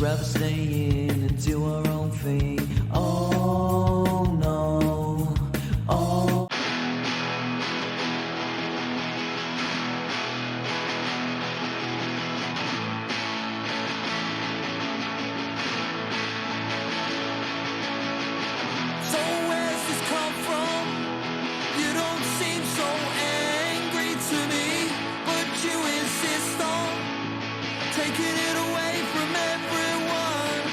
rather stay in and do our own thing. Oh no, oh. So where's this come from? You don't seem so angry to me, but you insist on taking it away from everyone.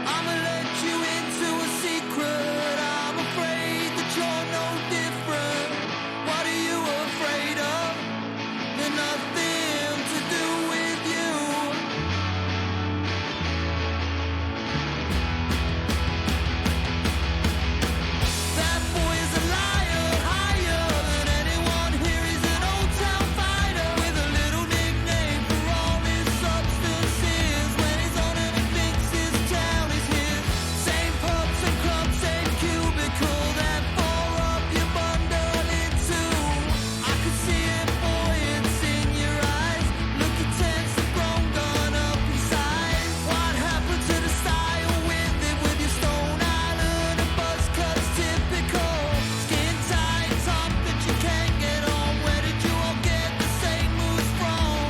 I'ma let you into a secret. I'm afraid that you're no different. What are you afraid of? They're nothing to do with you. That boy is a liar, higher than anyone here. He's an old town fighter with a little nickname for all his substances. When he's on him, he thinks his town is his. Same pubs and clubs, same cubicle. That four up you bundle into. I could see it, boy, it's in your eyes. Looking tense, the grown gun up inside. What happened to the style with it? With your Stone Island and buzz cuts typical. Skin tight, top that you can't get on. Where did you all get the same moves from?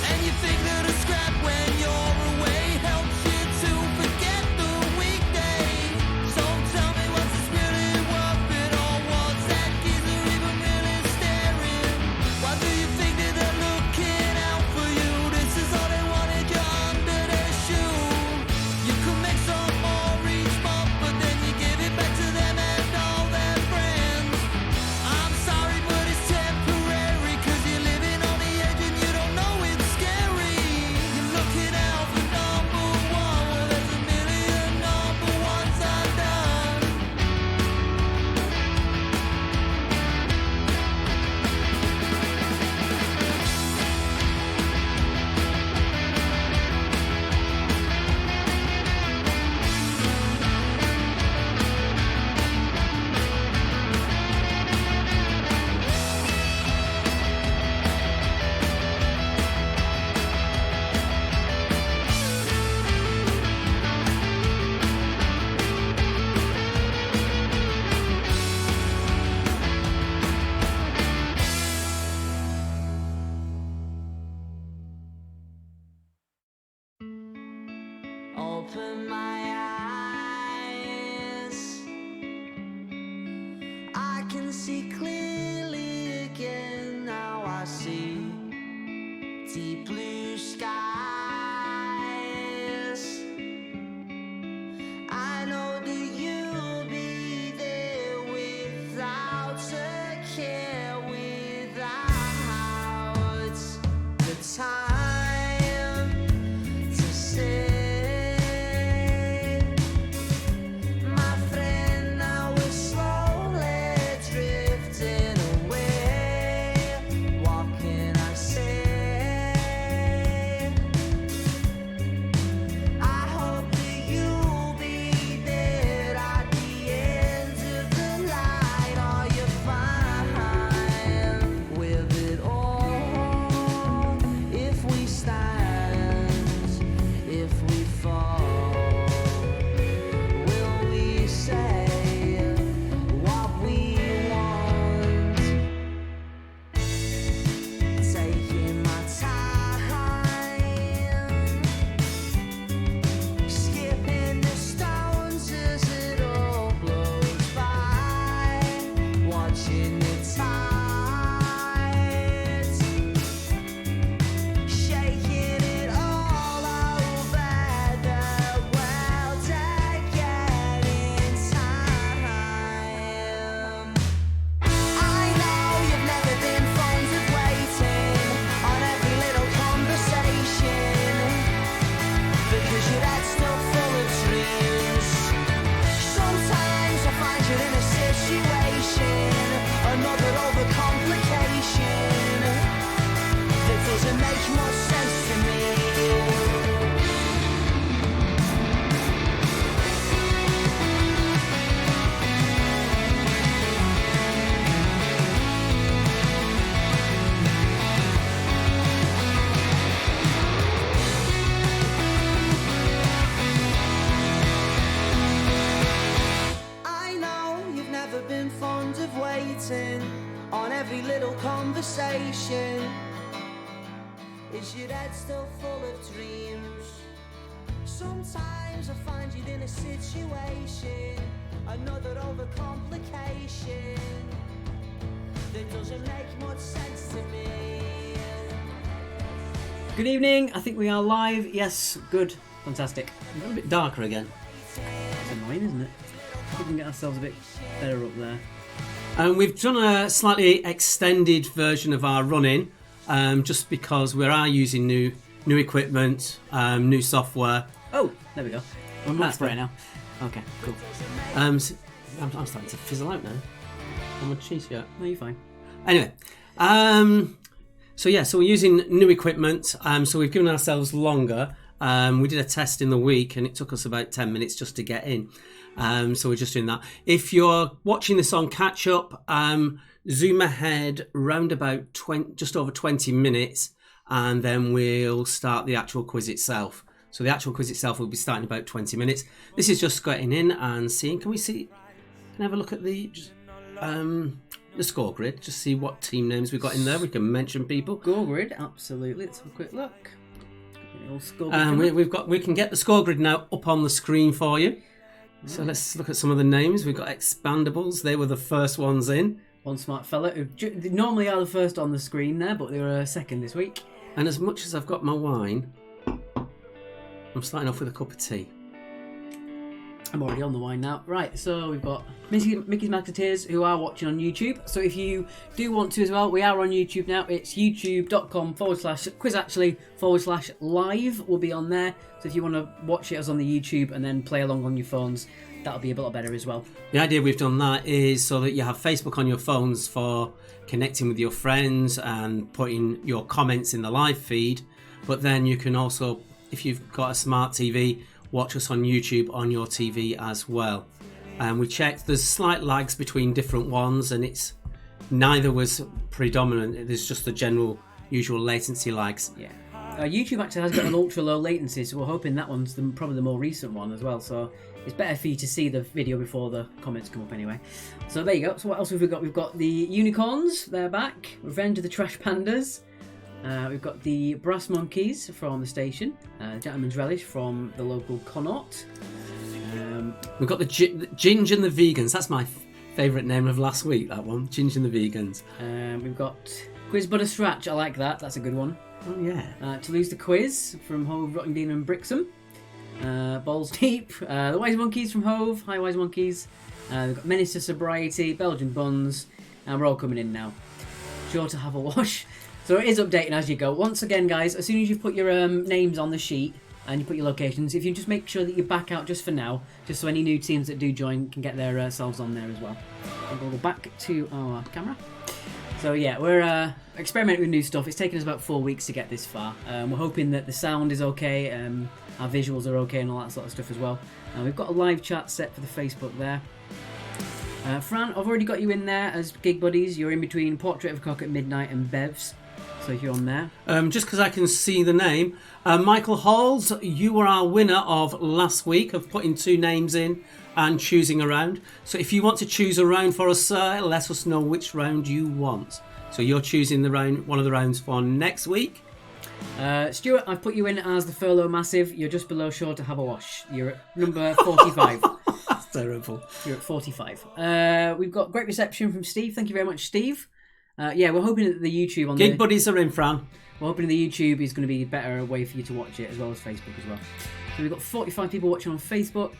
And you think that a scrap when you're away helps you to forget the weekday. So tell me, what's this really worth it all? What's that geezer even really staring? Why do you think that they're looking out for you? This is all they wanted, you're under their shoe. You could make some more each month, but then you give it back to them and all their friends. I'm sorry, but it's temporary, 'cause you're living on the edge and you don't know it's scary. You're looking out for number one, well there's a million number ones undone. Open my eyes, I can see clearly again. Now I see deep blue skies. I know that you'll be there without a care, without the time to say, my friend, now we're slowly drifting away. What can I say? never been fond of waiting on every little conversation. Is your head still full of dreams? Sometimes I find you in a situation, another overcomplication that doesn't make much sense to me. Good evening, I think we are live. Yes, good, fantastic. A little bit darker again. It's annoying, isn't it? We can get ourselves a bit better up there. We've done a slightly extended version of our run-in, just because we are using new equipment, new software. Oh, there we go. I'm much better now. Okay, cool. I'm starting to fizzle out now. I'm on cheese yet. No, you're fine. Anyway, so we're using new equipment. So we've given ourselves longer. We did a test in the week, and it took us about 10 minutes just to get in. So we're just doing that. If you're watching this on catch up, zoom ahead round about just over 20 minutes, and then we'll start the actual quiz itself. So the actual quiz itself will be starting in about 20 minutes. This is just getting in and seeing. Can we see? Can I have a look at the score grid? Just see what team names we've got in there. We can mention people. Score grid, absolutely. Let's have a quick look. We can get the score grid now up on the screen for you. So let's look at some of the names. We've got Expandables. They were the first ones in. One smart fella who normally are the first on the screen there, but they were second this week. And as much as I've got my wine, I'm starting off with a cup of tea. I'm already on the wine now. Right, so we've got Mickey's Magneteers who are watching on YouTube. So if you do want to as well, we are on YouTube now. It's youtube.com/quizactually/live. We'll be on there. So if you want to watch it as on the YouTube and then play along on your phones, that'll be a lot better as well. The idea we've done that is so that you have Facebook on your phones for connecting with your friends and putting your comments in the live feed. But then you can also, if you've got a smart TV, watch us on YouTube on your TV as well. And we checked, there's slight lags between different ones, and it's neither was predominant. There's just the general usual latency lags. Yeah. YouTube actually has got an ultra low latency, so we're hoping that one's probably the more recent one as well. So it's better for you to see the video before the comments come up anyway. So there you go. So what else have we got? We've got the Unicorns, they're back. Revenge of the Trash Pandas. We've got the Brass Monkeys from the station. Gentleman's Relish from the local Connaught. We've got the Ginge and the Vegans. That's my favourite name of last week, that one. Ginge and the Vegans. We've got Quiz But a Scratch. I like that. That's a good one. Oh, yeah. To Lose the Quiz from Hove, Rottingdean and Brixham. Balls Deep. The Wise Monkeys from Hove. Hi, Wise Monkeys. We've got Menace to Sobriety. Belgian Buns. And we're all coming in now. Sure to have a wash. So it is updating as you go. Once again, guys, as soon as you've put your names on the sheet and you put your locations, if you just make sure that you back out just for now, just so any new teams that do join can get their selves on there as well. And we'll go back to our camera. So yeah, we're experimenting with new stuff. It's taken us about 4 weeks to get this far. We're hoping that the sound is okay, our visuals are okay and all that sort of stuff as well. We've got a live chat set for the Facebook there. Fran, I've already got you in there as gig buddies. You're in between Portrait of a Cock at Midnight and Bevs. So if you're on there. Just because I can see the name. Michael Halls, you were our winner of last week of putting 2 names in and choosing a round. So if you want to choose a round for us, sir, let us know which round you want. So you're choosing the round, one of the rounds for next week. Stuart, I've put you in as the Furlough Massive. You're just below Sure to Have a Wash. You're at number 45. That's terrible. You're at 45. We've got great reception from Steve. Thank you very much, Steve. Yeah, we're hoping that the YouTube on Gig buddies are in, Fran. We're hoping the YouTube is going to be a better way for you to watch it, as well as Facebook as well. So we've got 45 people watching on Facebook,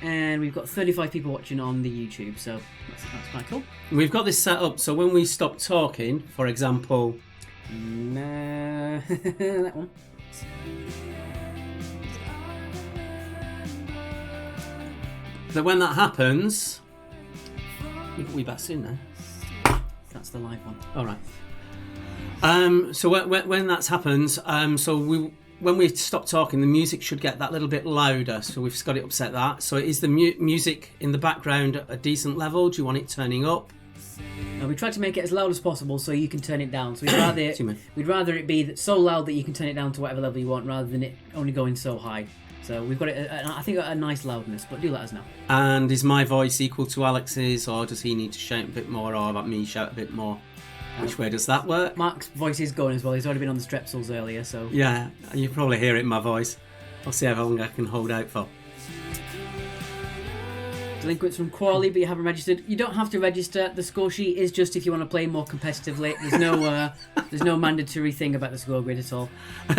and we've got 35 people watching on the YouTube. So that's quite cool. We've got this set up so when we stop talking, for example, that one. That when that happens, we back soon now. That's the live one. All right. So when that happens, when we stop talking, the music should get that little bit louder. So we've got it upset that. So is the music in the background at a decent level? Do you want it turning up? We tried to make it as loud as possible so you can turn it down. So we'd rather it be so loud that you can turn it down to whatever level you want, rather than it only going so high. So we've got it, I think, at a nice loudness, but do let us know. And is my voice equal to Alex's, or does he need to shout a bit more, or about me shout a bit more? Which way does that work? Mark's voice is going as well. He's already been on the Strepsils earlier, so... Yeah, you probably hear it in my voice. I'll see how long I can hold out for. Delinquents from Crawley, but you haven't registered. You don't have to register. The score sheet is just if you want to play more competitively. There's no mandatory thing about the score grid at all.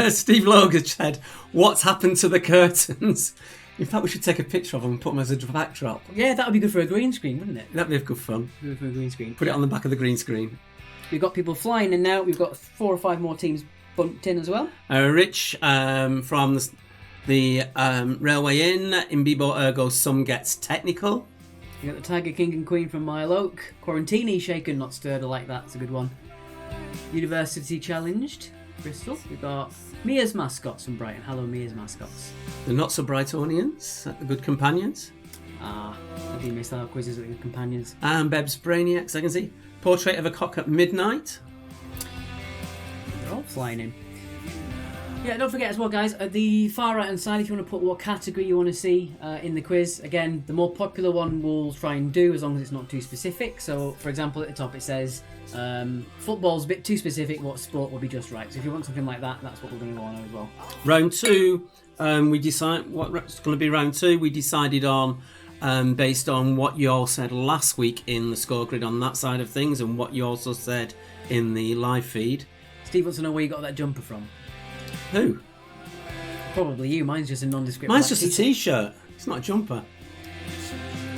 Steve Logan said, "What's happened to the curtains?" In fact, we should take a picture of them and put them as a backdrop. Yeah, that would be good for a green screen, wouldn't it? That'd be good fun. Good for a green screen. Put it on the back of the green screen. We've got people flying in now. We've got 4 or 5 more teams bumped in as well. Rich from the Railway Inn, in Bibo Ergo, some gets technical. We've got the Tiger King and Queen from Mile Oak. Quarantini, shaken, not stirred. I like that. It's a good one. University challenged, Bristol. We've got Mia's Mascots from Brighton. Hello, Mia's Mascots. The Not So Brightonians, the Good Companions. I do miss our quizzes with the Good Companions. And Beb's Brainiacs, I can see. Portrait of a Cock at Midnight. They're all flying in. Yeah, don't forget as well, guys, at the far right hand side, if you want to put what category you want to see in the quiz, again, the more popular one we'll try and do as long as it's not too specific. So, for example, at the top it says football's a bit too specific, what sport will be just right. So if you want something like that, that's what we're going to go on as well. Round 2, we decide what's going to be round 2. We decided on based on what you all said last week in the score grid on that side of things, and what you also said in the live feed. Steve wants to know where you got that jumper from. Who? Probably you. Mine's just a nondescript. Mine's just a t-shirt. It's not a jumper.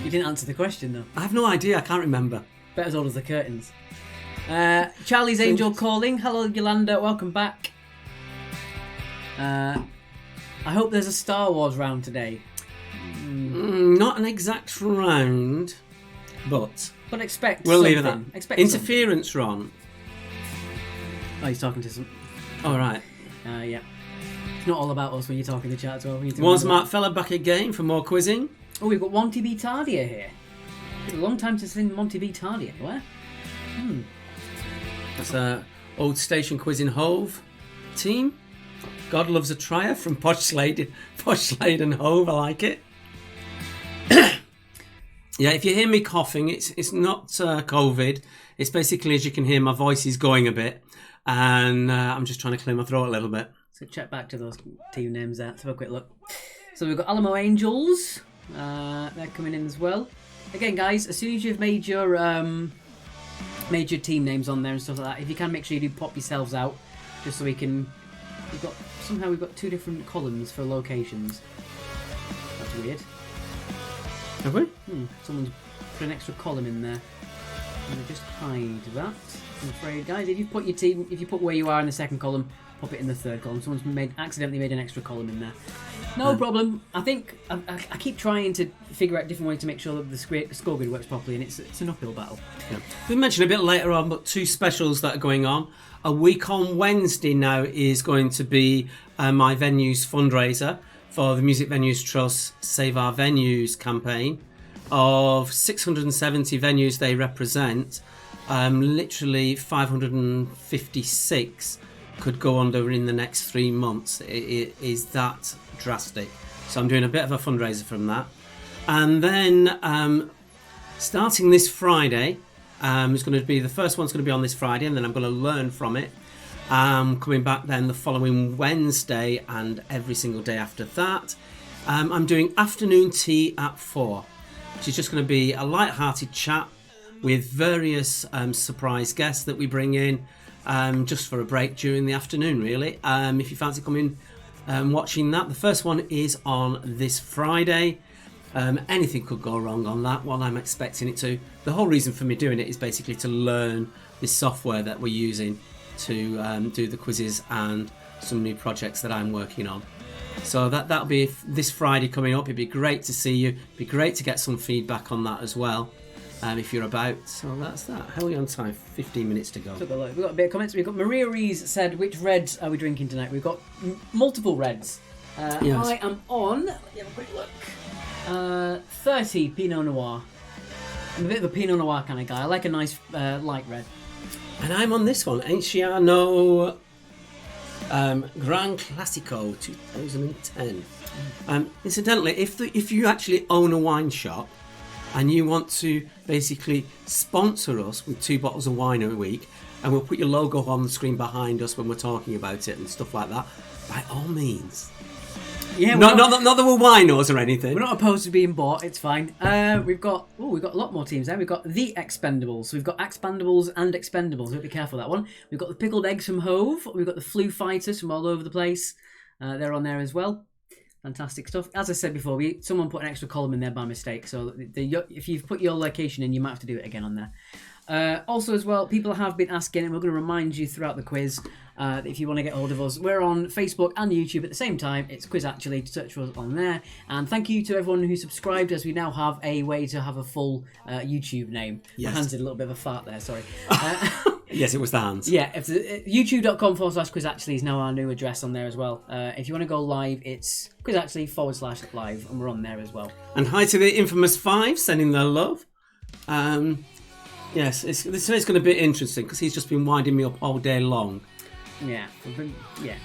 You didn't answer the question though. I have no idea. I can't remember. Bet as old as the curtains. Charlie's Angel calling. Hello, Yolanda. Welcome back. I hope there's a Star Wars round today. Not an exact round, but expect we'll something. leave it at that. Expect Interference, Ron. Oh, he's talking to some... All right. Yeah. It's not all about us when you're talking to chat as well. Was Mark Feller back again for more quizzing? Oh, we've got Monty B. Tardier here. It's a long time since seen Monty B. Tardier. Where? That's a old station quizzing Hove team. God loves a trier from Posh Slade and Hove. I like it. Yeah, if you hear me coughing, it's not COVID. It's basically, as you can hear, my voice is going a bit, and I'm just trying to clear my throat a little bit. So check back to those team names there. Let's have a quick look. So we've got Alamo Angels. They're coming in as well. Again, guys, as soon as you've made your team names on there and stuff like that, if you can, make sure you do pop yourselves out, just so we can... We've got 2 different columns for locations. That's weird. Have we? Someone's put an extra column in there. I'm going to just hide that. I'm afraid, guys, if you put your team, if you put where you are in the second column, pop it in the third column. Someone's accidentally made an extra column in there. No problem. I think I keep trying to figure out different ways to make sure that the score grid works properly, and it's an uphill battle. Yeah. We mentioned a bit later on, but 2 specials that are going on. A week on Wednesday now is going to be my venues fundraiser for the Music Venues Trust Save Our Venues campaign. Of 670 venues they represent, literally 556 could go under in the next 3 months. It is that drastic. So I'm doing a bit of a fundraiser from that. And then starting this Friday, it's going to be, the first one's going to be on this Friday, and then I'm going to learn from it. Coming back then the following Wednesday and every single day after that. I'm doing afternoon tea at 4, which is just going to be a light-hearted chat with various surprise guests that we bring in, just for a break during the afternoon, really. If you fancy coming watching that, the first one is on this Friday. Anything could go wrong on that one. I'm expecting it to. The whole reason for me doing it is basically to learn this software that we're using to do the quizzes and some new projects that I'm working on. So that'll be this Friday coming up. It'd be great to see you. It'd be great to get some feedback on that as well, if you're about. So that's that. How are we on time? 15 minutes to go. We've got a bit of comments. We've got Maria Rees said, which reds are we drinking tonight? We've got multiple reds. Yes. I am on, let me have a quick look, 30 Pinot Noir. I'm a bit of a Pinot Noir kind of guy. I like a nice light red. And I'm on this one, Anciano Gran Classico 2010. Incidentally, if you actually own a wine shop and you want to basically sponsor us with 2 bottles of wine a week, and we'll put your logo on the screen behind us when we're talking about it and stuff like that, by all means. Yeah, Not that we're winos or anything. we're not opposed to being bought. It's fine. We've got a lot more teams there. We've got the Expendables. So we've got Expandables and Expendables. We've got to be careful with that one. We've got the Pickled Eggs from Hove. We've got the Flu Fighters from all over the place. They're on there as well. Fantastic stuff. As I said before, someone put an extra column in there by mistake. So if you've put your location in, you might have to do it again on there. Also as well, people have been asking, and we're going to remind you throughout the quiz, that if you want to get hold of us, we're on Facebook and YouTube at the same time. It's Quiz Actually, search for us on there. And thank you to everyone who subscribed, as we now have a way to have a full YouTube name. Yes. My hands did a little bit of a fart there, sorry. Yes, it was the hands. Yeah, youtube.com/Quiz Actually is now our new address on there as well. If you want to go live, it's Quiz Actually /live, and we're on there as well. And hi to the infamous 5, sending their love. Yes, it's going to be interesting because he's just been winding me up all day long. Yeah.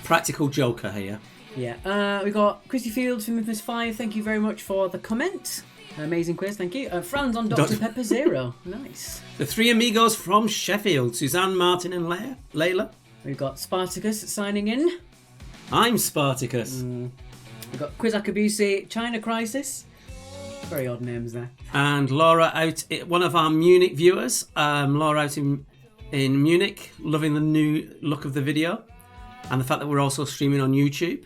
Practical joker here. Yeah. We got Christy Fields from Infamous 5. Thank you very much for the comment. Amazing quiz, thank you. Franz on Dr. Pepper Zero. Nice. The 3 amigos from Sheffield, Suzanne, Martin and Layla. We've got Spartacus signing in. I'm Spartacus. We've got Quiz Akabusi, China Crisis. Very odd names there. And Laura out, one of our Munich viewers. Laura out in Munich, loving the new look of the video. And the fact that we're also streaming on YouTube.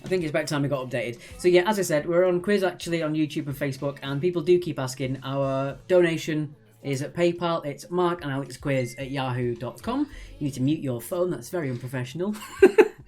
I think it's about time we got updated. So yeah, as I said, we're on Quiz Actually on YouTube and Facebook, and people do keep asking. Our donation is at PayPal. It's markanalexquiz@yahoo.com. You need to mute your phone. That's very unprofessional.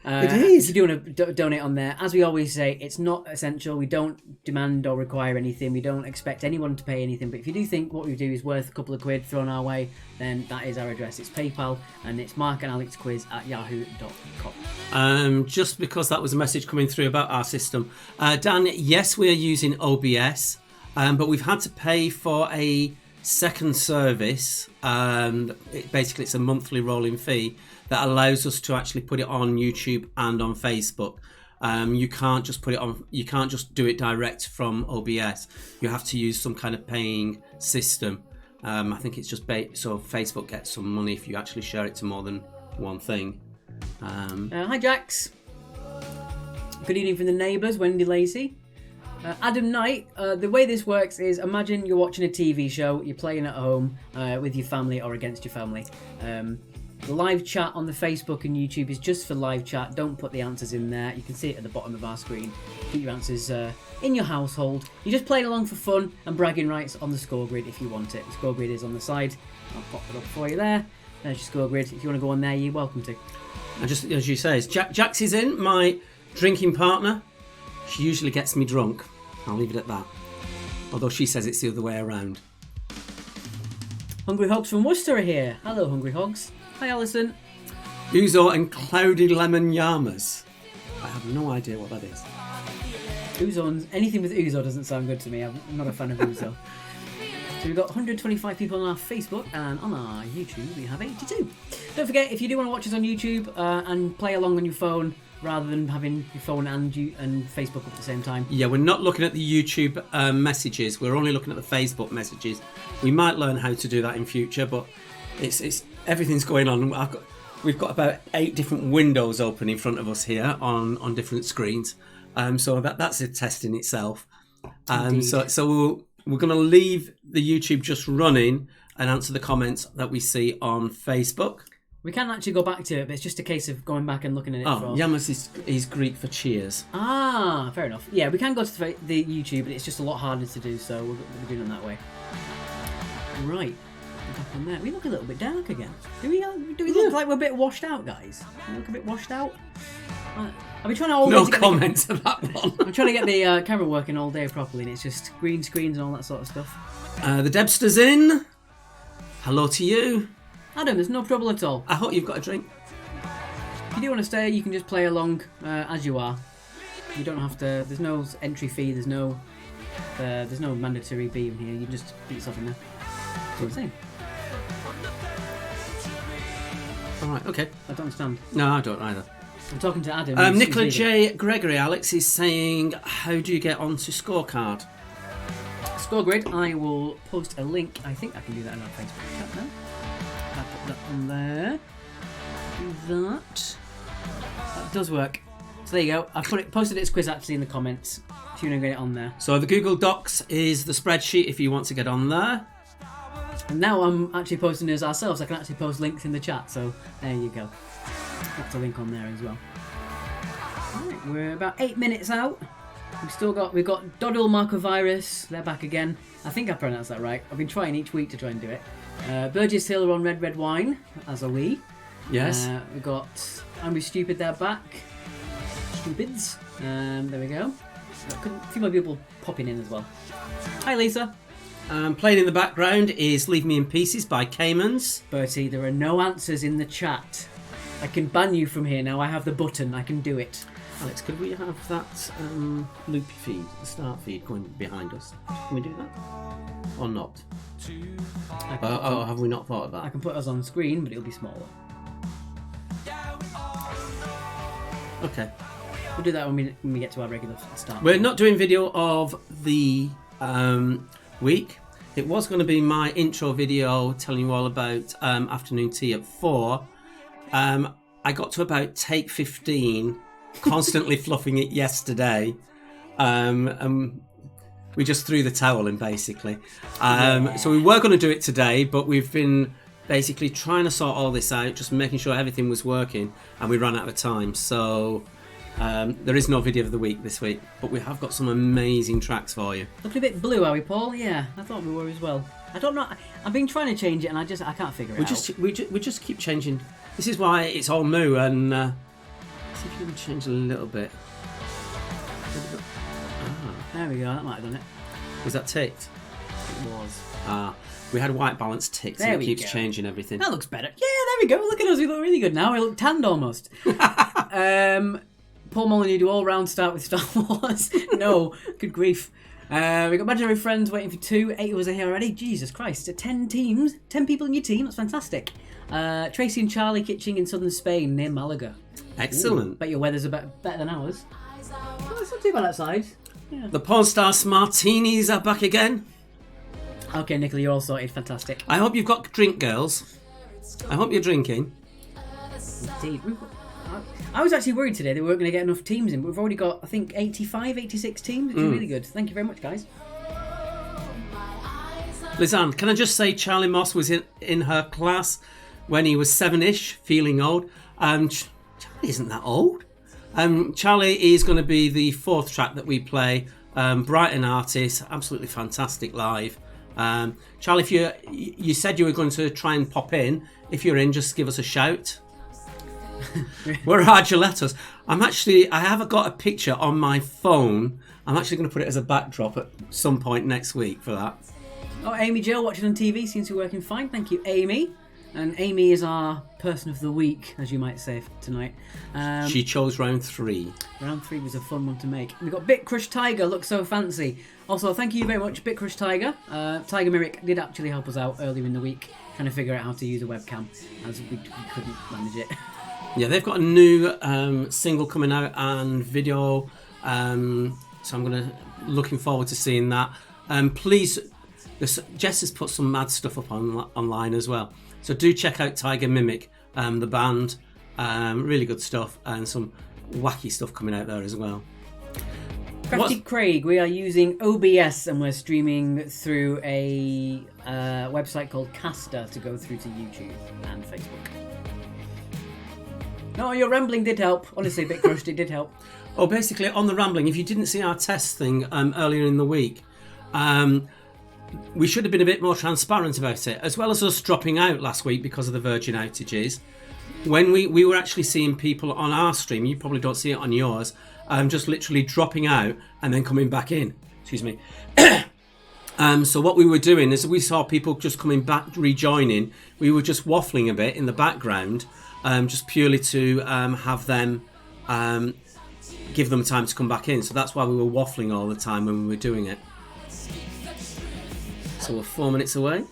It is. If you do want to donate on there, as we always say, it's not essential. We don't demand or require anything. We don't expect anyone to pay anything. But if you do think what we do is worth a couple of quid thrown our way, then that is our address. It's PayPal, and it's markanalexquiz@yahoo.com. Just because that was a message coming through about our system. Dan, yes, we are using OBS, but we've had to pay for a second service. Basically, it's a monthly rolling fee that allows us to actually put it on YouTube and on Facebook. You can't just put it on. You can't just do it direct from OBS. You have to use some kind of paying system. I think it's just so Facebook gets some money if you actually share it to more than one thing. Hi, Jax. Good evening from the neighbours, Wendy Lacey. Adam Knight, the way this works is, imagine you're watching a TV show, you're playing at home with your family or against your family. The live chat on the Facebook and YouTube is just for live chat. Don't put the answers in there. You can see it at the bottom of our screen. Keep your answers in your household. You're just playing along for fun and bragging rights on the score grid if you want it. The score grid is on the side. I'll pop it up for you there. There's your score grid. If you want to go on there, you're welcome to. And just as you say, Jax is in, my drinking partner. She usually gets me drunk. I'll leave it at that. Although she says it's the other way around. Hungry Hogs from Worcester are here. Hello, Hungry Hogs. Hi, Alison. Uzo and Cloudy Lemon Yamas. I have no idea what that is. Uzo, anything with Uzo doesn't sound good to me. I'm not a fan of Uzo. So we've got 125 people on our Facebook, and on our YouTube we have 82. Don't forget, if you do want to watch us on YouTube and play along on your phone, rather than having your phone and Facebook up at the same time. Yeah, we're not looking at the YouTube messages. We're only looking at the Facebook messages. We might learn how to do that in future, but it's everything's going on. We've got about 8 different windows open in front of us here on different screens. So that's a test in itself. So we're going to leave the YouTube just running and answer the comments that we see on Facebook. We can actually go back to it, but it's just a case of going back and looking at it. Yamas is Greek for cheers. Ah, fair enough. Yeah, we can go to the YouTube, but it's just a lot harder to do, so we're doing it that way. Right. Back on there. We look a little bit dark again. Do we look like we're a bit washed out, guys? We look a bit washed out? I've been trying to hold no comments to that one. I'm trying to get the camera working all day properly, and it's just green screens and all that sort of stuff. The Debster's in. Hello to you. Adam, there's no trouble at all. I hope you've got a drink. If you do want to stay, you can just play along as you are. You don't have to. There's no entry fee. There's no mandatory beam here. You just put yourself in there. That's what I'm saying. All right. Okay. I don't understand. No, I don't either. I'm talking to Adam. Nicola J. Gregory, Alex, is saying, how do you get onto Scorecard? Score grid. I will post a link. I think I can do that on our Facebook chat now. I'll put that on there. Do that. That does work. So there you go. I've posted its quiz actually in the comments. If you want to get it on there. So the Google Docs is the spreadsheet if you want to get on there. And now I'm actually posting this ourselves. I can actually post links in the chat. So there you go. That's a link on there as well. Right, we're about 8 minutes out. We've got Doddle Marcovirus. They're back again. I think I pronounced that right. I've been trying each week to try and do it. Burgess Hill are on Red Wine, as are we. Yes. We've got I'm Be Stupid. They're back. Stupids. There we go. A few more people popping in as well. Hi, Lisa. Playing in the background is Leave Me in Pieces by Caymans. Bertie, there are no answers in the chat. I can ban you from here now. I have the button. I can do it. Alex, could we have that loopy feed, the start feed, going behind us? Can we do that? Or not? Have we not thought of I that? can put us on screen, but it'll be smaller. Okay. We'll do that when we get to our regular start. We're not doing video of the week. It was going to be my intro video telling you all about afternoon tea at 4. I got to about take 15, constantly fluffing it yesterday. And we just threw the towel in, basically. So we were going to do it today, but we've been basically trying to sort all this out, just making sure everything was working, and we ran out of time. So there is no video of the week this week, but we have got some amazing tracks for you. Looking a bit blue, are we, Paul? Yeah, I thought we were as well. I don't know. I've been trying to change it, and I can't figure it out. We just keep changing. This is why it's all new, and see if you can change a little bit. There we go. That might have done it. Was that ticked? It was. We had white balance ticked, There and it we keeps go. changing everything. That looks better. Yeah, there we go. Look at us. We look really good now. We look tanned almost. Paul Molyneux do all round start with Star Wars. No, good grief. We got Imaginary Friends waiting for 2. 8 of us are here already. Jesus Christ. 10 teams. 10 people in your team. That's fantastic. Tracy and Charlie kitching in southern Spain near Malaga. Excellent. Bet your weather's better than ours. Well, it's not too bad outside. Yeah. The Porn Stars Martinis are back again. Okay, Nicola, you're all sorted. Fantastic. I hope you've got drink, girls. I hope you're drinking. Indeed. I was actually worried today that we weren't going to get enough teams in, but we've already got, I think, 85, 86 teams, which is really good. Thank you very much, guys. Lizanne, can I just say Charlie Moss was in her class when he was 7-ish, feeling old. Charlie isn't that old. Charlie is going to be the 4th track that we play. Brighton artist, absolutely fantastic live. Charlie, if you said you were going to try and pop in, if you're in, just give us a shout. Where are you let us? I have got a picture on my phone. I'm actually going to put it as a backdrop at some point next week for that. Oh, Amy Jill watching on TV seems to be working fine. Thank you, Amy. And Amy is our person of the week, as you might say, tonight. She chose round 3. Round 3 was a fun one to make. We've got Bit Crush Tiger, looks so fancy. Also, thank you very much, Bit Crush Tiger. Tiger Myrick did actually help us out earlier in the week, trying to figure out how to use a webcam, as we couldn't manage it. Yeah, they've got a new single coming out and video, so I'm looking forward to seeing that. Please, Jess has put some mad stuff up online as well, so do check out Tiger Mimic, the band. Really good stuff, and some wacky stuff coming out there as well. Crafty Craig, we are using OBS and we're streaming through a website called Caster to go through to YouTube and Facebook. No, your rambling did help. Honestly, Bit Crushed, it did help. Oh, basically, on the rambling, if you didn't see our test thing earlier in the week, we should have been a bit more transparent about it, as well as us dropping out last week because of the Virgin outages. When we were actually seeing people on our stream, you probably don't see it on yours, just literally dropping out and then coming back in. Excuse me. So what we were doing is we saw people just coming back, rejoining. We were just waffling a bit in the background, just purely to have them give them time to come back in. So that's why we were waffling all the time when we were doing it. So we're 4 minutes away.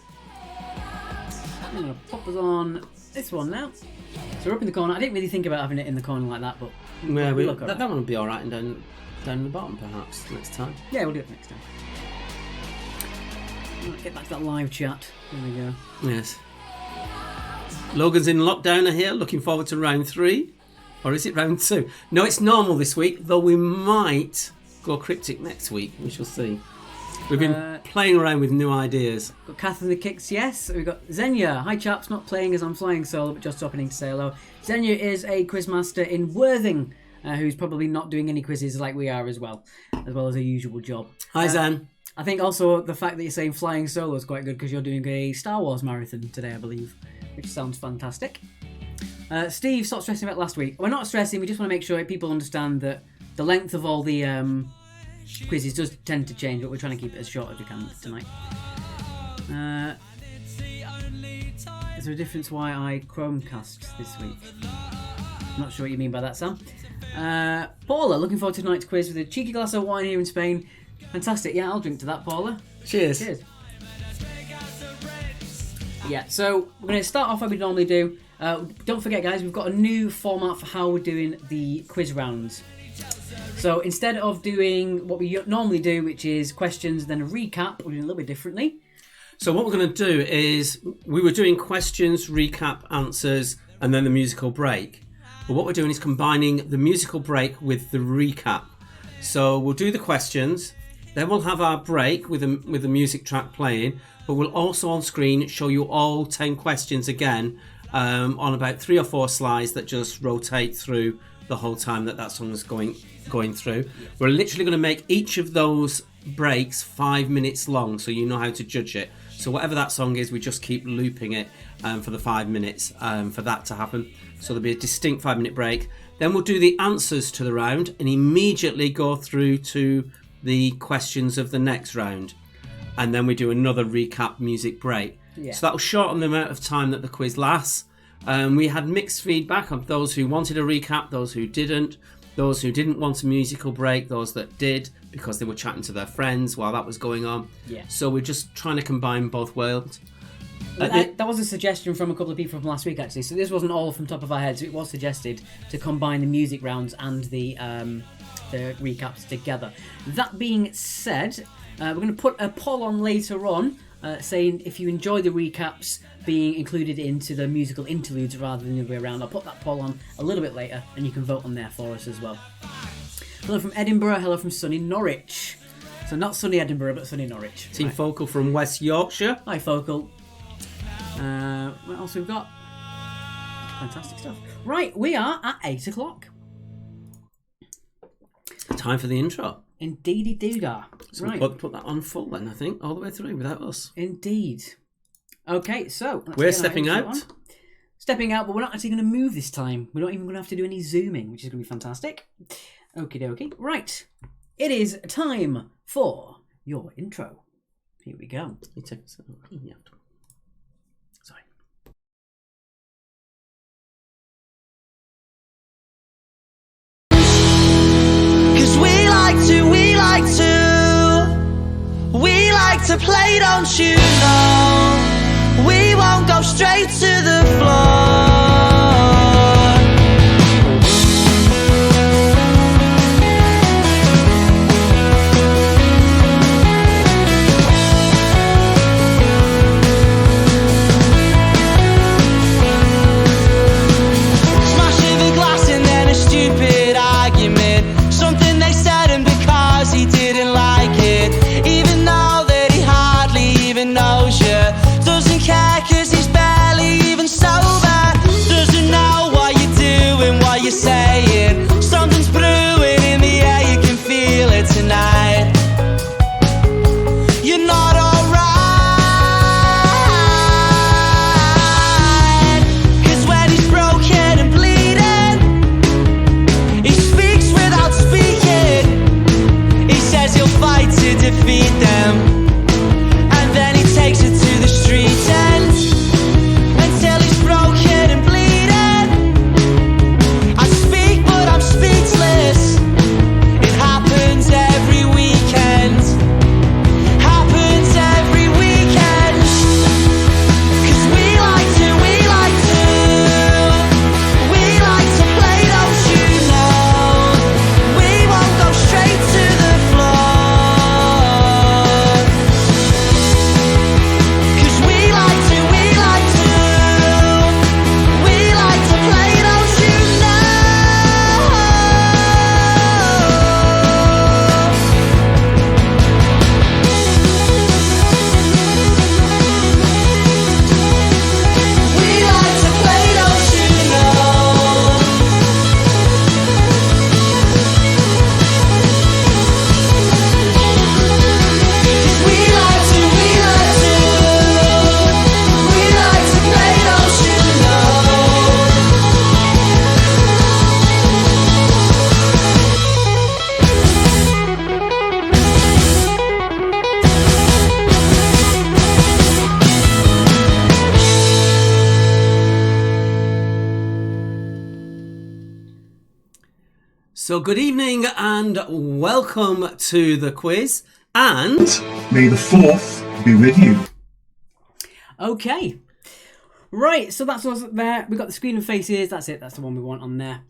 I'm going to pop us on this one now. So we're up in the corner. I didn't really think about having it in the corner like that, but Yeah, look that one will be alright and down the bottom perhaps next time. yeah, we'll do it next time. Right, get back to that live chat. There we go. Yes. Logan's in lockdown here, looking forward to round 3. Or is it round 2? No, it's normal this week, though we might go cryptic next week. We shall see. We've been playing around with new ideas. Got Catherine the Kicks, yes. We've got Xenia. Hi chaps, not playing as I'm flying solo, but just stopping in to say hello. Xenia is a quizmaster in Worthing, who's probably not doing any quizzes like we are as well as her usual job. Hi, Zan. I think also the fact that you're saying flying solo is quite good because you're doing a Star Wars marathon today, I believe, which sounds fantastic. Steve, stop stressing about last week. We're not stressing, we just want to make sure people understand that the length of all the quizzes does tend to change, but we're trying to keep it as short as we can tonight. Is there a difference why I Chromecast this week? I'm not sure what you mean by that, Sam. Paula, looking forward to tonight's quiz with a cheeky glass of wine here in Spain. Fantastic. Yeah, I'll drink to that, Paula. Cheers. Cheers. Yeah, so we're going to start off like we normally do. Don't forget, guys, we've got a new format for how we're doing the quiz rounds. So instead of doing what we normally do, which is questions, then a recap, we're doing a little bit differently. So what we're going to do is, we were doing questions, recap, answers, and then the musical break. But what we're doing is combining the musical break with the recap. So we'll do the questions, then we'll have our break with the music track playing, but we'll also on screen show you all 10 questions again on about 3 or 4 slides that just rotate through the whole time that song is going through. We're literally going to make each of those breaks 5 minutes long, so you know how to judge it. So whatever that song is, we just keep looping it for the 5 minutes for that to happen. So there'll be a distinct 5-minute break. Then we'll do the answers to the round and immediately go through to the questions of the next round. And then we do another recap music break. Yeah. So that'll shorten the amount of time that the quiz lasts. We had mixed feedback of those who wanted a recap, those who didn't want a musical break, those that did because they were chatting to their friends while that was going on. Yeah. So we're just trying to combine both worlds. That was a suggestion from a couple of people from last week, actually. So this wasn't all from top of our heads. It was suggested to combine the music rounds and the recaps together. That being said, we're going to put a poll on later on saying if you enjoy the recaps being included into the musical interludes rather than the other way around. I'll put that poll on a little bit later and you can vote on there for us as well. Hello from Edinburgh, hello from sunny Norwich. So not sunny Edinburgh, but sunny Norwich. Team right. Focal from West Yorkshire. Hi Focal. What else we've got? Fantastic stuff. Right, we are at 8 o'clock. Time for the intro. Indeedy doodah. So Right. we'll put that on full then, I think, all the way through without us. Indeed. Okay, so We're stepping out. Stepping out, but we're not actually going to move this time. We're not even going to have to do any zooming, which is going to be fantastic. Okie dokie. Right. It is time for your intro. Here we go. You take this. Yeah. Sorry. Cause we like to play, don't you know? We won't go straight to the floor. Smashing the glass and then a stupid argument. Something they said and because he didn't like it, even though that he hardly even knows you. So good evening and welcome to the quiz. And May the 4th be with you. Okay. Right, so that's us there. We've got the screen and faces. That's it. That's the one we want on there.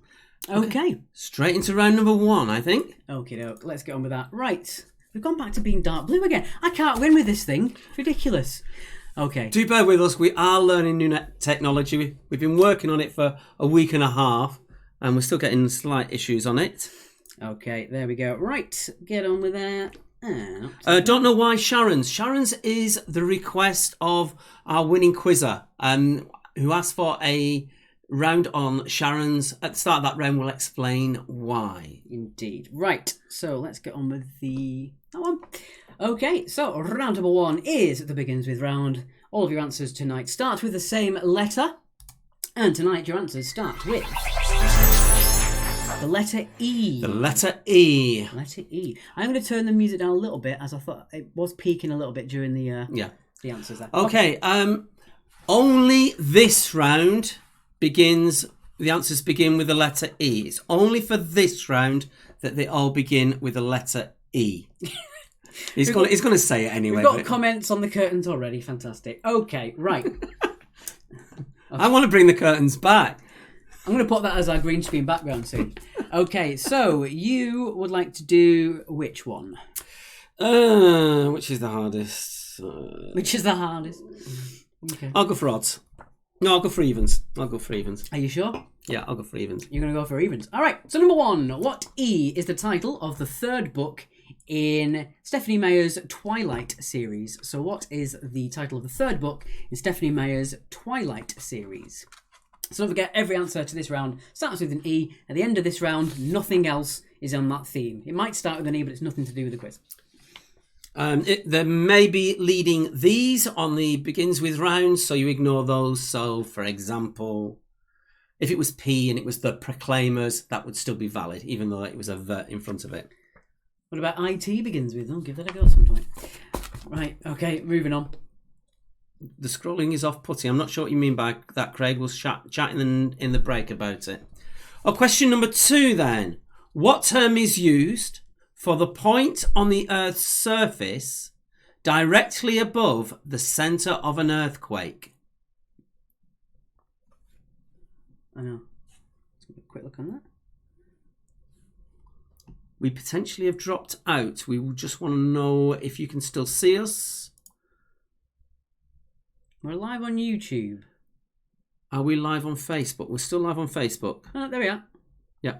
Okay. straight into round number 1, I think. Okay, doke. Let's get on with that. Right. We've gone back to being dark blue again. I can't win with this thing. It's ridiculous. Okay. Do bear with us. We are learning new technology. We've been working on it for a week and a half, and we're still getting slight issues on it. Okay, there we go. Right, get on with that. Don't know why Sharon's. Sharon's is the request of our winning quizzer, who asked for a round on Sharon's. At the start of that round, we'll explain why. Indeed. Right, so let's get on with that one. Okay, so round number 1 is the begins with round. All of your answers tonight start with the same letter. And tonight your answers start with the letter E. The letter E. Letter E. I'm going to turn the music down a little bit, as I thought it was peaking a little bit during the answers there. Okay, only this round begins, the answers begin with the letter E. It's only for this round that they all begin with the letter E. He's going to say it anyway. We've got comments on the curtains already. Fantastic. Okay, right. I want to bring the curtains back. I'm going to put that as our green screen background soon. Okay, so you would like to do which one? Which is the hardest? Which is the hardest? Okay. I'll go for odds. No, I'll go for evens. Are you sure? Yeah, I'll go for evens. You're going to go for evens. All right, so number 1. What E is the title of the 3rd book in Stephanie Meyer's Twilight series? So what is the title of the 3rd book in Stephanie Meyer's Twilight series? So don't forget, every answer to this round starts with an E. At the end of this round, nothing else is on that theme. It might start with an E, but it's nothing to do with the quiz. There may be leading these on the begins with rounds, so you ignore those. So, for example, if it was P and it was the Proclaimers, that would still be valid, even though it was a V in front of it. What about IT begins with? I'll give that a go sometime. Right, okay, moving on. The scrolling is off-putting. I'm not sure what you mean by that, Craig. We'll chat in the break about it. Oh, question number 2 then. What term is used for the point on the Earth's surface directly above the centre of an earthquake? I know. Let's have a quick look on that. We potentially have dropped out. We just want to know if you can still see us. We're live on YouTube. Are we live on Facebook? We're still live on Facebook. Oh, there we are. Yeah.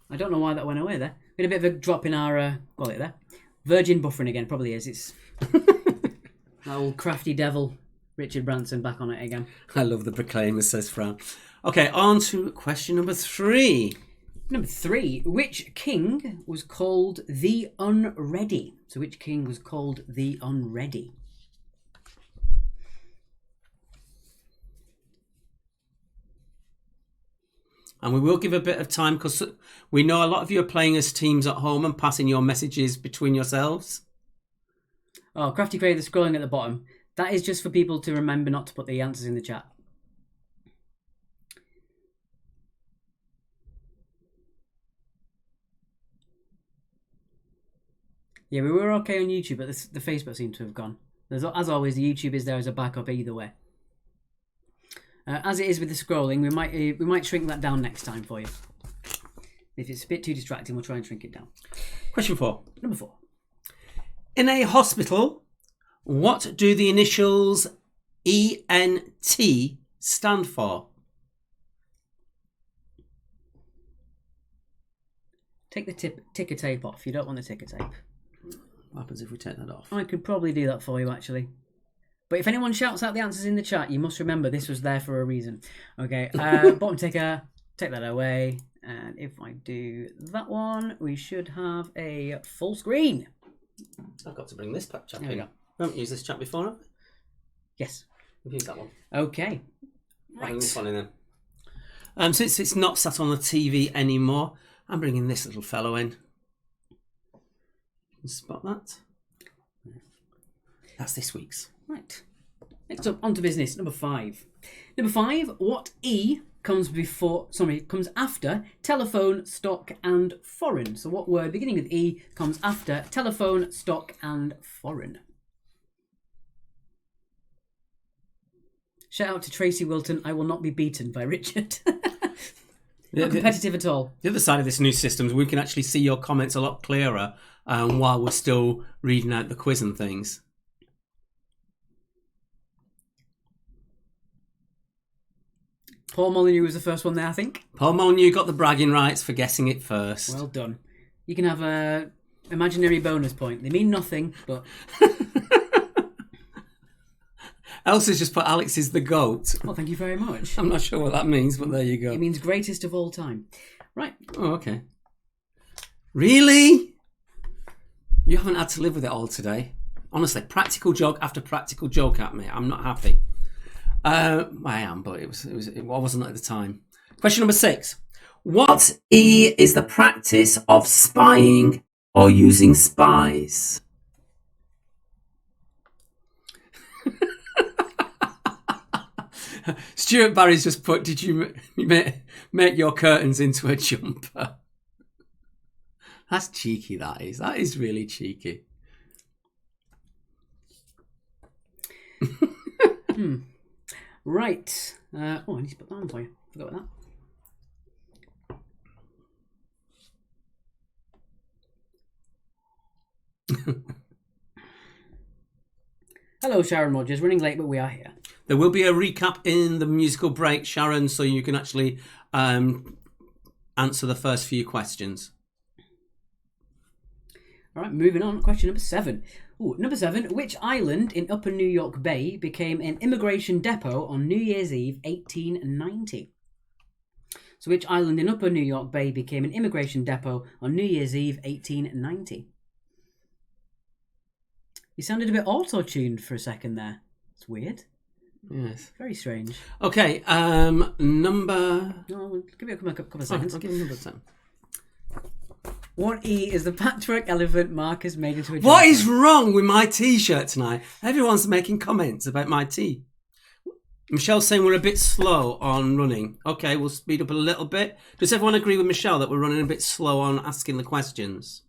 I don't know why that went away there. We had a bit of a drop in our quality there. Virgin buffering again, probably is. It's that old crafty devil, Richard Branson, back on it again. I love the Proclaimers, says Fran. Okay, on to question number 3. Number 3. Which king was called the Unready? So which king was called the Unready? And we will give a bit of time because we know a lot of you are playing as teams at home and passing your messages between yourselves. Oh, Crafty Craig, the scrolling at the bottom. That is just for people to remember not to put the answers in the chat. Yeah, we were okay on YouTube, but the Facebook seemed to have gone. As always, the YouTube is there as a backup either way. As it is with the scrolling, we might shrink that down next time for you. If it's a bit too distracting, we'll try and shrink it down. Question 4. Number 4. In a hospital, what do the initials ENT stand for? Take the ticker tape off. You don't want the ticker tape. What happens if we take that off? I could probably do that for you, actually. But if anyone shouts out the answers in the chat, you must remember this was there for a reason. Okay, bottom ticker, take that away. And if I do that one, we should have a full screen. I've got to bring this chat There we in. go. We haven't used this chat before, have we? Yes. We've used that one. Okay. Bring this Right. one in then. Since it's not sat on the TV anymore, I'm bringing this little fellow in. You can spot that. That's this week's. Right. Next up, on to business. Number 5. Number 5, what E comes after telephone, stock, and foreign? So what word beginning with E comes after telephone, stock, and foreign? Shout out to Tracy Wilton, I will not be beaten by Richard. Not competitive at all. The other side of this new system is we can actually see your comments a lot clearer while we're still reading out the quiz and things. Paul Molyneux was the first one there, I think. Paul Molyneux got the bragging rights for guessing it first. Well done. You can have a imaginary bonus point. They mean nothing, but... Elsa's just put Alex is the GOAT. Well, thank you very much. I'm not sure what that means, but there you go. It means greatest of all time. Right. Oh, okay. Really? You haven't had to live with it all today. Honestly, practical joke after practical joke at me. I'm not happy. I am, but it wasn't at the time. Question number 6. What E is the practice of spying or using spies? Stuart Barry's just put, did you make your curtains into a jumper? That's cheeky, that is. That is really cheeky. Right. I need to put that on for you. Forgot about that. Hello, Sharon Rogers. Running late, but we are here. There will be a recap in the musical break, Sharon, so you can actually answer the first few questions. All right, moving on. Question number 7. Number 7. Which island in Upper New York Bay became an immigration depot on New Year's Eve 1890? So which island in Upper New York Bay became an immigration depot on New Year's Eve 1890? You sounded a bit auto-tuned for a second there. It's weird. Yes. Very strange. Okay, number... No, we'll give it a couple of seconds. I'll give you number 10. What E is the patchwork elephant Marcus made into a What jumper? is wrong with my T-shirt tonight? Everyone's making comments about my tee. Michelle's saying we're a bit slow on running. Okay, we'll speed up a little bit. Does everyone agree with Michelle that we're running a bit slow on asking the questions?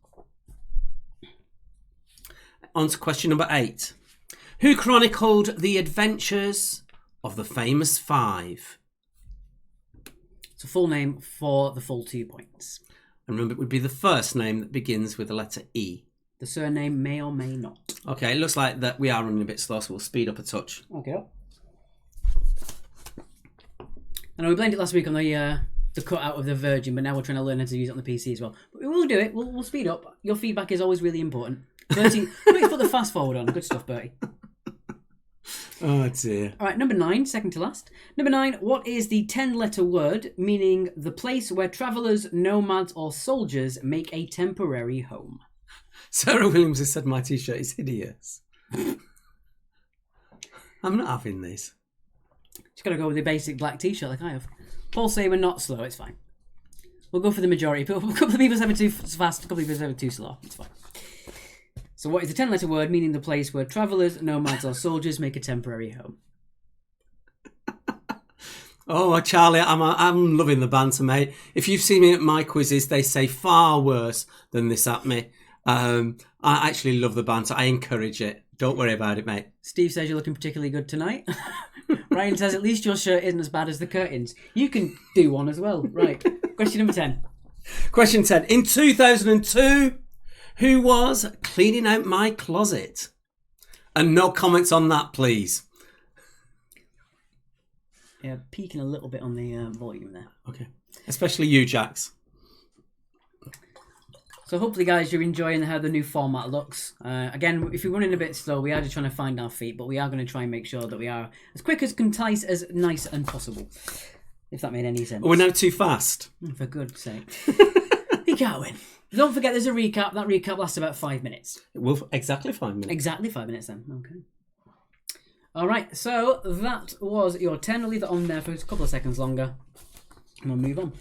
On to question number 8. Who chronicled the adventures of the famous 5? It's a full name for the full 2 points. And remember, it would be the first name that begins with the letter E. The surname may or may not. Okay, it looks like that we are running a bit slow, so we'll speed up a touch. Okay. I know we blamed it last week on the cutout of the Virgin, but now we're trying to learn how to use it on the PC as well. But we will do it. We'll speed up. Your feedback is always really important. Bertie, please put the fast forward on. Good stuff, Bertie. Oh dear. All right, number 9, second to last. Number 9, what is the 10-letter word meaning the place where travellers, nomads, or soldiers make a temporary home? Sarah Williams has said my T-shirt is hideous. I'm not having this. Just got to go with the basic black T-shirt like I have. Paul say we're not slow. It's fine. We'll go for the majority. A couple of people say we're too fast. A couple of people say we're too slow. It's fine. So what is the 10-letter word meaning the place where travellers, nomads, or soldiers make a temporary home? Oh, Charlie, I'm loving the banter, mate. If you've seen me at my quizzes, they say far worse than this at me. I actually love the banter. I encourage it. Don't worry about it, mate. Steve says you're looking particularly good tonight. Ryan says at least your shirt isn't as bad as the curtains. You can do one as well. Right. Question number 10. Question 10. In 2002, who was cleaning out my closet? And no comments on that, please. Yeah, peaking a little bit on the volume there. Okay. Especially you, Jax. So hopefully, guys, you're enjoying how the new format looks. Again, if you're running a bit slow, we are just trying to find our feet, but we are going to try and make sure that we are as quick, as concise, as nice and possible. If that made any sense. We're now too fast. For goodn's sake. Keep going. Don't forget there's a recap. That recap lasts about 5 minutes. Well, exactly 5 minutes. Exactly 5 minutes then. Okay. All right. So that was your 10. I'll leave that on there for a couple of seconds longer. And we'll move on.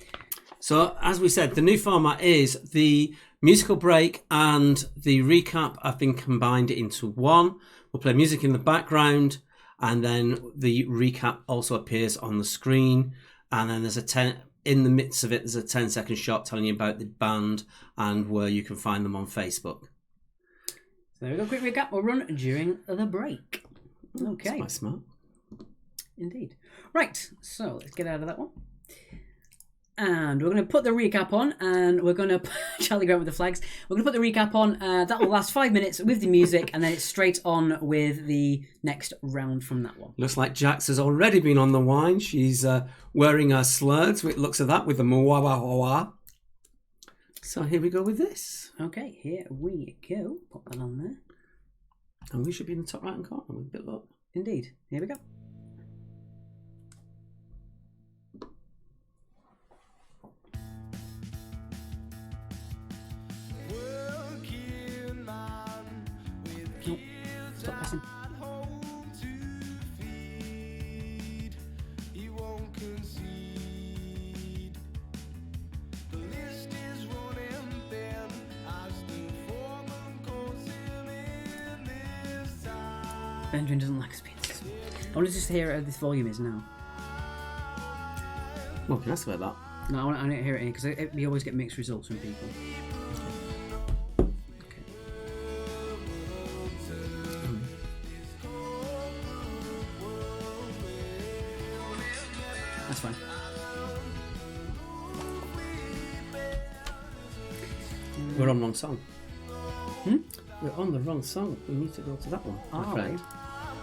So, as we said, the new format is the musical break and the recap have been combined into one. We'll play music in the background and then the recap also appears on the screen. and then there's a 10 in the midst of it. There's a 10-second shot telling you about the band and where you can find them on Facebook. So there we go. Quick recap. We'll run during the break. Okay. That's quite smart. Indeed. Right. So let's get out of that one. And we're going to put the recap on, and we're going to Charlie Grant with the flags. We're going to put the recap on. That will last 5 minutes with the music, and then it's straight on with the next round from that one. Looks like Jax has already been on the wine. She's wearing her slurs. It looks at that with the mwah. So here we go with this. Okay, here we go. Put that on there. And we should be in the top right-hand corner with a bit of luck. Indeed. Here we go. Stop pressing. Benjamin doesn't like us being this. I want to just hear what this volume is now. Well, can I ask about that? No, I want to hear it because we always get mixed results from people. That's fine. We're on the wrong song. We're on the wrong song. We need to go to that one, my friend.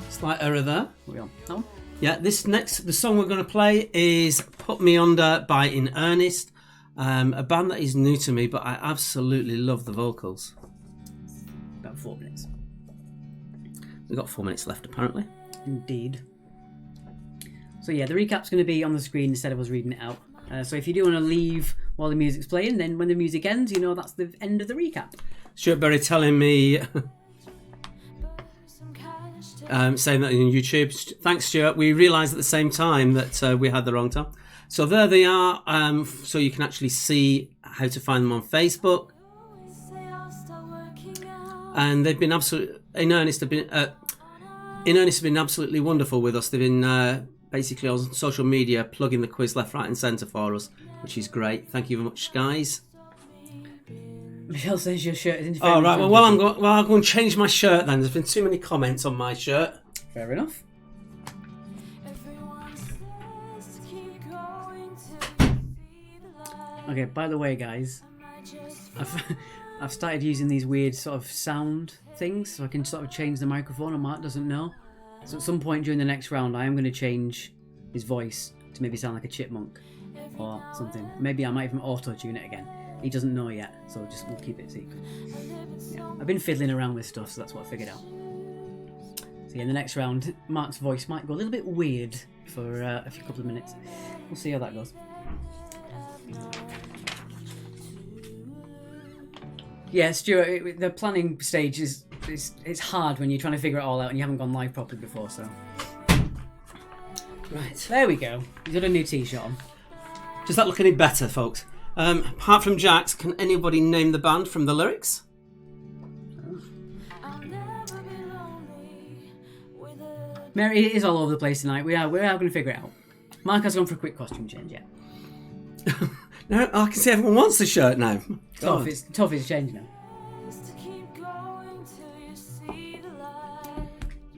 Slight error there. What are we on? That one? Yeah, the song we're going to play is Put Me Under by In Earnest, a band that is new to me, but I absolutely love the vocals. About 4 minutes. We've got 4 minutes left, apparently. Indeed. So yeah, the recap's going to be on the screen instead of us reading it out. So if you do want to leave while the music's playing, then when the music ends, you know that's the end of the recap. Stuart Berry telling me, saying that in YouTube. Thanks, Stuart. We realised at the same time that we had the wrong time. So there they are. So you can actually see how to find them on Facebook. And they've been absolutely in earnest. Have been absolutely wonderful with us. They've been basically on social media plugging the quiz left, right, and centre for us, which is great. Thank you very much, guys. Michelle says your shirt is in. Oh right. Well, I'll go and change my shirt then. There's been too many comments on my shirt. Fair enough. Okay. By the way, guys, I've started using these weird sort of sound things, so I can sort of change the microphone, and Mark doesn't know. So at some point during the next round, I am going to change his voice to maybe sound like a chipmunk or something. Maybe I might even auto-tune it again. He doesn't know yet, so we'll keep it secret. Yeah. I've been fiddling around with stuff, so that's what I figured out. So yeah, in the next round, Mark's voice might go a little bit weird for a couple of minutes. We'll see how that goes. Yeah, Stuart, the planning stage it's hard when you're trying to figure it all out and you haven't gone live properly before, so... Right, there we go. He's got a new t-shirt on. Does that look any better, folks? Apart from Jax, can anybody name the band from the lyrics? Mary, it is all over the place tonight. We are going to figure it out. Mark has gone for a quick costume change, yeah. No, I can see everyone wants the shirt now. Tough is change now.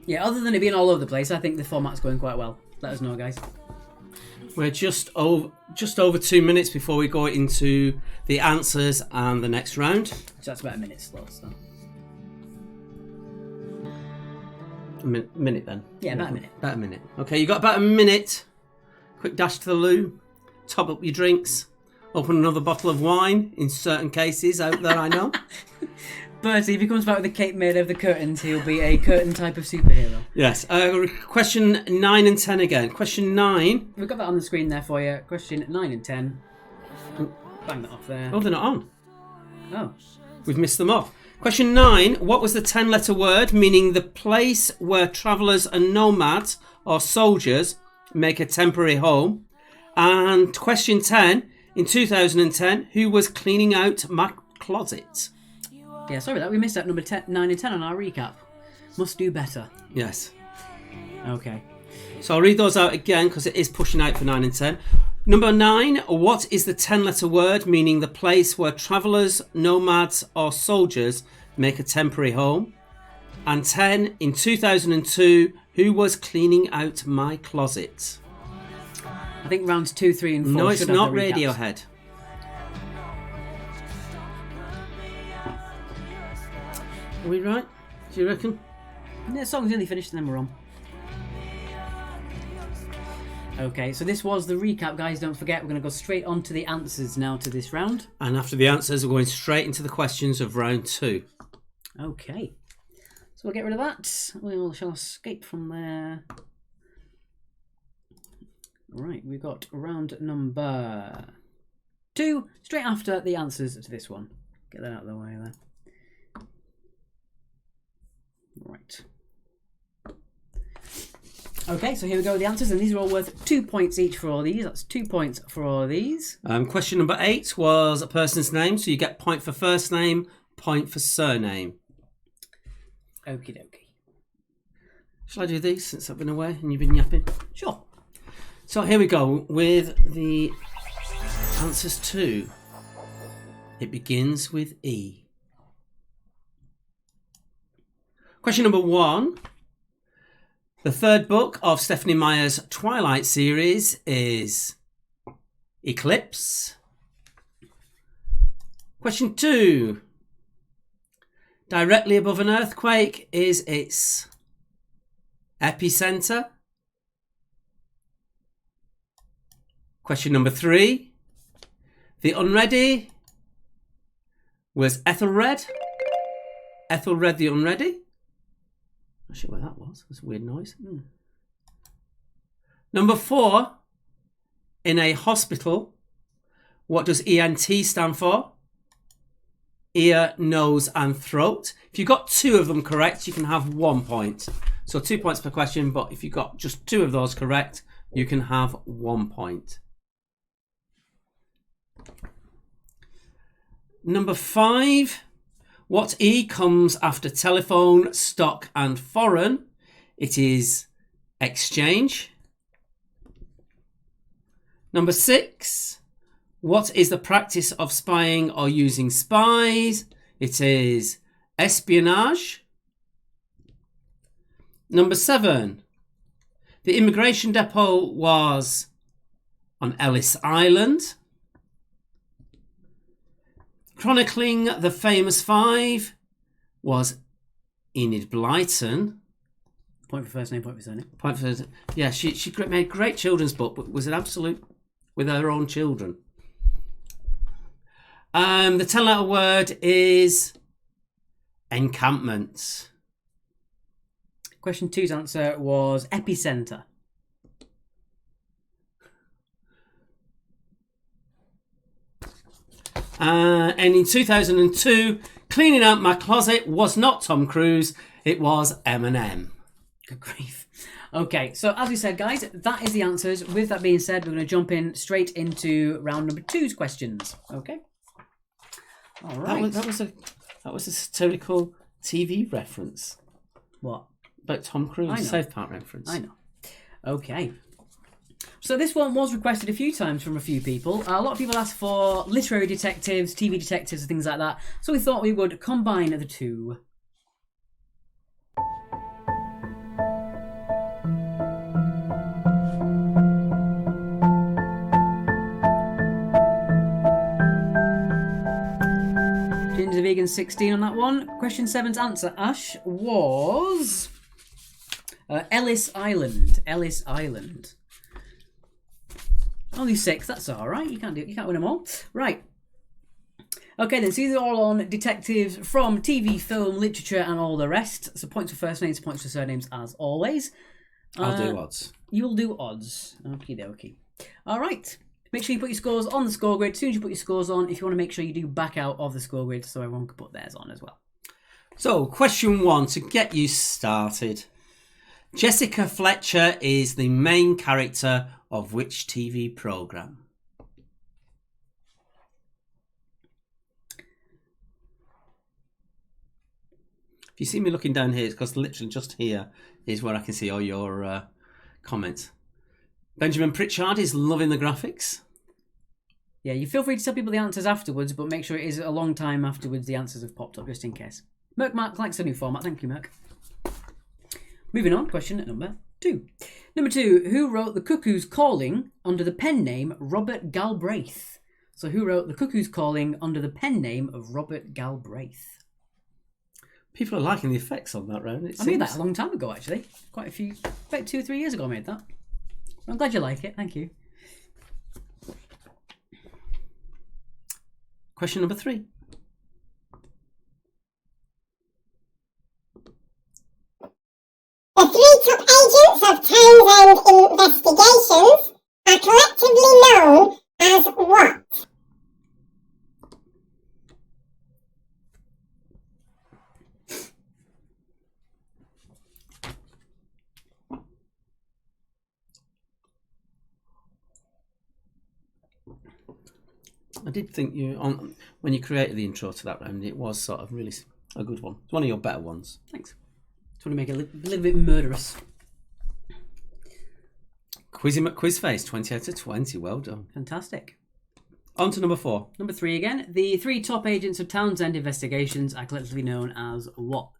Yeah, other than it being all over the place, I think the format's going quite well. Let us know, guys. We're just over 2 minutes before we go into the answers and the next round. So that's about a minute slow, so... A minute then? Yeah, about a minute. About a minute. Okay, you got about a minute. Quick dash to the loo. Top up your drinks. Open another bottle of wine, in certain cases out there, I know. Bertie, if he comes back with a cape made of the curtains, he'll be a curtain type of superhero. Yes. Question 9 and 10 again. Question 9. We've got that on the screen there for you. Question 9 and 10. Bang that off there. Oh, they're not on. Oh. We've missed them off. Question 9. What was the 10-letter word meaning the place where travellers and nomads or soldiers make a temporary home? And question 10. In 2010, who was cleaning out my closet? Yeah, sorry about that. We missed out number 9 and 10 on our recap. Must do better. Yes. Okay. So I'll read those out again because it is pushing out for 9 and 10. Number 9, what is the 10-letter word meaning the place where travellers, nomads or soldiers make a temporary home? And 10, in 2002, who was cleaning out my closet? I think rounds 2, 3 and 4 No, should it's have not the recaps. Radiohead. Are we right? Do you reckon? Yeah, the song's nearly finished and then we're on. Okay, so this was the recap, guys. Don't forget, we're going to go straight on to the answers now to this round. And after the answers, we're going straight into the questions of round 2. Okay. So we'll get rid of that. We shall escape from there. Right, we've got round number 2, straight after the answers to this one. Get that out of the way there. Right. Okay, so here we go with the answers, and these are all worth 2 points each for all these. That's 2 points for all these. Question number 8 was a person's name, so you get point for first name, point for surname. Okie dokie. Shall I do these since I've been away and you've been yapping? Sure. So here we go with the answers to. It begins with E. Question number 1. The third book of Stephanie Meyer's Twilight series is Eclipse. Question 2. Directly above an earthquake is its epicenter. Question number 3. The Unready was Ethelred. Ethelred the Unready. Not sure where that was. That's a weird noise. Number 4. In a hospital, what does ENT stand for? Ear, nose and throat. If you got 2 of them correct, you can have 1 point. So 2 points per question, but if you got just 2 of those correct, you can have 1 point. Number 5. What E comes after telephone, stock and foreign? It is exchange. Number 6. What is the practice of spying or using spies? It is espionage. Number 7. The immigration depot was on Ellis Island. Chronicling the famous 5 was Enid Blyton. Point for first name, point for surname. Point for, yeah, she made great children's book, but was an absolute with her own children. The 10-letter word is encampment. Question 2's answer was epicenter. And in 2002, cleaning out my closet was not Tom Cruise, it was Eminem. Good grief. Okay, so as we said, guys, that is the answers. With that being said, we're going to jump in straight into round number 2's questions. Okay. All right. That was a satirical TV reference. What? About Tom Cruise, South Park reference. I know. Okay. So this one was requested a few times from a few people. A lot of people asked for literary detectives, TV detectives, and things like that. So we thought we would combine the two. Ginger Vegan 16 on that one. Question 7's answer, Ash, was Ellis Island. Ellis Island. Only 6, that's alright. You can't win them all. Right. Okay then, so these are all on detectives from TV, film, literature and all the rest. So points for first names, points for surnames as always. I'll do odds. You'll do odds. Okie dokie. Alright. Make sure you put your scores on the score grid. As soon as you put your scores on, if you want to make sure you do back out of the score grid so everyone can put theirs on as well. So, question 1 to get you started. Jessica Fletcher is the main character of which TV programme? If you see me looking down here, it's because literally just here is where I can see all your comments. Benjamin Pritchard is loving the graphics. Yeah, you feel free to tell people the answers afterwards, but make sure it is a long time afterwards the answers have popped up, just in case. Merc Mark likes the new format. Thank you, Merc. Moving on, question number 2. Number 2, who wrote The Cuckoo's Calling under the pen name Robert Galbraith? So who wrote The Cuckoo's Calling under the pen name of Robert Galbraith? People are liking the effects on that round. I made that a long time ago, actually. Quite a few, about 2 or 3 years ago I made that. I'm glad you like it, thank you. Question number 3. The 3 top agents of Townsend investigations are collectively known as what? I did think when you created the intro to that round, it was sort of really a good one. It's one of your better ones. Thanks. Just want to make it a little bit murderous. Quizzy McQuizface, 20 out of 20. Well done. Fantastic. On to number 4. Number 3 again. The 3 top agents of Townsend investigations are collectively known as what?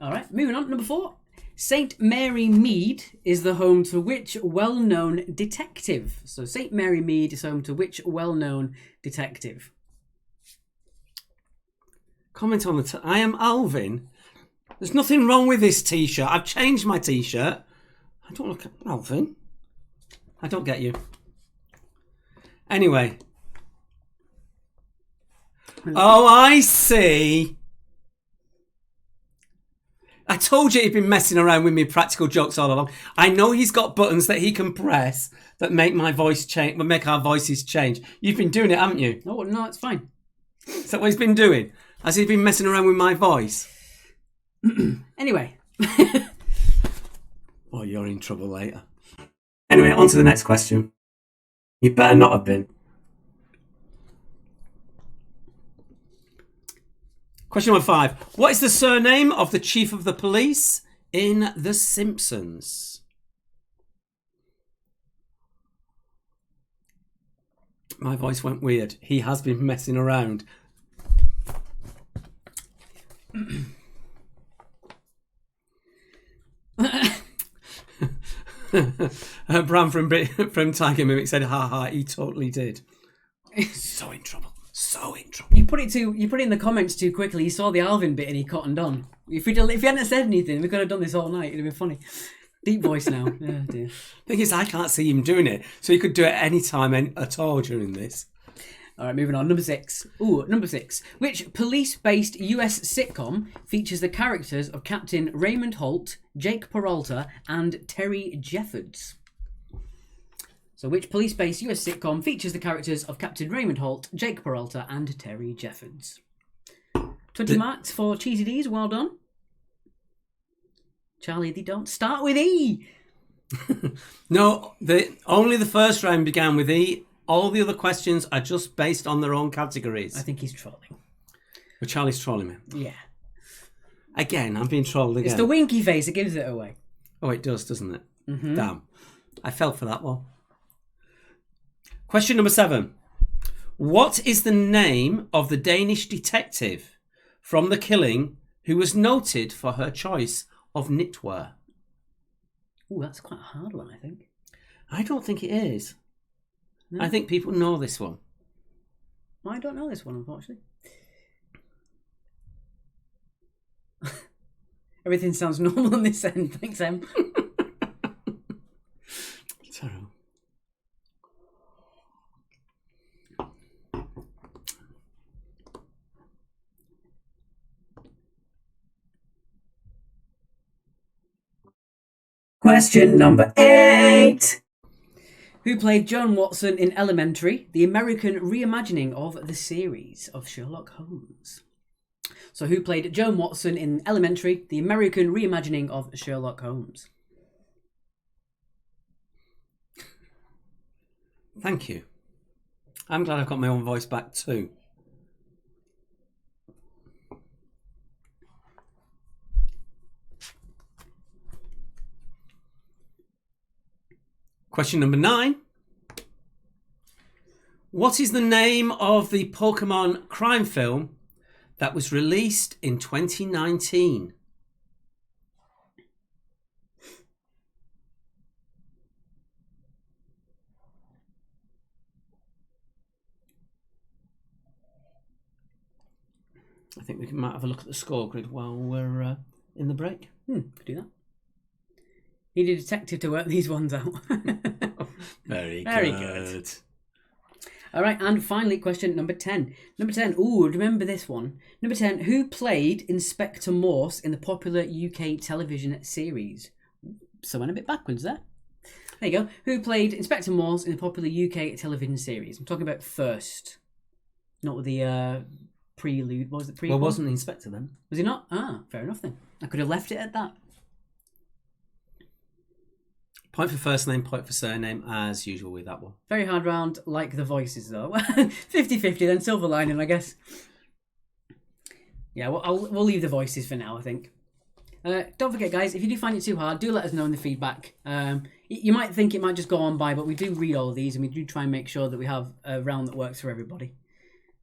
Alright, moving on. Number 4. St. Mary Mead is the home to which well-known detective? So St. Mary Mead is home to which well-known detective? Comment on the... I am Alvin. There's nothing wrong with this t-shirt. I've changed my t-shirt. I don't look at Alvin. I don't get you. Anyway. Oh, I see. I told you he'd been messing around with me practical jokes all along. I know he's got buttons that he can press that make my voice change, make our voices change. You've been doing it, haven't you? Oh, no, it's fine. Is that what he's been doing? Has he been messing around with my voice? Anyway. Oh, you're in trouble later. Anyway, on to the next question. You better not have been. Question number 5. What is the surname of the chief of the police in The Simpsons? My voice went weird. He has been messing around. Bram from Tiger Mimic said, "Ha ha, he totally did." So in trouble. So in trouble. You put it in the comments too quickly. You saw the Alvin bit and he cottoned on. If you hadn't said anything, we could have done this all night. It'd have been funny. Deep voice now. Oh dear. Thing is, I can't see him doing it, so he could do it any time at all during this. All right, moving on. Number 6. Number 6. Which police-based US sitcom features the characters of Captain Raymond Holt, Jake Peralta, and Terry Jeffords? So, which police-based US sitcom features the characters of Captain Raymond Holt, Jake Peralta, and Terry Jeffords? 20 marks for Cheesy D's. Well done. Charlie, they don't start with E. No, only the first round began with E. All the other questions are just based on their own categories. I think he's trolling. But Charlie's trolling me. Yeah. Again, I'm being trolled again. It's the winky face that gives it away. Oh, it does, doesn't it? Mm-hmm. Damn. I fell for that one. Question number 7. What is the name of the Danish detective from The Killing who was noted for her choice of knitwear? Oh, that's quite a hard one, I think. I don't think it is. No. I think people know this one. I don't know this one, unfortunately. Everything sounds normal on this end. Thanks, Em. Terrible. Question number 8. Who played Joan Watson in Elementary, the American reimagining of the series of Sherlock Holmes? So who played Joan Watson in Elementary, the American reimagining of Sherlock Holmes? Thank you. I'm glad I've got my own voice back too. Question number 9. What is the name of the Pokemon crime film that was released in 2019? I think we might have a look at the score grid while we're in the break. Could do that. Need a detective to work these ones out. Very Very good. All right, and finally, question number 10. Number 10, ooh, remember this one. Number 10, who played Inspector Morse in the popular UK television series? So I went a bit backwards there. There you go. Who played Inspector Morse in the popular UK television series? I'm talking about first, not with the prelude. What was it? Prequel? Well, wasn't the Inspector then? Was he not? Ah, fair enough then. I could have left it at that. Point for first name, point for surname, as usual with that one. Very hard round, like the voices though. 50-50 then, silver lining, I guess. Yeah, we'll leave the voices for now, I think. Don't forget, guys, if you do find it too hard, do let us know in the feedback. You might think it might just go on by, but we do read all of these and we do try and make sure that we have a round that works for everybody.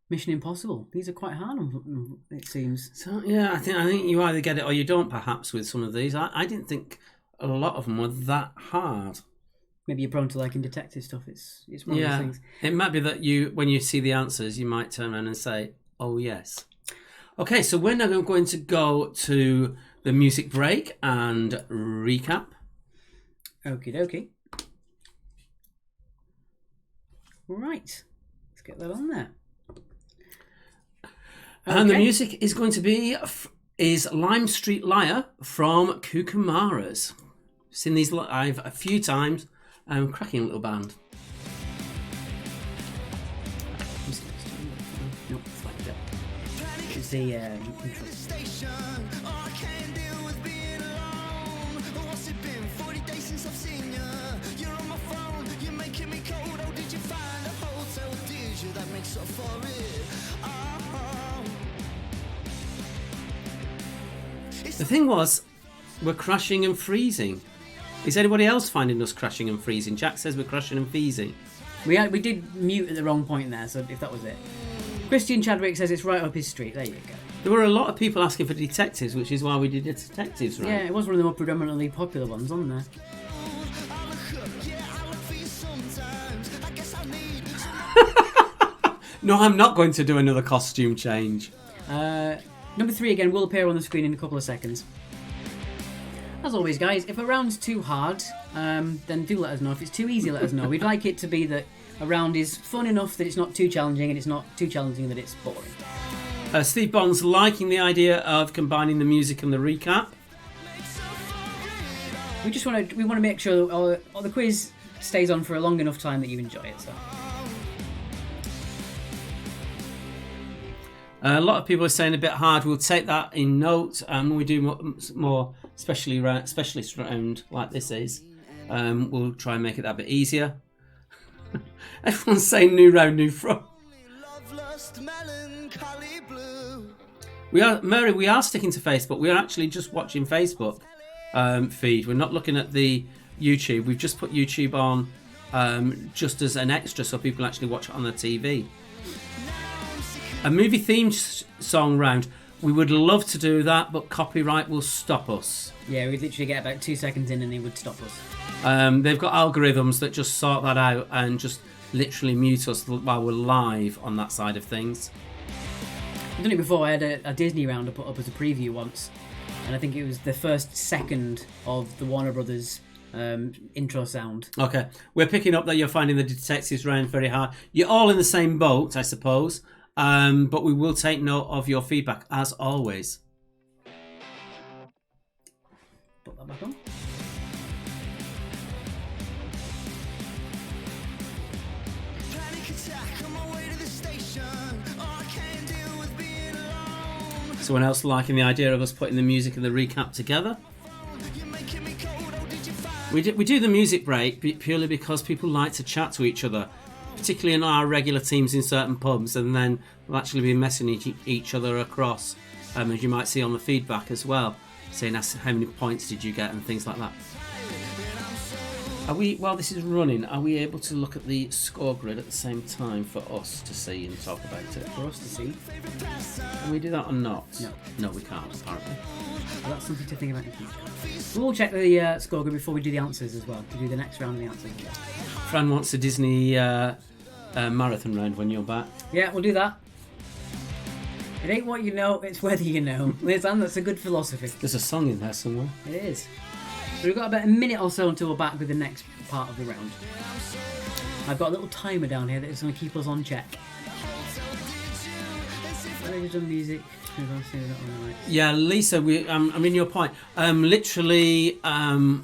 Mission Impossible. These are quite hard, it seems. So yeah, I think you either get it or you don't. Perhaps with some of these, I didn't think a lot of them were that hard. Maybe you're prone to liking detective stuff. It's one of those things. It might be that when you see the answers, you might turn around and say, "Oh yes." Okay, so we're now going to go to the music break and recap. Okie dokie. Right, let's get that on there. And the music is going to be is Lime Street Liar from Kookaburras. Seen these live a few times. Cracking little band. Nope, it's like that. It's the intro. The thing was, we're crashing and freezing. Is anybody else finding us crashing and freezing? Jack says we're crashing and freezing. We did mute at the wrong point there, so if that was it. Christian Chadwick says it's right up his street. There you go. There were a lot of people asking for detectives, which is why we did detectives, right? Yeah, it was one of the more predominantly popular ones on there. No, I'm not going to do another costume change. Number 3 again will appear on the screen in a couple of seconds. As always, guys, if a round's too hard, then do let us know. If it's too easy, let us know. We'd like it to be that a round is fun enough that it's not too challenging, and it's not too challenging that it's boring. Steve Bond's liking the idea of combining the music and the recap. We want to make sure that the quiz stays on for a long enough time that you enjoy it. So. A lot of people are saying a bit hard. We'll take that in note. When we do more specialist round like this is, we'll try and make it that bit easier. Everyone's saying new round, new front. We are sticking to Facebook. We are actually just watching Facebook feed. We're not looking at the YouTube. We've just put YouTube on just as an extra so people actually watch it on the TV. A movie themed song round. We would love to do that, but copyright will stop us. Yeah, we'd literally get about 2 seconds in and it would stop us. They've got algorithms that just sort that out and just literally mute us while we're live on that side of things. I've done it before. I had a Disney round I put up as a preview once, and I think it was the first second of the Warner Brothers intro sound. Okay, we're picking up that you're finding the detectives round very hard. You're all in the same boat, I suppose. But we will take note of your feedback as always. Put that back on. Someone else liking the idea of us putting the music and the recap together? We do the music break purely because people like to chat to each other, particularly in our regular teams in certain pubs, and then we'll actually be messaging each other across, as you might see on the feedback as well, saying how many points did you get and things like that. While this is running, are we able to look at the score grid at the same time for us to see and talk about it? For us to see. Can we do that or not? No. No, we can't, apparently. Well, that's something to think about in the future. We'll check the score grid before we do the answers as well. To do the next round of the answers. Fran wants a Disney marathon round when you're back. Yeah, we'll do that. It ain't what you know, it's whether you know. That's a good philosophy. There's a song in there somewhere. It is. So we've got about a minute or so until we're back with the next part of the round. I've got a little timer down here that is going to keep us on check. We've done music. Yeah, Lisa, I mean your point. Literally, when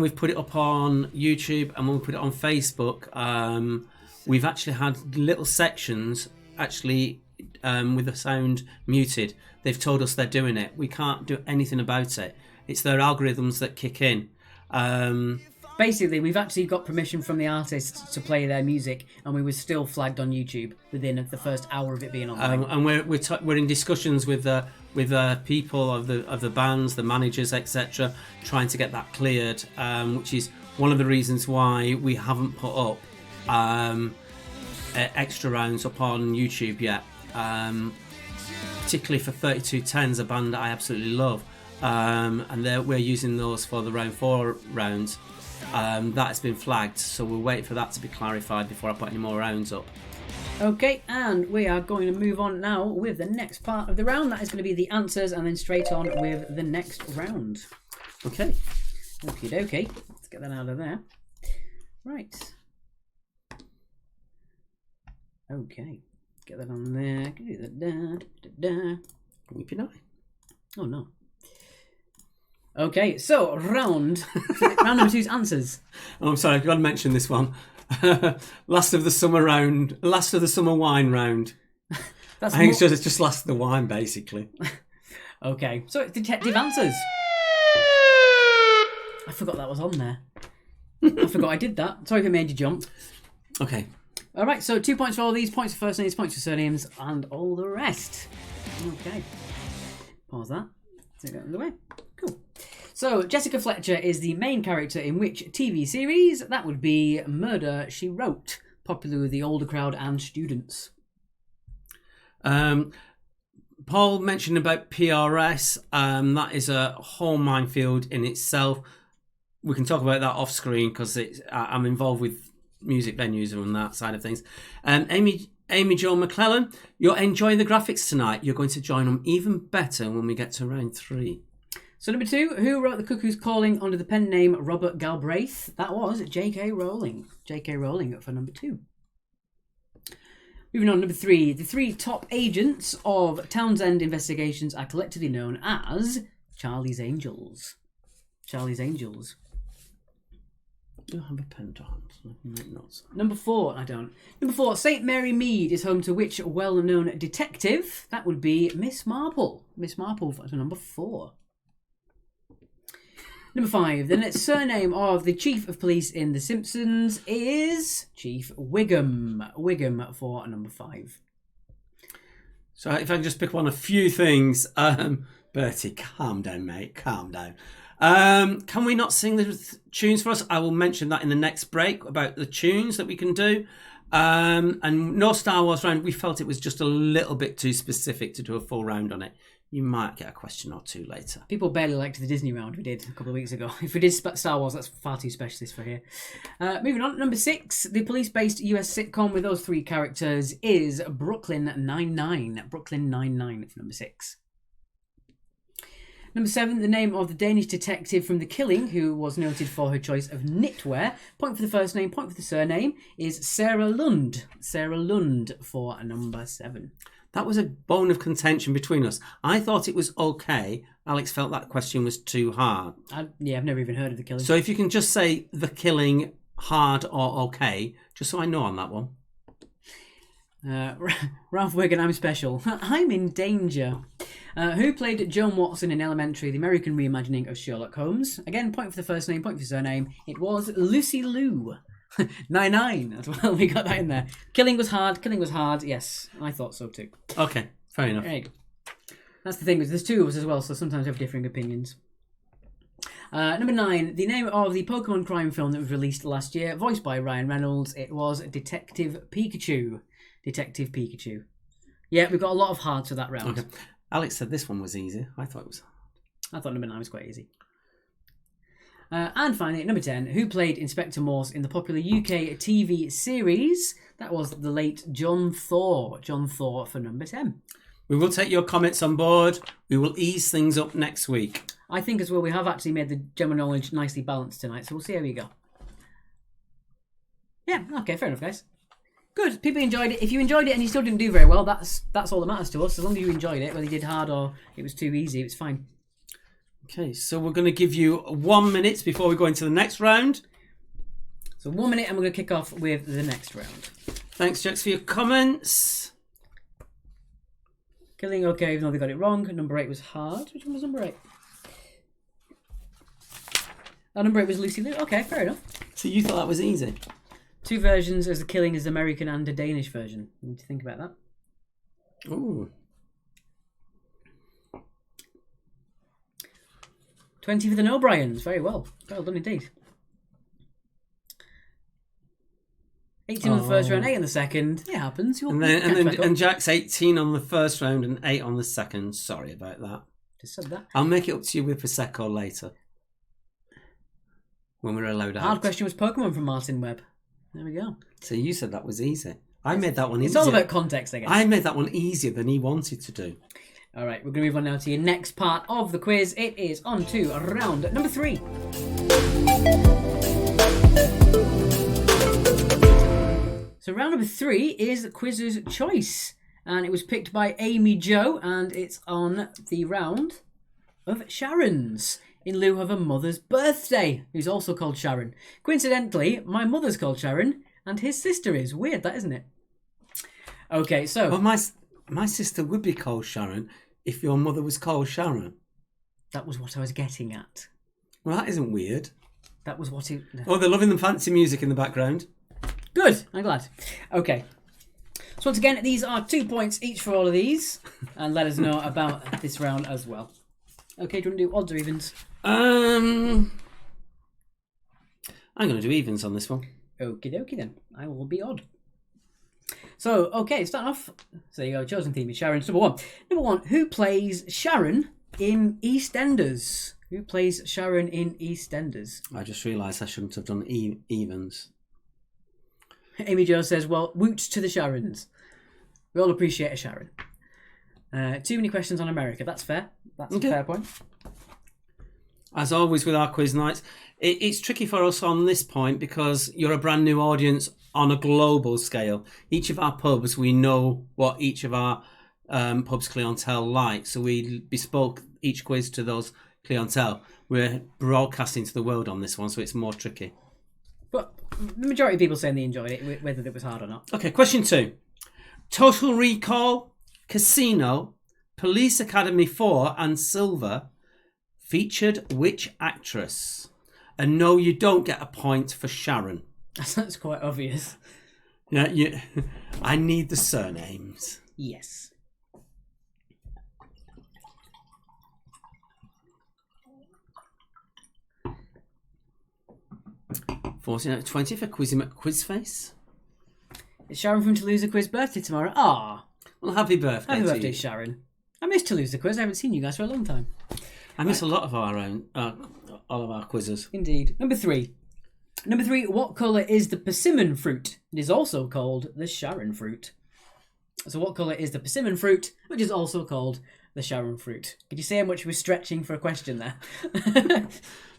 we've put it up on YouTube and when we put it on Facebook, we've actually had little sections actually with the sound muted. They've told us they're doing it. We can't do anything about it. It's their algorithms that kick in. Basically, we've actually got permission from the artists to play their music, and we were still flagged on YouTube within the first hour of it being online. And we're in discussions with people of the bands, the managers, etc., trying to get that cleared, which is one of the reasons why we haven't put up extra rounds up on YouTube yet. Particularly for 3210s, a band that I absolutely love. And we're using those for the round 4 rounds. That has been flagged, so we'll wait for that to be clarified before I put any more rounds up. Okay, and we are going to move on now with the next part of the round. That is going to be the answers, and then straight on with the next round. Okay. Okie dokie. Let's get that out of there. Right. Okay. Get that on there. Can do that. Weepy eye. Oh no. Okay, so round number 2's answers. Oh, I'm sorry, I've got to mention this one. Last of the summer wine round. I think it's just last of the wine, basically. Okay, so it's detective answers. I forgot that was on there. I forgot I did that. Sorry if it made you jump. Okay. All right, so 2 points for all these, points for first names, points for surnames, and all the rest. Okay. Pause that. Take that out of the way. Cool. So, Jessica Fletcher is the main character in which TV series? That would be Murder, She Wrote, popular with the older crowd and students. Paul mentioned about PRS. That is a whole minefield in itself. We can talk about that off screen because I'm involved with music venues and that side of things. Amy Jo McClellan, you're enjoying the graphics tonight. You're going to join them even better when we get to round 3. So number 2, who wrote The Cuckoo's Calling under the pen name Robert Galbraith? That was J.K. Rowling. J.K. Rowling for number 2. Moving on, number 3. The 3 top agents of Townsend Investigations are collectively known as Charlie's Angels. Charlie's Angels. I don't have a pen to hand, so I can make notes. Number 4, I don't. Number 4, St. Mary Mead is home to which well-known detective? That would be Miss Marple. Miss Marple for number 4. Number 5, the next surname of the Chief of Police in The Simpsons is Chief Wiggum. Wiggum for number 5. So if I can just pick on a few things. Bertie, calm down, mate. Calm down. Can we not sing the tunes for us? I will mention that in the next break about the tunes that we can do. And no Star Wars round. We felt it was just a little bit too specific to do a full round on it. You might get a question or two later. People barely liked the Disney round we did a couple of weeks ago. If we did Star Wars, that's far too specialist for here. Moving on, number 6, the police-based US sitcom with those 3 characters is Brooklyn Nine-Nine. Brooklyn Nine-Nine for number 6. Number 7, the name of the Danish detective from The Killing, who was noted for her choice of knitwear. Point for the first name, point for the surname, is Sarah Lund. Sarah Lund for number 7. That was a bone of contention between us. I thought it was okay. Alex felt that question was too hard. I've never even heard of The Killing. So if you can just say The Killing, hard or okay, just so I know on that one. Ralph Wiggum, I'm special. I'm in danger. Who played Joan Watson in Elementary, the American reimagining of Sherlock Holmes? Again, point for the first name, point for the surname. It was Lucy Liu. 9-9 as well. We got that in there. Killing was hard. Yes, I thought so too. Okay, fair enough. Right. That's the thing. There's 2 of us as well, so sometimes we have differing opinions. Number 9, the name of the Pokemon crime film that was released last year, voiced by Ryan Reynolds. It was Detective Pikachu. Detective Pikachu. Yeah, we've got a lot of hearts for that round. Okay. Alex said this one was easy. I thought it was. I thought number 9 was quite easy. And finally, number 10, who played Inspector Morse in the popular UK TV series? That was the late John Thaw. John Thaw for number 10. We will take your comments on board. We will ease things up next week. I think as well we have actually made the general knowledge nicely balanced tonight, so we'll see how we go. Yeah, okay, fair enough, guys. Good, people enjoyed it. If you enjoyed it and you still didn't do very well, that's all that matters to us. As long as you enjoyed it, whether you did hard or it was too easy, it's fine. Okay, so we're going to give you 1 minute before we go into the next round. So 1 minute and we're going to kick off with the next round. Thanks, Jax, for your comments. Killing okay, even though they got it wrong. Number 8 was hard. Which one was number 8? Oh, number 8 was Lucy Liu. Okay, fair enough. So you thought that was easy? 2 versions as the Killing is the American and a Danish version. You need to think about that. Ooh. 20 for the O'Briens. Very well. Well done indeed. 18 on the first round, 8 on the second. It happens. And Jack's 18 on the first round and 8 on the second. Sorry about that. Just said that. I'll make it up to you with Prosecco later. When we're allowed out. Hard question was Pokemon from Martin Webb. There we go. So you said that was easy. I made that one easier. It's all about context, I guess. I made that one easier than he wanted to do. All right, we're going to move on now to your next part of the quiz. It is on to round number 3. So round number 3 is the Quizer's Choice. And it was picked by Amy Jo, and it's on the round of Sharon's, in lieu of a mother's birthday, who's also called Sharon. Coincidentally, my mother's called Sharon, and his sister is. Weird, that, isn't it? Okay, so... Well, my sister would be called Sharon if your mother was called Sharon. That was what I was getting at. Well, that isn't weird. That was what it... Oh, they're loving the fancy music in the background. Good, I'm glad. Okay. So once again, these are 2 points each for all of these. And let us know about this round as well. Okay, do you want to do odds or evens? I'm going to do evens on this one. Okie dokie then. I will be odd. So, okay, start off. So there you go, chosen theme is Sharon. Number 1. Number 1, who plays Sharon in EastEnders? Who plays Sharon in EastEnders? I just realised I shouldn't have done evens. Amy Jo says, well, woots to the Sharons. We all appreciate a Sharon. Too many questions on America. That's fair. That's Okay. a fair point. As always with our quiz nights, it's tricky for us on this point because you're a brand new audience on a global scale. Each of our pubs, we know what each of our pubs' clientele like, so we bespoke each quiz to those clientele. We're broadcasting to the world on this one, so it's more tricky. But the majority of people saying they enjoyed it, whether it was hard or not. Okay, question 2. Total Recall, Casino, Police Academy 4 and Silver featured which actress? And no, you don't get a point for Sharon. That's quite obvious. Yeah, I need the surnames. Yes. Fourteen out of 20 for Quizface. It's Sharon from Toulouse Quiz birthday tomorrow. Ah, Well, happy birthday happy to birthday, you. Sharon. I missed Toulouse Quiz. I haven't seen you guys for a long time. I miss a lot of our own, all of our quizzes. Indeed. Number 3. Number 3, what colour is the persimmon fruit? It is also called the Sharon fruit. So what colour is the persimmon fruit, which is also called the Sharon fruit? Could you say how much we're stretching for a question there?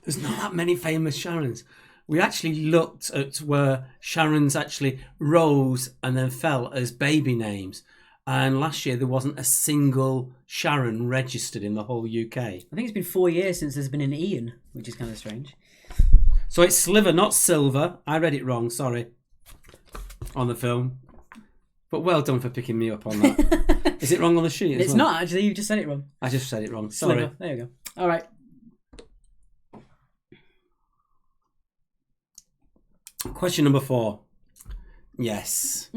There's not that many famous Sharons. We actually looked at where Sharons actually rose and then fell as baby names. And last year there wasn't a single Sharon registered in the whole UK. I think it's been 4 years since there's been an Ian, which is kind of strange. So it's Sliver, not Silver. I read it wrong, sorry. On the film. But well done for picking me up on that. Is it wrong on the sheet as It's well? not, actually. You just said it wrong. I just said it wrong. Sorry. Sliver. There you go. All right. Question number 4. Yes.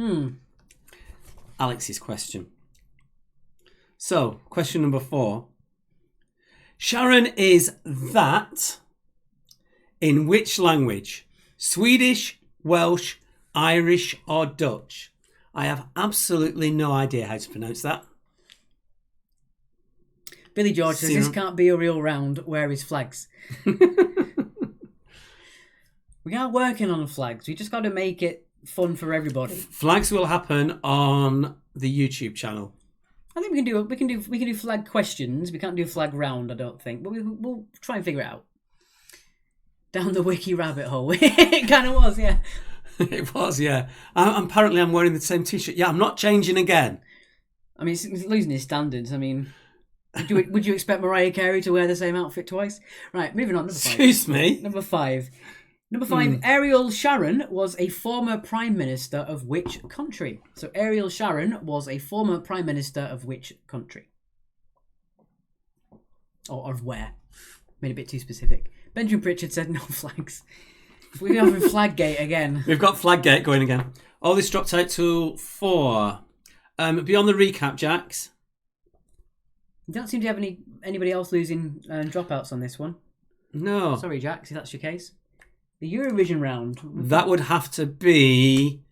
Alex's question. So, question number 4. Sharon is that In which language? Swedish, Welsh, Irish, or Dutch? I have absolutely no idea how to pronounce that. Billy George says this can't be a real round. Where is flags? We are working on flags. We just got to make it fun for everybody. Flags will happen on the YouTube channel. I think we can do flag questions. We can't do flag round, I don't think, but we'll try and figure it out. Down the wiki rabbit hole. It kind of was, yeah. It was, yeah. Apparently, I'm wearing the same T-shirt. Yeah, I'm not changing again. I mean, it's losing its standards. I mean, would you expect Mariah Carey to wear the same outfit twice? Right, moving on. Number 5. Excuse me. Number 5. Ariel Sharon was a former Prime Minister of which country? So Ariel Sharon was a former Prime Minister of which country? Or of where? Made it a bit too specific. Benjamin Pritchard said no flags. We're having Flaggate again. We've got Flaggate going again. Oh, this dropped out to 4. Beyond the recap, Jax. You don't seem to have anybody else losing dropouts on this one. No. Sorry, Jax, if that's your case. The Eurovision round. That would have to be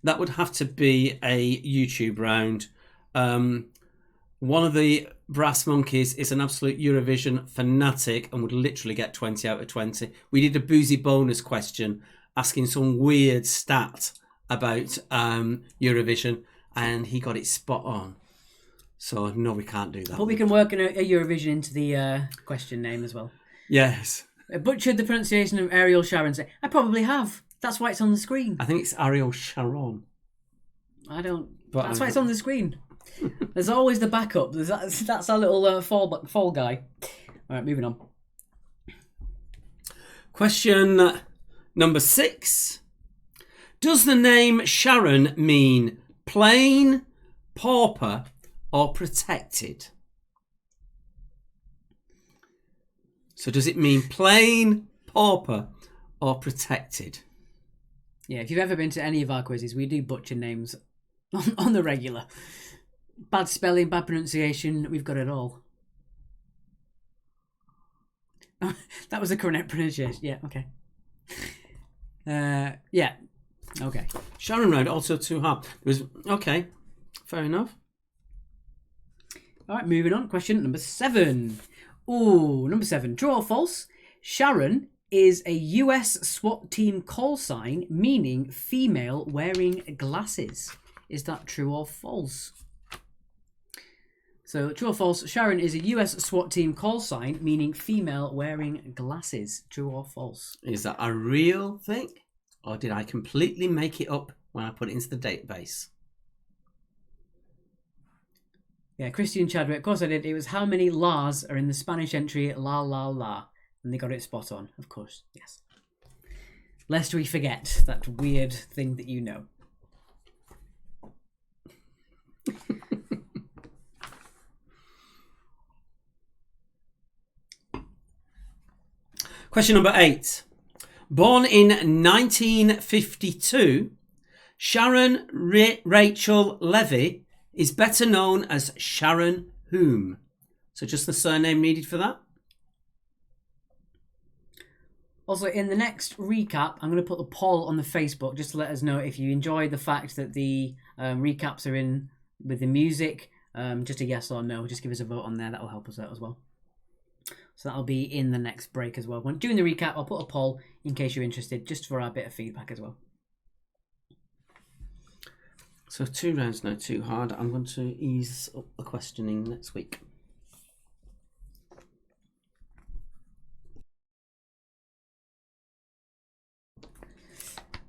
a YouTube round. One of the Brass Monkeys is an absolute Eurovision fanatic and would literally get 20 out of 20. We did a boozy bonus question asking some weird stat about Eurovision, and he got it spot on. So no, we can't do that. But we can work a Eurovision into the question name as well. Yes. Butchered the pronunciation of Ariel Sharon. I probably have. That's why it's on the screen. I think it's Ariel Sharon. I don't. But that's why it's on the screen. There's always the backup. That's our little fall guy. All right, moving on. Question number 6. Does the name Sharon mean plain, pauper, or protected? So does it mean plain, pauper, or protected? Yeah, if you've ever been to any of our quizzes, we do butcher names on the regular. Bad spelling, bad pronunciation, we've got it all. That was the correct pronunciation. Yeah, okay. Yeah, okay. Sharon round, also too hard. Okay, fair enough. All right, moving on. Question number 7. Ooh, number 7. True or false? Sharon is a US SWAT team call sign meaning female wearing glasses. Is that true or false? So, true or false? Sharon is a US SWAT team call sign meaning female wearing glasses. True or false? Is that a real thing? Or did I completely make it up when I put it into the database? Yeah, Christian Chadwick, of course I did. It was how many la's are in the Spanish entry la la la. And they got it spot on, of course, yes. Lest we forget that weird thing that you know. Question number 8. Born in 1952, Sharon Rachel Levy is better known as Sharon whom? So just the surname needed for that? Also, in the next recap, I'm going to put the poll on the Facebook just to let us know if you enjoy the fact that the recaps are in with the music. Just a yes or no. Just give us a vote on there. That'll help us out as well. So that'll be in the next break as well. When doing the recap, I'll put a poll in case you're interested, just for our bit of feedback as well. So 2 rounds now, too hard. I'm going to ease up the questioning next week.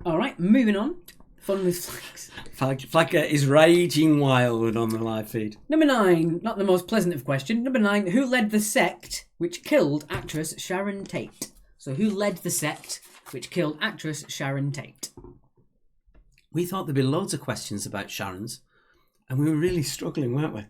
All right, moving on. Fun with flags. Flagger is raging wild on the live feed. Number 9, not the most pleasant of question. Number 9, who led the sect which killed actress Sharon Tate? So who led the sect which killed actress Sharon Tate? We thought there'd be loads of questions about Sharon's, and we were really struggling, weren't we?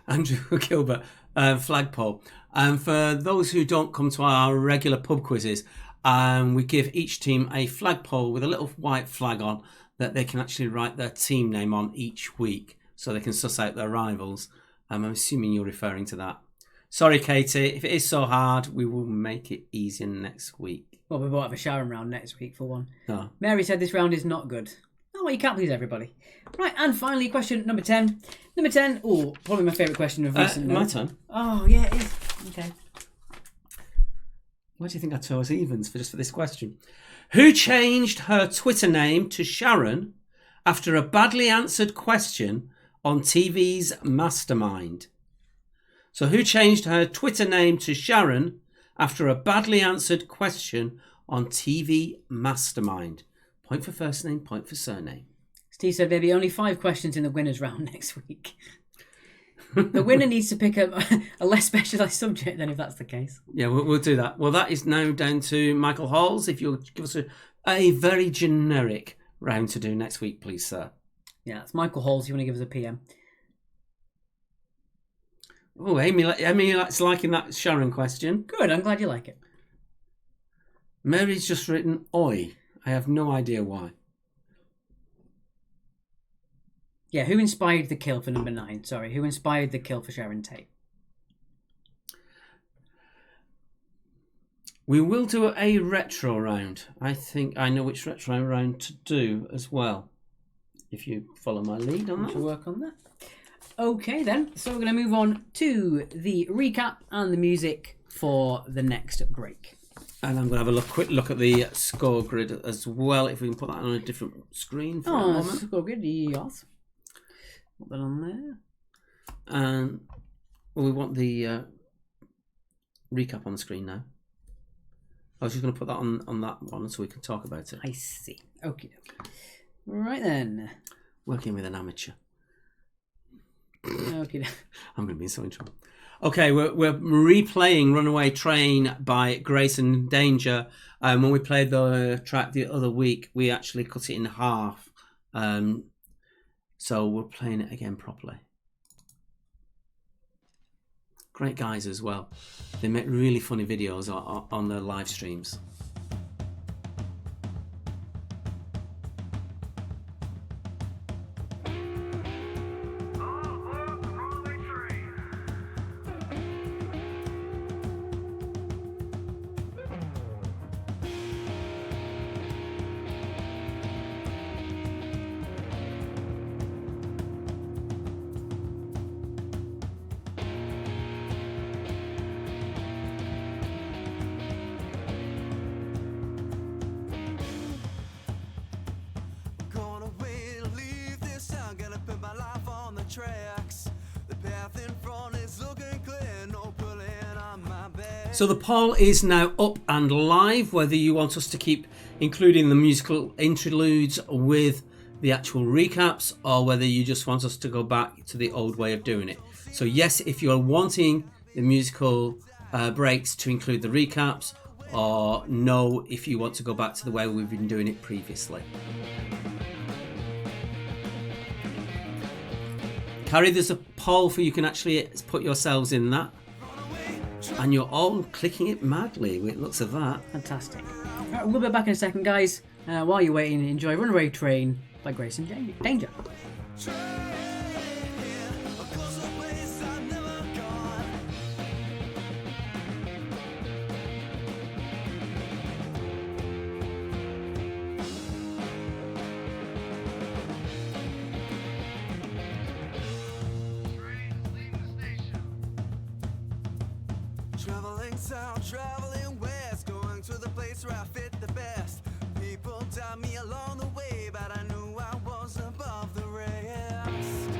Andrew Gilbert, flagpole. And for those who don't come to our regular pub quizzes, we give each team a flagpole with a little white flag on that they can actually write their team name on each week, so they can suss out their rivals. I'm assuming you're referring to that. Sorry, Katie. If it is so hard, we will make it easier next week. Well, we won't have a Sharon round next week for one. No. Mary said this round is not good. Oh, well, you can't please everybody. Right, and finally, question number 10. Number 10, oh, probably my favourite question of recent My notes. turn. Oh, yeah, it is. Okay. Why do you think I chose Evans for this question? Who changed her Twitter name to Sharon after a badly answered question on TV's Mastermind? So who changed her Twitter name to Sharon after a badly answered question on TV Mastermind? Point for first name, point for surname. Steve said maybe only 5 questions in the winners round next week. The winner needs to pick a less specialised subject then, if that's the case. Yeah, we'll do that. Well, that is now down to Michael Halls. If you'll give us a very generic round to do next week, please, sir. Yeah, it's Michael Halls. You want to give us a PM? Oh, Amy's liking that Sharon question. Good, I'm glad you like it. Mary's just written, oi. I have no idea why. Yeah, who inspired the kill for number 9? Sorry, who inspired the kill for Sharon Tate? We will do a retro round. I think I know which retro round to do as well. If you follow my lead on that. We'll work on that. Okay then, so we're going to move on to the recap and the music for the next break. And I'm going to have a quick look at the score grid as well, if we can put that on a different screen for a moment. Score good, yes. Put that on there. And we want the recap on the screen now. I was just going to put that on that one so we can talk about it. I see. Okay. Right then. Working with an amateur. Okay. I'm going to be so in trouble. Okay, we're replaying Runaway Train by Grace and Danger. When we played the track the other week, we actually cut it in half. So we're playing it again properly. Great guys as well. They make really funny videos on their live streams. Gonna wait, leave this town, gonna put my life on the tracks. The path in front is looking clear, no pulling on my back. So the poll is now up and live, whether you want us to keep including the musical interludes with the actual recaps, or whether you just want us to go back to the old way of doing it. So yes, if you're wanting the musical breaks to include the recaps, or no, if you want to go back to the way we've been doing it previously. Carrie, there's a poll for you can actually put yourselves in that. And you're all clicking it madly with looks of that. Fantastic. Right, we'll be back in a second, guys. While you're waiting, enjoy Runaway Train by Grace and Danger. Traveling south, traveling west, going to the place where I fit the best. People doubt me along the way, but I knew I was above the rest.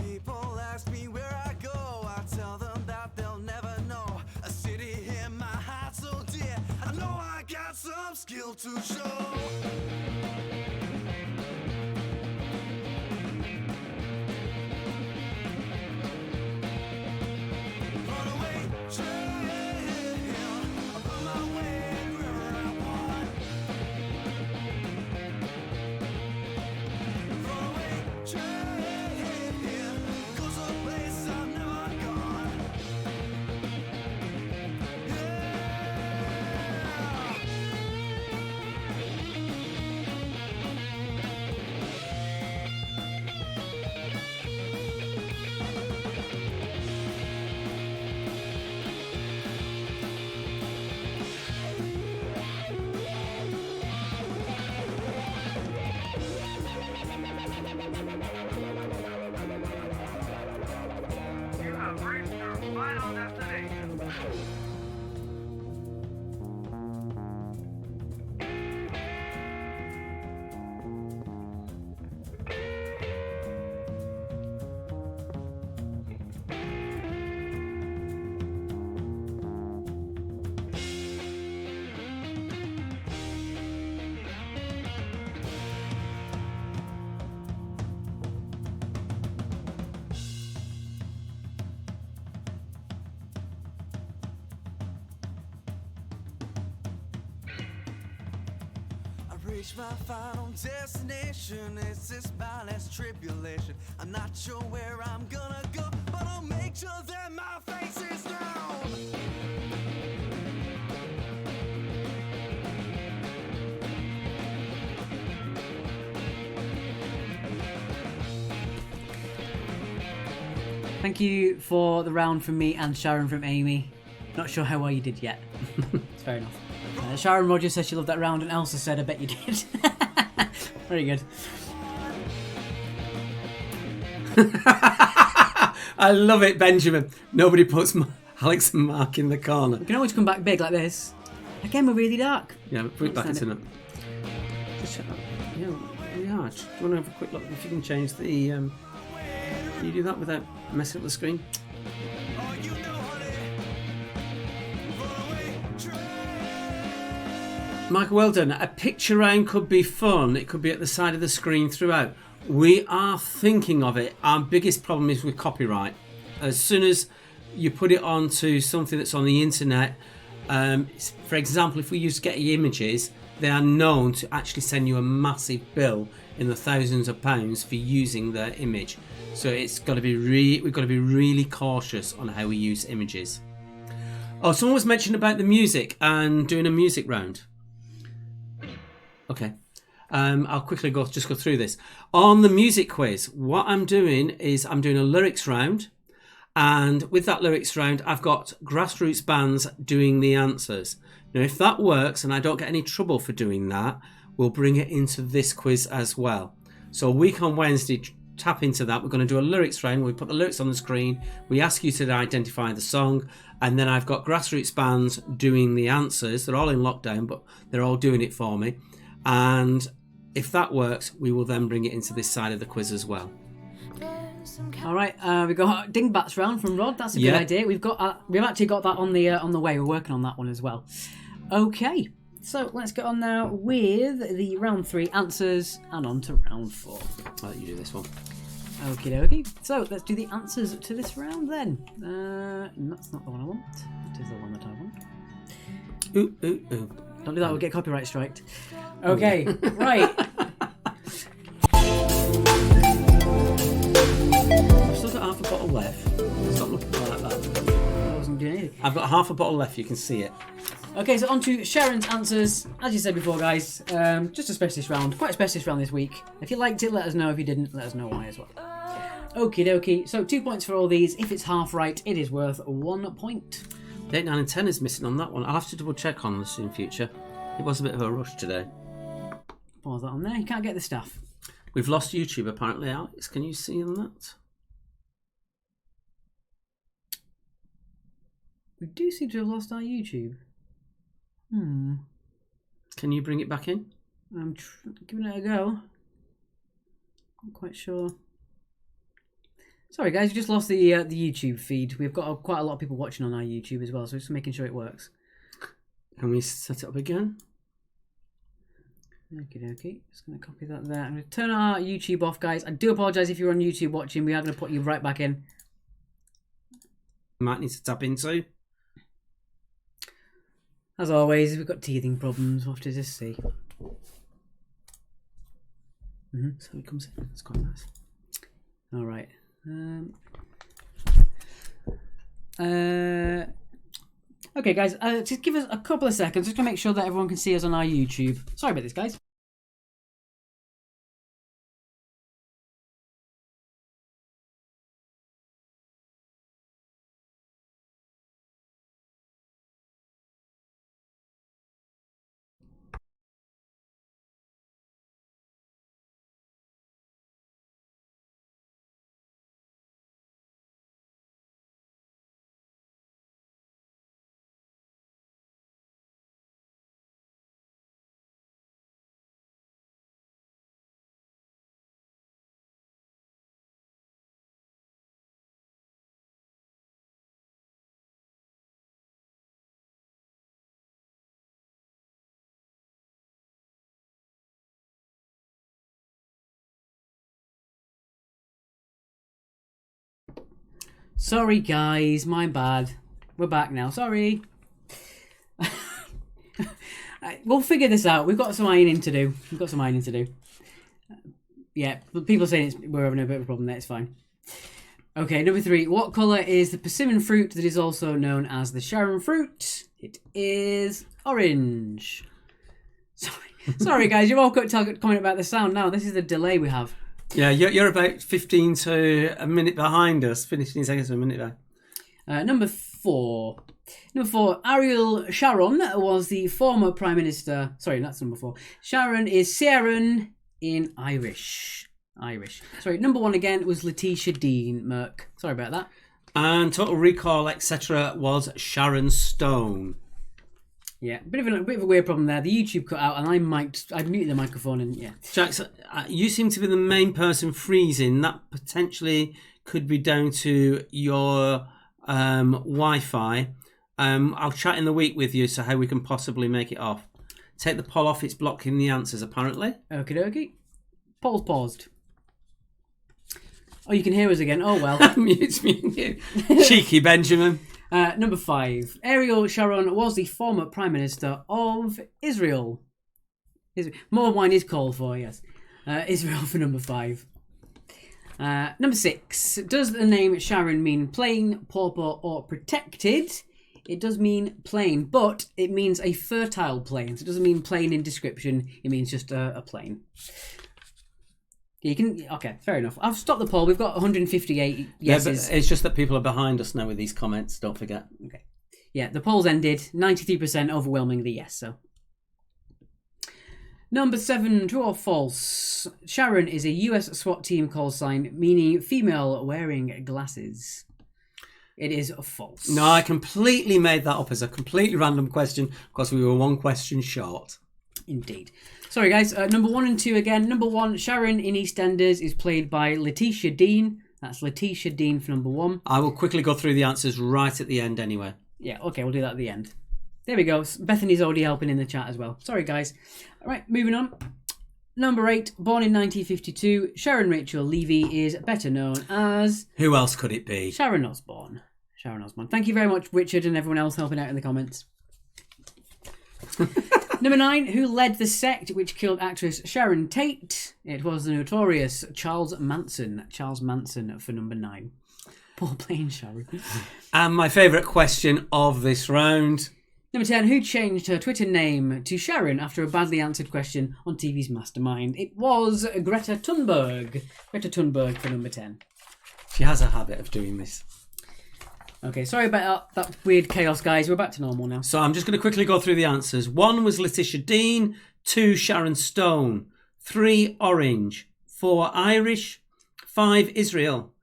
People ask me where I go, I tell them that they'll never know. A city in my heart so dear, I know I got some skill to show. reach my final destination. It's this last tribulation. I'm not sure where I'm gonna go, but I'll make sure that my face is known. Thank you for the round from me and Sharon from Amy. Not sure how well you did yet. It's fair enough. Sharon Rogers says she loved that round, and Elsa said, I bet you did. Very good. I love it, Benjamin. Nobody puts Alex and Mark in the corner. You can always come back big like this. Again, we're really dark. Yeah, put it back into it. Just, yeah, we are. Do you want to have a quick look if you can change the... can you do that without messing up the screen? Michael, well done. A picture round could be fun. It could be at the side of the screen throughout. We are thinking of it. Our biggest problem is with copyright. As soon as you put it onto something that's on the internet, for example, if we use Getty Images, they are known to actually send you a massive bill in the thousands of pounds for using their image. So it's got to be we've got to be really cautious on how we use images. Oh, someone was mentioning about the music and doing a music round. Okay. I'll quickly go through this. On the music quiz, what I'm doing is I'm doing a lyrics round, and with that lyrics round, I've got grassroots bands doing the answers. Now, if that works and I don't get any trouble for doing that, we'll bring it into this quiz as well. So a week on Wednesday, tap into that. We're going to do a lyrics round. We put the lyrics on the screen. We ask you to identify the song, and then I've got grassroots bands doing the answers. They're all in lockdown, but they're all doing it for me. And if that works, we will then bring it into this side of the quiz as well. All right, we've got Dingbats round from Rod. That's a good idea. We've actually got that on the way. We're working on that one as well. Okay, so let's get on now with the round 3 answers and on to round 4. I'll let you do this one. Okie dokie. So let's do the answers to this round then. That's not the one I want. It is the one that I want. Ooh, ooh, ooh. Don't do that, we'll get copyright striked. Okay, right. I've still got half a bottle left. Stop looking like that. I wasn't doing anything. I've got half a bottle left, you can see it. Okay, so on to Sharon's answers. As you said before, guys, just a specialist round. Quite a specialist round this week. If you liked it, let us know. If you didn't, let us know why as well. Okie dokie. So 2 points for all these. If it's half right, it is worth 1 point. 8, 9 and 10 is missing on that one. I'll have to double check on this in future. It was a bit of a rush today. Pause that on there. You can't get the stuff. We've lost YouTube apparently, Alex. Can you see on that? We do seem to have lost our YouTube. Can you bring it back in? I'm giving it a go. Not quite sure. Sorry guys, we just lost the YouTube feed. We've got quite a lot of people watching on our YouTube as well, so just making sure it works. Can we set it up again? Okie dokie. Just going to copy that there. I'm going to turn our YouTube off, guys. I do apologise if you're on YouTube watching. We are going to put you right back in. Might need to tap into. As always, we've got teething problems. We'll have to just see. So it comes in. It's quite nice. All right. Okay, guys. Just give us a couple of seconds just to make sure that everyone can see us on our YouTube. Sorry about this, guys. Sorry, guys. My bad. We're back now. Sorry. We'll figure this out. We've got some ironing to do. Yeah, but people are saying we're having a bit of a problem there. It's fine. Okay, number 3. What colour is the persimmon fruit that is also known as the Sharon fruit? It is orange. Sorry, guys. You're all comment about the sound now. This is the delay we have. Yeah, you're about 15 to a minute behind us. 15 seconds to a minute there. Number 4. Number 4. Ariel Sharon was the former Prime Minister. Sorry, that's number 4. Sharon is Sharon in Irish. Sorry, number 1 again was Letitia Dean, Merc. Sorry about that. And Total Recall, etc. was Sharon Stone. Yeah, bit of a weird problem there. The YouTube cut out, and I muted the microphone, and yeah. Jax, you seem to be the main person freezing. That potentially could be down to your Wi-Fi. I'll chat in the week with you, so how we can possibly make it off. Take the poll off; it's blocking the answers, apparently. Okie dokie. Poll's paused. Oh, you can hear us again. Oh well. Mutes me and you. Cheeky Benjamin. Number 5. Ariel Sharon was the former Prime Minister of Israel. More wine is called for, yes. Israel for number 5. Number 6. Does the name Sharon mean plain, pauper, or protected? It does mean plain, but it means a fertile plain. So it doesn't mean plain in description. It means just a plain. You can. Okay, fair enough. I've stopped the poll. We've got 158 yeses. Yeah, but it's just that people are behind us now with these comments. Don't forget. Okay. Yeah, the poll's ended. 93% overwhelmingly yes. So. Number 7, true or false? Sharon is a US SWAT team call sign meaning female wearing glasses. It is false. No, I completely made that up as a completely random question because we were one question short. Indeed. Sorry, guys. Number 1 and 2 again. Number 1, Sharon in EastEnders is played by Letitia Dean. That's Letitia Dean for number 1. I will quickly go through the answers right at the end anyway. Yeah, okay, we'll do that at the end. There we go. Bethany's already helping in the chat as well. Sorry, guys. All right, moving on. Number 8, born in 1952, Sharon Rachel Levy is better known as... Who else could it be? Sharon Osbourne. Thank you very much, Richard, and everyone else helping out in the comments. Number 9, who led the sect which killed actress Sharon Tate? It was the notorious Charles Manson. Charles Manson for number 9. Poor plain Sharon. And my favourite question of this round. Number 10, who changed her Twitter name to Sharon after a badly answered question on TV's Mastermind? It was Greta Thunberg. Greta Thunberg for number 10. She has a habit of doing this. Okay, sorry about that weird chaos, guys. We're back to normal now. So I'm just going to quickly go through the answers. 1 was Letitia Dean. 2, Sharon Stone. 3, Orange. 4, Irish. 5, Israel.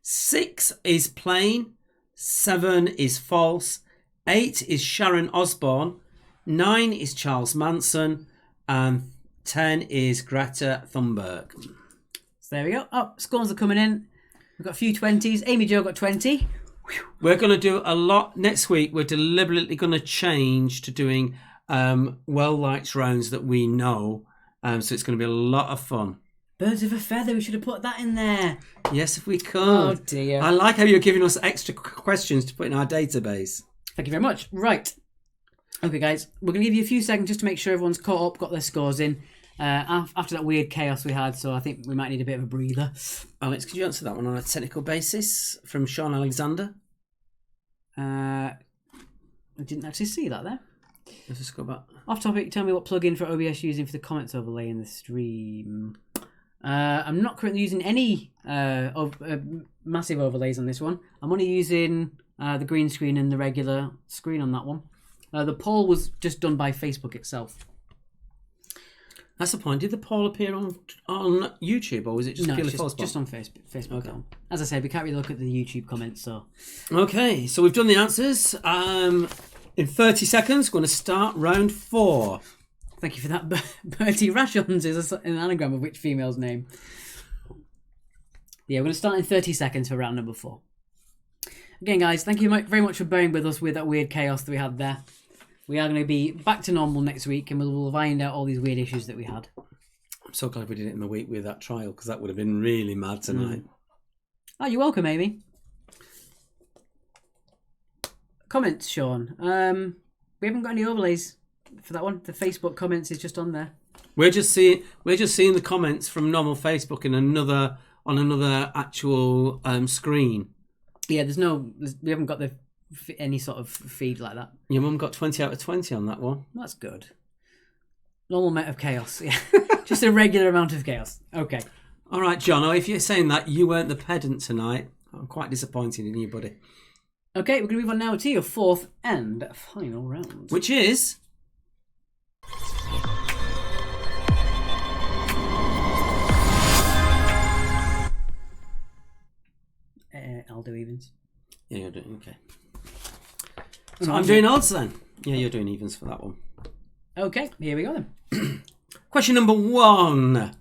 6 is plain. 7 is false. 8 is Sharon Osbourne. 9 is Charles Manson. And 10 is Greta Thunberg. So there we go. Oh, scores are coming in. We've got a few 20s. Amy Jo got 20. We're going to do a lot next week. We're deliberately going to change to doing well-liked rounds that we know. So it's going to be a lot of fun. Birds of a feather. We should have put that in there. Yes, if we could. Oh, dear. I like how you're giving us extra questions to put in our database. Thank you very much. Right. Okay, guys. We're going to give you a few seconds just to make sure everyone's caught up, got their scores in. After that weird chaos we had, so I think we might need a bit of a breather. Alex, could you answer that one on a technical basis from Sean Alexander? I didn't actually see that there. Let's just go back. Off topic, tell me what plugin for OBS you're using for the comments overlay in the stream. I'm not currently using any massive overlays on this one. I'm only using the green screen and the regular screen on that one. The poll was just done by Facebook itself. That's the point. Did the poll appear on YouTube, or was it just purely just on Facebook. Okay. As I said, we can't really look at the YouTube comments, so... Okay, so we've done the answers. In 30 seconds, we're going to start round 4. Thank you for that. Bertie Rations is an anagram of which female's name? Yeah, we're going to start in 30 seconds for round number 4. Again, guys, thank you very much for bearing with us with that weird chaos that we had there. We are going to be back to normal next week, and we'll find out all these weird issues that we had. I'm so glad we did it in the week with that trial, because that would have been really mad tonight. Oh, you're welcome, Amy. Comments, Sean. We haven't got any overlays for that one. The Facebook comments is just on there. We're just seeing the comments from normal Facebook in another actual screen. Yeah, we haven't got any sort of feed like that. Your mum got 20 out of 20 on that one. That's good. Normal amount of chaos. Yeah, just a regular amount of chaos. Okay. All right, John. If you're saying that you weren't the pedant tonight, I'm quite disappointed in you, buddy. Okay, we're going to move on now to your fourth and final round, which is I'll do evens. Yeah, you're doing okay. So I'm doing odds then. Yeah, you're doing evens for that one. Okay, here we go then. Question number 1.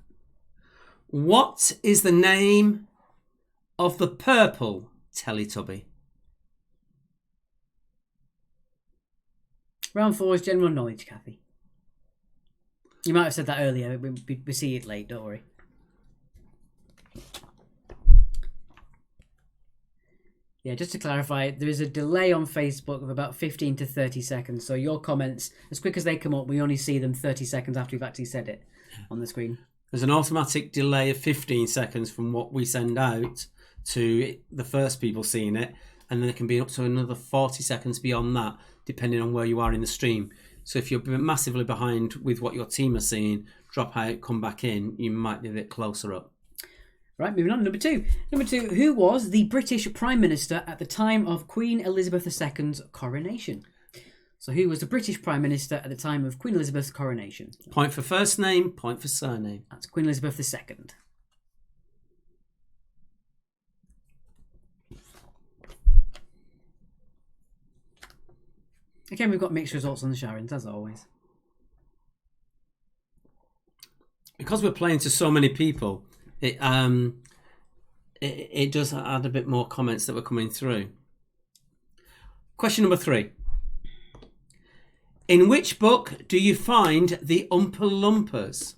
What is the name of the purple Teletubby? Round 4 is general knowledge, Kathy. You might have said that earlier. We see it late, don't worry. Yeah, just to clarify, there is a delay on Facebook of about 15 to 30 seconds. So your comments, as quick as they come up, we only see them 30 seconds after we've actually said it on the screen. There's an automatic delay of 15 seconds from what we send out to the first people seeing it. And then it can be up to another 40 seconds beyond that, depending on where you are in the stream. So if you're massively behind with what your team are seeing, drop out, come back in, you might be a bit closer up. Right, moving on. Number 2. Number 2, who was the British Prime Minister at the time of Queen Elizabeth II's coronation? So who was the British Prime Minister at the time of Queen Elizabeth's coronation? Point for first name, point for surname. That's Queen Elizabeth II. Again, we've got mixed results on the Sharons, as always. Because we're playing to so many people, it does add a bit more comments that were coming through. Question number 3. In which book do you find the Oompa Loompas?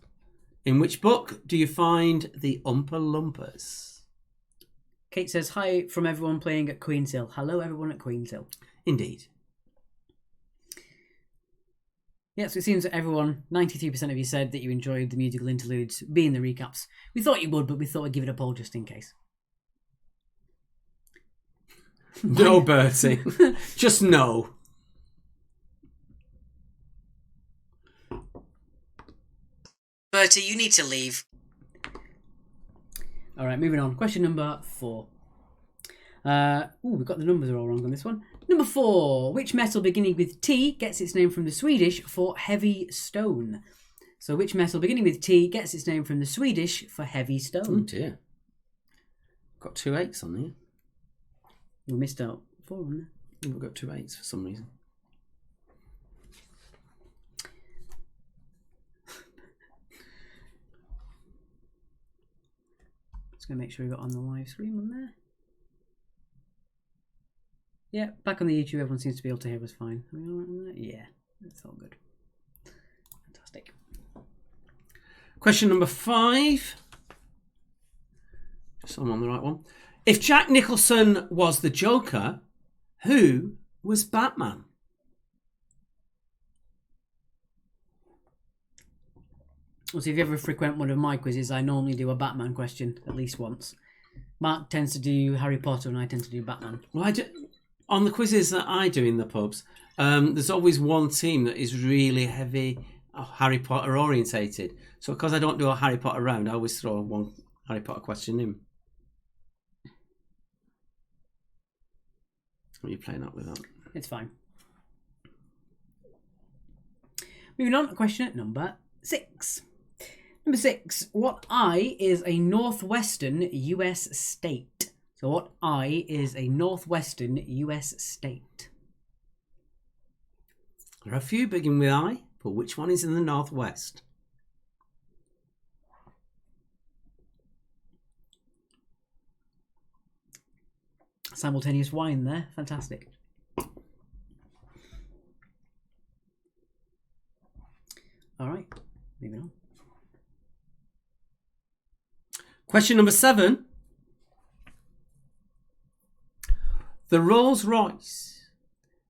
In which book do you find the Oompa Loompas? Kate says, hi from everyone playing at Queen's Hill. Hello, everyone at Queen's Hill. Indeed. Yeah, so it seems that everyone, 93% of you said that you enjoyed the musical interludes being the recaps. We thought you would, but we thought we'd give it a poll just in case. No, Bertie. Just no. Bertie, you need to leave. All right, moving on. Question number 4. We've got the numbers are all wrong on this one. Number 4. Which metal beginning with T gets its name from the Swedish for heavy stone? So which metal beginning with T gets its name from the Swedish for heavy stone? Oh dear. Got 2 8s on there. We missed out 4 on there. We've got 2 8s for some reason. Just going to make sure we got on the live stream on there. Yeah, back on the YouTube, everyone seems to be able to hear us fine. Are we all right on that? Yeah, that's all good. Fantastic. Question number 5. Just so I'm on the right one. If Jack Nicholson was the Joker, who was Batman? Well, so if you ever frequent one of my quizzes, I normally do a Batman question at least once. Mark tends to do Harry Potter and I tend to do Batman. Well, on the quizzes that I do in the pubs, there's always one team that is really heavy Harry Potter orientated. So because I don't do a Harry Potter round, I always throw one Harry Potter question in. What are you playing up with that? It's fine. Moving on to question number 6. Number 6. What eye is a northwestern US state? So what eye is a northwestern US state? There are a few beginning with I, but which one is in the northwest? Simultaneous wine there. Fantastic. All right. Moving on. Question number 7. The Rolls-Royce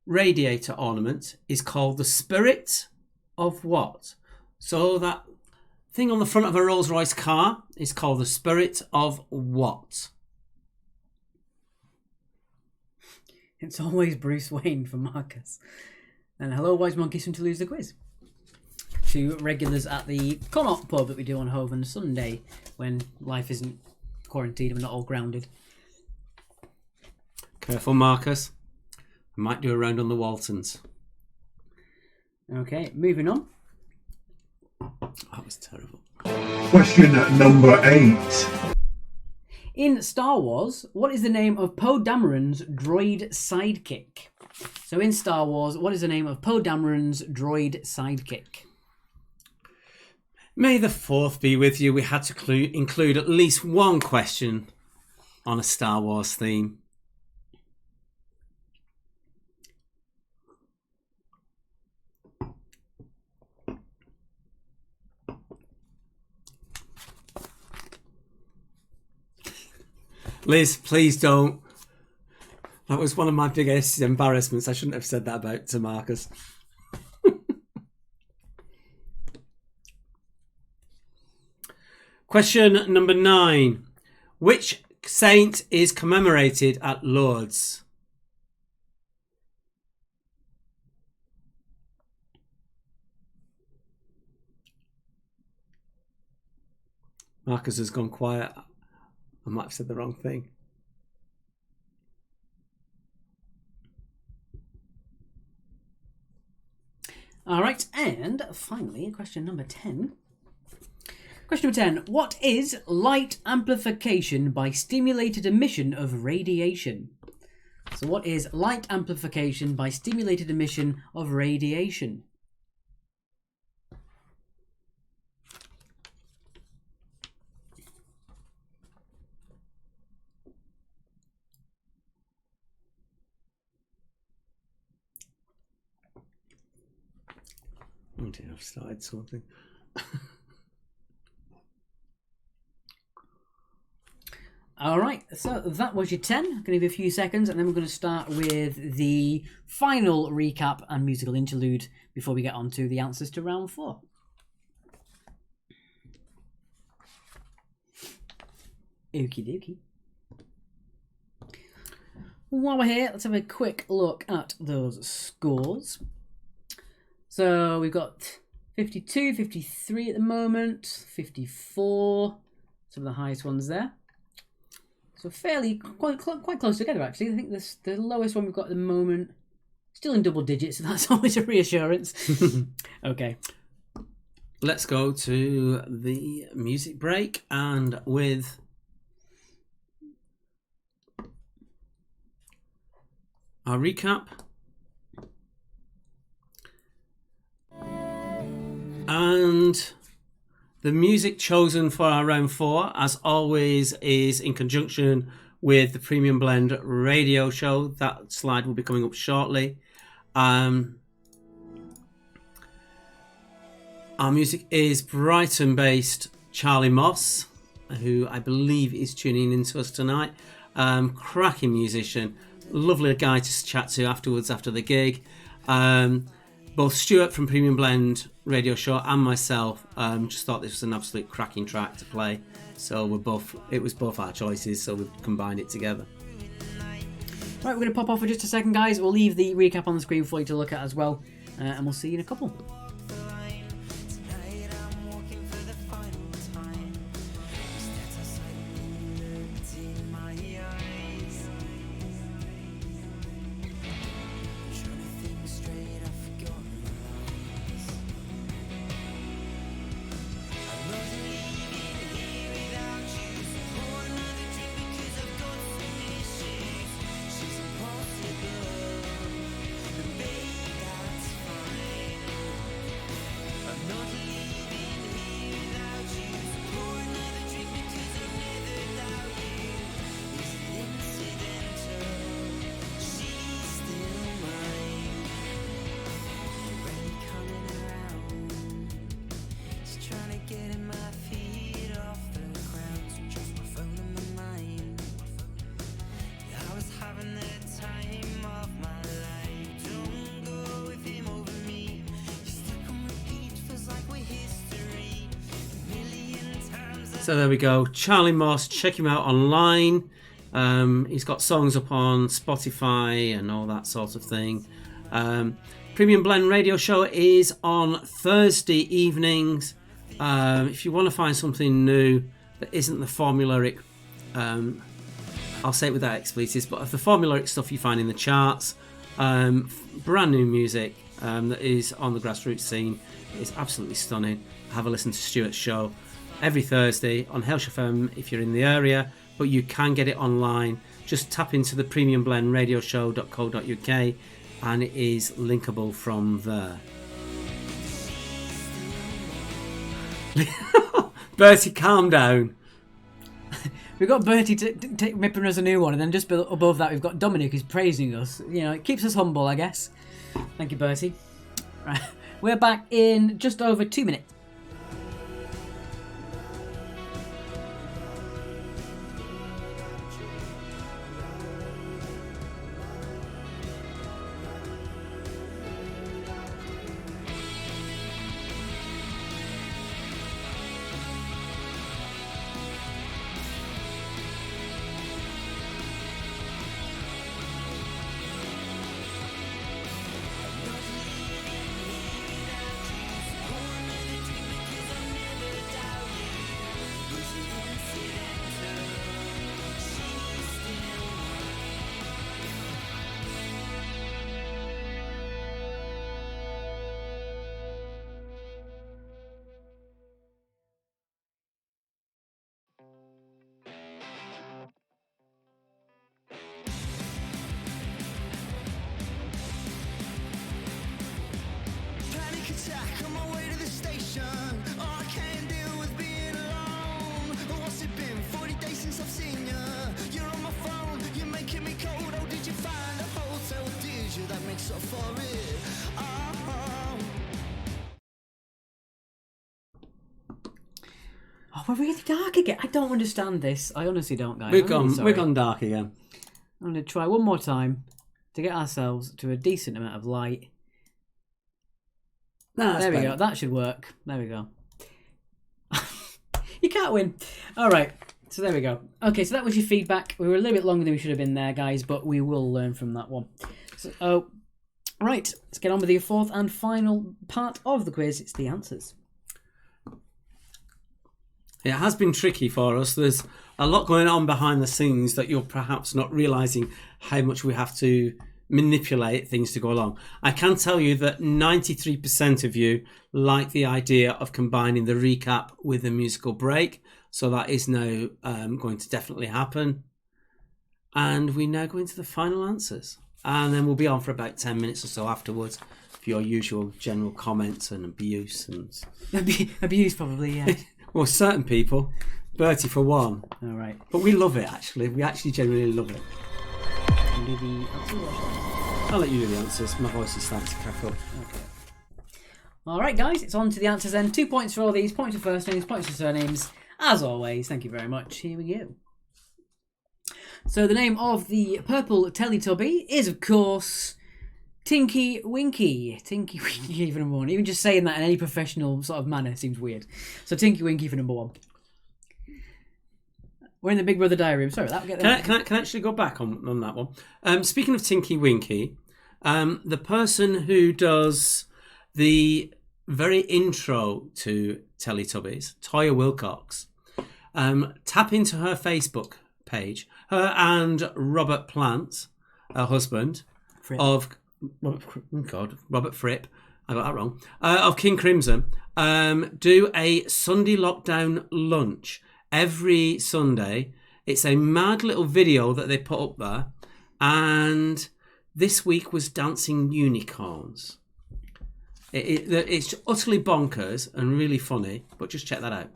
radiator ornament is called the Spirit, of what? So that thing on the front of a Rolls Royce car is called the spirit of what? It's always Bruce Wayne for Marcus. And hello, Wise Monkeys, from To Lose the Quiz. To regulars at the Connaught pub that we do on Hove on Sunday when life isn't quarantined and we're not all grounded. Careful, Marcus. I might do a round on the Waltons. Okay, moving on. That was terrible. Question number 8. In Star Wars, what is the name of Poe Dameron's droid sidekick? So in Star Wars, what is the name of Poe Dameron's droid sidekick? May the 4th be with you. We had to include at least one question on a Star Wars theme. Liz, please don't. That was one of my biggest embarrassments. I shouldn't have said that about to Marcus. Question number 9. Which saint is commemorated at Lourdes? Marcus has gone quiet. I might have said the wrong thing. All right, and finally, question number 10. Question number 10. What is light amplification by stimulated emission of radiation? So what is light amplification by stimulated emission of radiation? Oh dear, I've started something. All right, so that was your 10. I'm going to give you a few seconds, and then we're going to start with the final recap and musical interlude before we get on to the answers to round 4. Okie dokie. While we're here, let's have a quick look at those scores. So we've got 52, 53 at the moment, 54, some of the highest ones there. So fairly, quite close together actually. I think the lowest one we've got at the moment, still in double digits, so that's always a reassurance. Okay. Let's go to the music break, and with our recap. And the music chosen for our round 4, as always, is in conjunction with the Premium Blend radio show. That slide will be coming up shortly. Our music is Brighton-based Charlie Moss, who I believe is tuning into us tonight. Cracking musician, lovely guy to chat to afterwards after the gig. Both Stuart from Premium Blend Radio Show and myself just thought this was an absolute cracking track to play. So it was both our choices, so we've combined it together. Right, we're going to pop off for just a second, guys. We'll leave the recap on the screen for you to look at as well, and we'll see you in a couple. So there we go. Charlie Moss, check him out online. He's got songs up on Spotify and all that sort of thing. Premium Blend Radio Show is on Thursday evenings. If you want to find something new that isn't the formulaic, I'll say it without expletives, but of the formulaic stuff you find in the charts, brand new music that is on the grassroots scene. It's absolutely stunning. Have a listen to Stuart's show every Thursday on Helsh FM if you're in the area, but you can get it online. Just tap into the premiumblendradioshow.co.uk and it is linkable from there. Bertie, calm down. We've got Bertie ripping us a new one, and then just above that we've got Dominic who's praising us. You know, it keeps us humble, I guess. Thank you, Bertie. Right. We're back in just over 2 minutes. Panic attack on my way to the station. Oh, I can't deal with being alone. Oh, what's it been? 40 days since I've seen you. You're on my phone, you're making me cold. Oh, did you find a hotel? Did you? That makes up for it. Oh. Oh, we're really dark again. I don't understand this. I honestly don't, guys. We've gone dark again. I'm going to try one more time to get ourselves to a decent amount of light. No, There we go. That should work. There we go. You can't win. All right. So there we go. Okay, so that was your feedback. We were a little bit longer than we should have been there, guys, but we will learn from that one. So, right. Let's get on with the fourth and final part of the quiz. It's the answers. It has been tricky for us. There's a lot going on behind the scenes that you're perhaps not realising how much we have to manipulate things to go along. I can tell you that 93% of you like the idea of combining the recap with a musical break. So that is now going to definitely happen. And we now go into the final answers. And then we'll be on for about 10 minutes or so afterwards for your usual general comments and abuse. And Abuse, probably, yeah. well, certain people, Bertie for one. All right. But we love it, actually. We actually genuinely love it. Do the answers. I'll let you do the answers. My voice is starting to crack up. Okay. All right, guys. It's on to the answers then. 2 points for all these. Points for first names, points for surnames. As always, thank you very much. Here we go. So the name of the purple Teletubby is, of course, Tinky Winky. Tinky Winky for number one. Even just saying that in any professional sort of manner seems weird. So Tinky Winky for number one. We're in the Big Brother diary room. Sorry, that'll get there. Can I actually go back on that one? Speaking of Tinky Winky, the person who does the very intro to Teletubbies, Toya Wilcox, tap into her Facebook page. Her and Robert Plant, her husband, Fripp. Robert Fripp, I got that wrong, of King Crimson, do a Sunday lockdown lunch every Sunday. It's a mad little video that they put up there, and this week was dancing unicorns. It's utterly bonkers and really funny, but just check that out.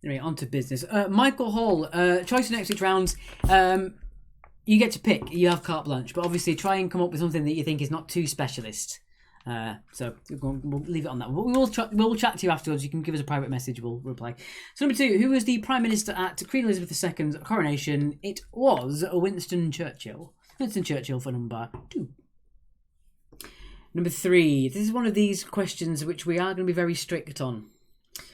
Anyway, on to business. Michael Hall, choice of next 6 rounds. You get to pick. You have carte blanche, but obviously try and come up with something that you think is not too specialist. So we'll leave it on that. We'll chat to you afterwards. You can give us a private message. We'll reply. So number 2, who was the Prime Minister at Queen Elizabeth II's coronation? It was Winston Churchill. Winston Churchill for number 2. Number 3. This is one of these questions which we are going to be very strict on.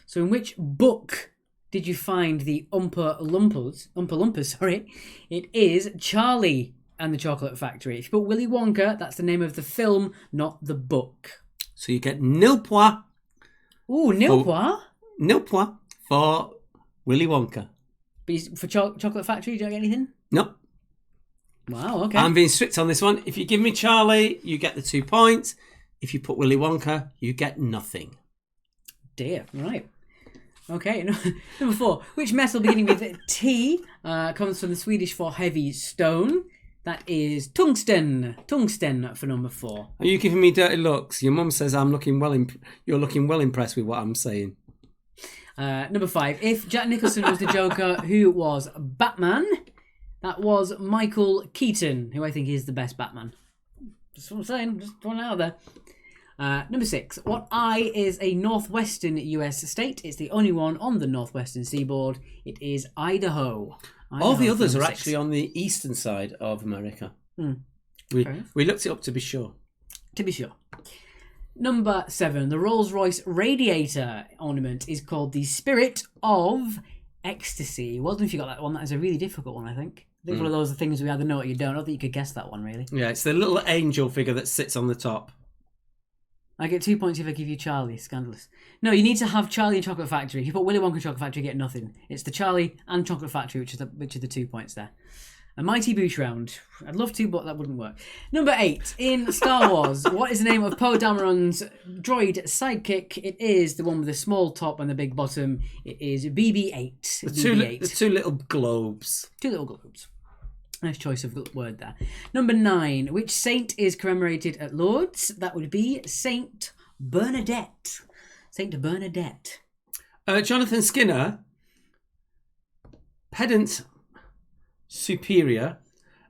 So in which book did you find the Oompa Loompas, sorry. It is Charlie and the Chocolate Factory. If you put Willy Wonka, that's the name of the film, not the book. So you get nil point. Ooh, nil point? Nil point for Willy Wonka. But for Chocolate Factory, you don't get anything? Nope. Wow, okay. I'm being strict on this one. If you give me Charlie, you get the 2 points. If you put Willy Wonka, you get nothing. Dear, right. Okay, number 4. Which metal beginning with T comes from the Swedish for heavy stone? That is tungsten. Tungsten for number 4. Are you giving me dirty looks? Your mum says I'm looking well. You're looking well impressed with what I'm saying. Number 5. If Jack Nicholson was the Joker, who was Batman? That was Michael Keaton, who I think is the best Batman. Just what I'm saying. Just throwing it out there. Number 6. What eye is a northwestern US state? It's the only one on the northwestern seaboard. It is Idaho. All the others are number 6. actually on the eastern side of America. Fair enough. We looked it up to be sure. To be sure. Number 7. The Rolls-Royce radiator ornament is called the Spirit of Ecstasy. Well done if you got that one. That is a really difficult one, I think. I think it's one of those things we either know or you don't. I don't think you could guess that one, really. Yeah, it's the little angel figure that sits on the top. I get 2 points if I give you Charlie. Scandalous. No, you need to have Charlie and Chocolate Factory. If you put Willy Wonka and Chocolate Factory, you get nothing. It's the Charlie and Chocolate Factory, which are the 2 points there. A Mighty Boosh round. I'd love to, but that wouldn't work. Number 8. In Star Wars, what is the name of Poe Dameron's droid sidekick? It is the one with the small top and the big bottom. It is BB-8. The two little globes. 2 little globes. Nice choice of word there. Number 9. Which saint is commemorated at Lourdes? That would be Saint Bernadette. Saint Bernadette. Jonathan Skinner, pedant superior.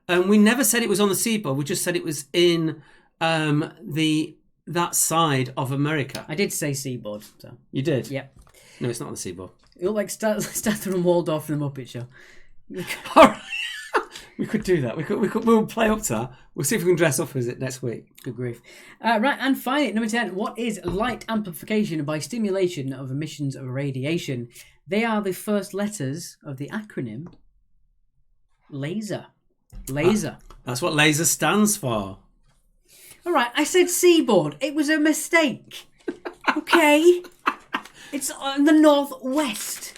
We never said it was on the seaboard. We just said it was in that side of America. I did say seaboard. So You did? yep. No, it's not on the seaboard. It looked like Stather and Waldorf from the Muppet Show. All right. We could do that. We'll play up to that. We'll see if we can dress up as it next week. Good grief. Right, and finally, number 10. What is light amplification by stimulation of emissions of radiation? They are the first letters of the acronym LASER. LASER. That's what laser stands for. All right, I said seaboard. It was a mistake. Okay? It's on the northwest.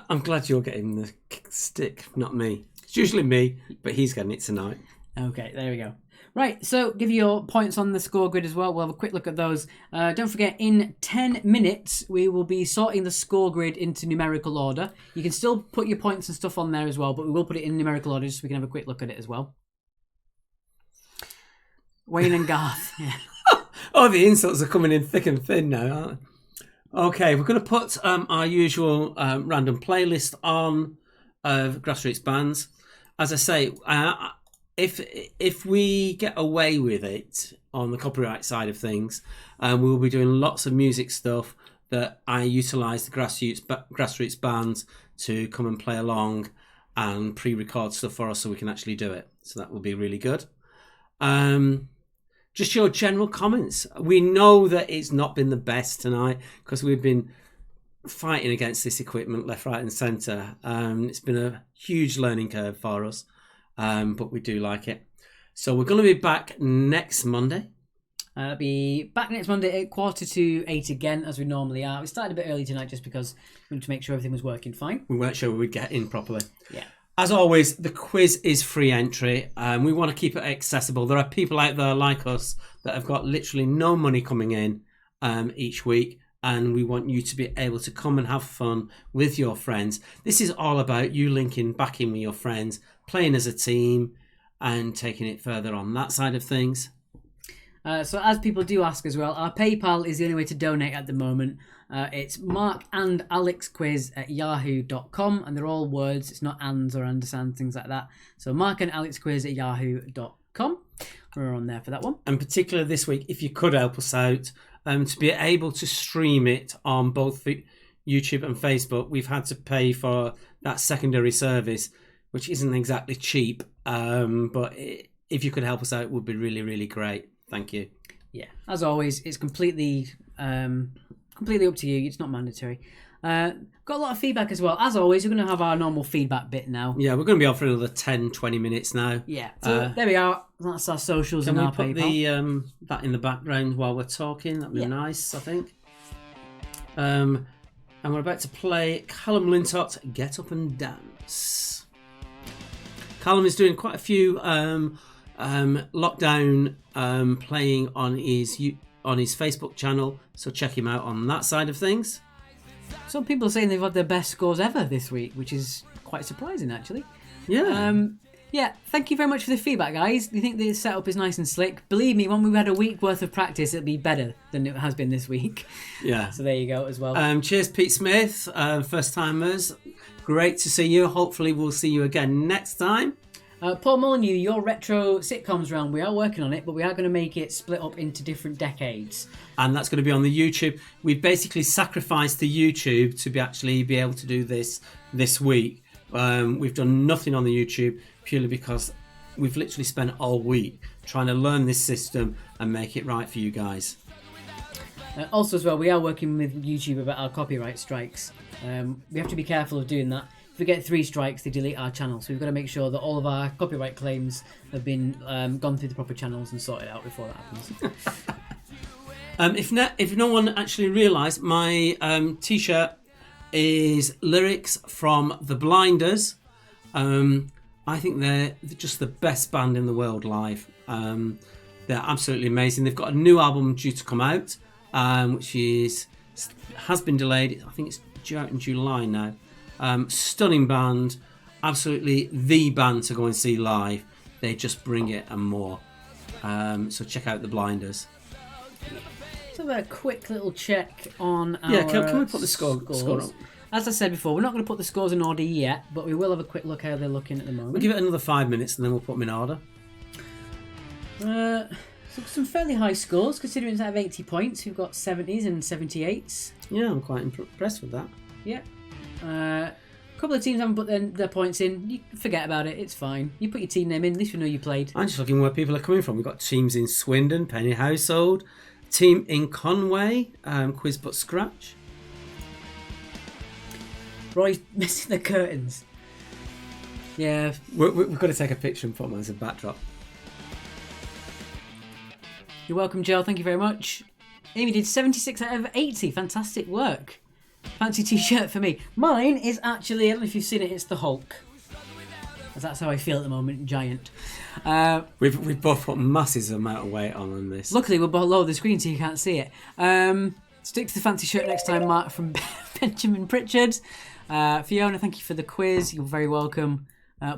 I'm glad you're getting the stick, not me. It's usually me, but he's getting it tonight. Okay, there we go. Right, so give you your points on the score grid as well. We'll have a quick look at those. Don't forget, in 10 minutes, we will be sorting the score grid into numerical order. You can still put your points and stuff on there as well, but we will put it in numerical order so we can have a quick look at it as well. Wayne and Garth. Yeah. Oh, the insults are coming in thick and thin now, aren't they? Okay, we're going to put our usual random playlist on of grassroots bands. As I say, if we get away with it on the copyright side of things, we'll be doing lots of music stuff that I utilise the grassroots bands to come and play along and pre-record stuff for us so we can actually do it. So that will be really good. Just your general comments. We know that it's not been the best tonight because we've been fighting against this equipment left, right and centre. It's been a huge learning curve for us, but we do like it. So we're going to be back next Monday. I'll be back next Monday at 7:45 again, as we normally are. We started a bit early tonight just because we wanted to make sure everything was working fine. We weren't sure we would get in properly. Yeah. As always, the quiz is free entry. We want to keep it accessible. There are people out there like us that have got literally no money coming in each week, and we want you to be able to come and have fun with your friends. This is all about you linking back in with your friends, playing as a team, and taking it further on that side of things. So as people do ask as well, our PayPal is the only way to donate at the moment. It's markandalexquiz@yahoo.com, and they're all words. It's not ands or understand, things like that. So markandalexquiz@yahoo.com. We're on there for that one. And particularly this week, if you could help us out, to be able to stream it on both YouTube and Facebook, we've had to pay for that secondary service, which isn't exactly cheap. But if you could help us out, it would be really, really great. Thank you. Yeah, as always, it's completely up to you. It's not mandatory. Got a lot of feedback as well. As always, we're going to have our normal feedback bit now. Yeah, we're going to be on for another 10-20 minutes now. Yeah, so there we are. That's our socials Can and we our put PayPal. that in the background while we're talking? That'd be nice, I think. And we're about to play Callum Lintott, Get Up and Dance. Callum is doing quite a few lockdown playing on his Facebook channel, so check him out on that side of things. Some people are saying they've had their best scores ever this week, which is quite surprising, actually. Yeah. Yeah, thank you very much for the feedback, guys. You think the setup is nice and slick? Believe me, when we've had a week worth of practice, it'll be better than it has been this week. Yeah. So there you go as well. Cheers, Pete Smith, first timers. Great to see you. Hopefully, we'll see you again next time. Paul Molyneux, your retro sitcoms round, we are working on it, but we are going to make it split up into different decades. And that's going to be on the YouTube. We've basically sacrificed the YouTube to be able to do this week. We've done nothing on the YouTube purely because we've literally spent all week trying to learn this system and make it right for you guys. Also as well, we are working with YouTube about our copyright strikes. We have to be careful of doing that. If we get 3 strikes, they delete our channel. So we've got to make sure that all of our copyright claims have been gone through the proper channels and sorted out before that happens. If no one actually realised, my T-shirt is lyrics from The Blinders. I think they're just the best band in the world live. They're absolutely amazing. They've got a new album due to come out, which has been delayed. I think it's due out in July now. Stunning band, absolutely the band to go and see live. They just bring it and more. So check out The Blinders. Let's have a quick little check on our... Yeah, can we put the score up? As I said before, we're not going to put the scores in order yet, but we will have a quick look how they're looking at the moment. We'll give it another 5 minutes and then we'll put them in order. So some fairly high scores, considering it's out of 80 points. We've got 70s and 78s. Yeah, I'm quite impressed with that. Yeah. A couple of teams haven't put their points in. You forget about it. It's fine. You put your team name in. At least we know you played. I'm just looking where people are coming from. We've got teams in Swindon, Penny Household, team in Conway, Quiz But Scratch. Roy's missing the curtains. Yeah. We've got to take a picture and put them as a backdrop. You're welcome, Joe. Thank you very much. Amy did 76 out of 80. Fantastic work. Fancy t-shirt for me. Mine is actually, I don't know if you've seen it, it's the Hulk. That's how I feel at the moment, giant. We've both put massive amount of weight on this. Luckily, we're below the screen so you can't see it. Stick to the fancy shirt next time, Mark, from Benjamin Pritchard. Fiona, thank you for the quiz. You're very welcome.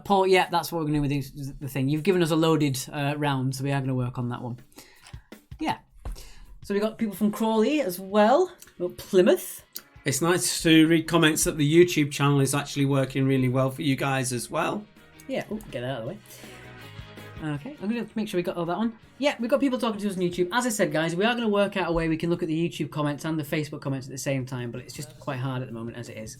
Paul, yeah, that's what we're going to do with the thing. You've given us a loaded round, so we are going to work on that one. Yeah. So we got people from Crawley as well. We've got Plymouth. It's nice to read comments that the YouTube channel is actually working really well for you guys as well. Yeah, get that out of the way. Okay, I'm going to make sure we got all that on. Yeah, we've got people talking to us on YouTube. As I said, guys, we are going to work out a way we can look at the YouTube comments and the Facebook comments at the same time, but it's just quite hard at the moment as it is.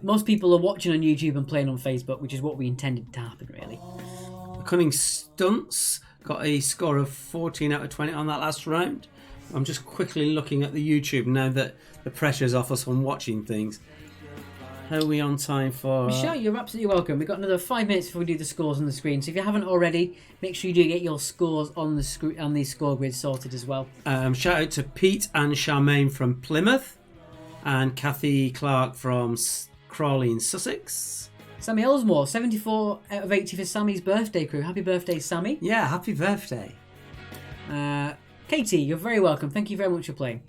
Most people are watching on YouTube and playing on Facebook, which is what we intended to happen, really. Cunning Stunts got a score of 14 out of 20 on that last round. I'm just quickly looking at the YouTube now that the pressure's off us on watching things. How are we on time for... Michelle, you're absolutely welcome. We've got another 5 minutes before we do the scores on the screen. So if you haven't already, make sure you do get your scores on the score grid sorted as well. Shout out to Pete and Charmaine from Plymouth and Kathy Clark from Crawley in Sussex. Sammy Ellsmore, 74 out of 80 for Sammy's birthday crew. Happy birthday, Sammy. Yeah, happy birthday. Katie, you're very welcome. Thank you very much for playing.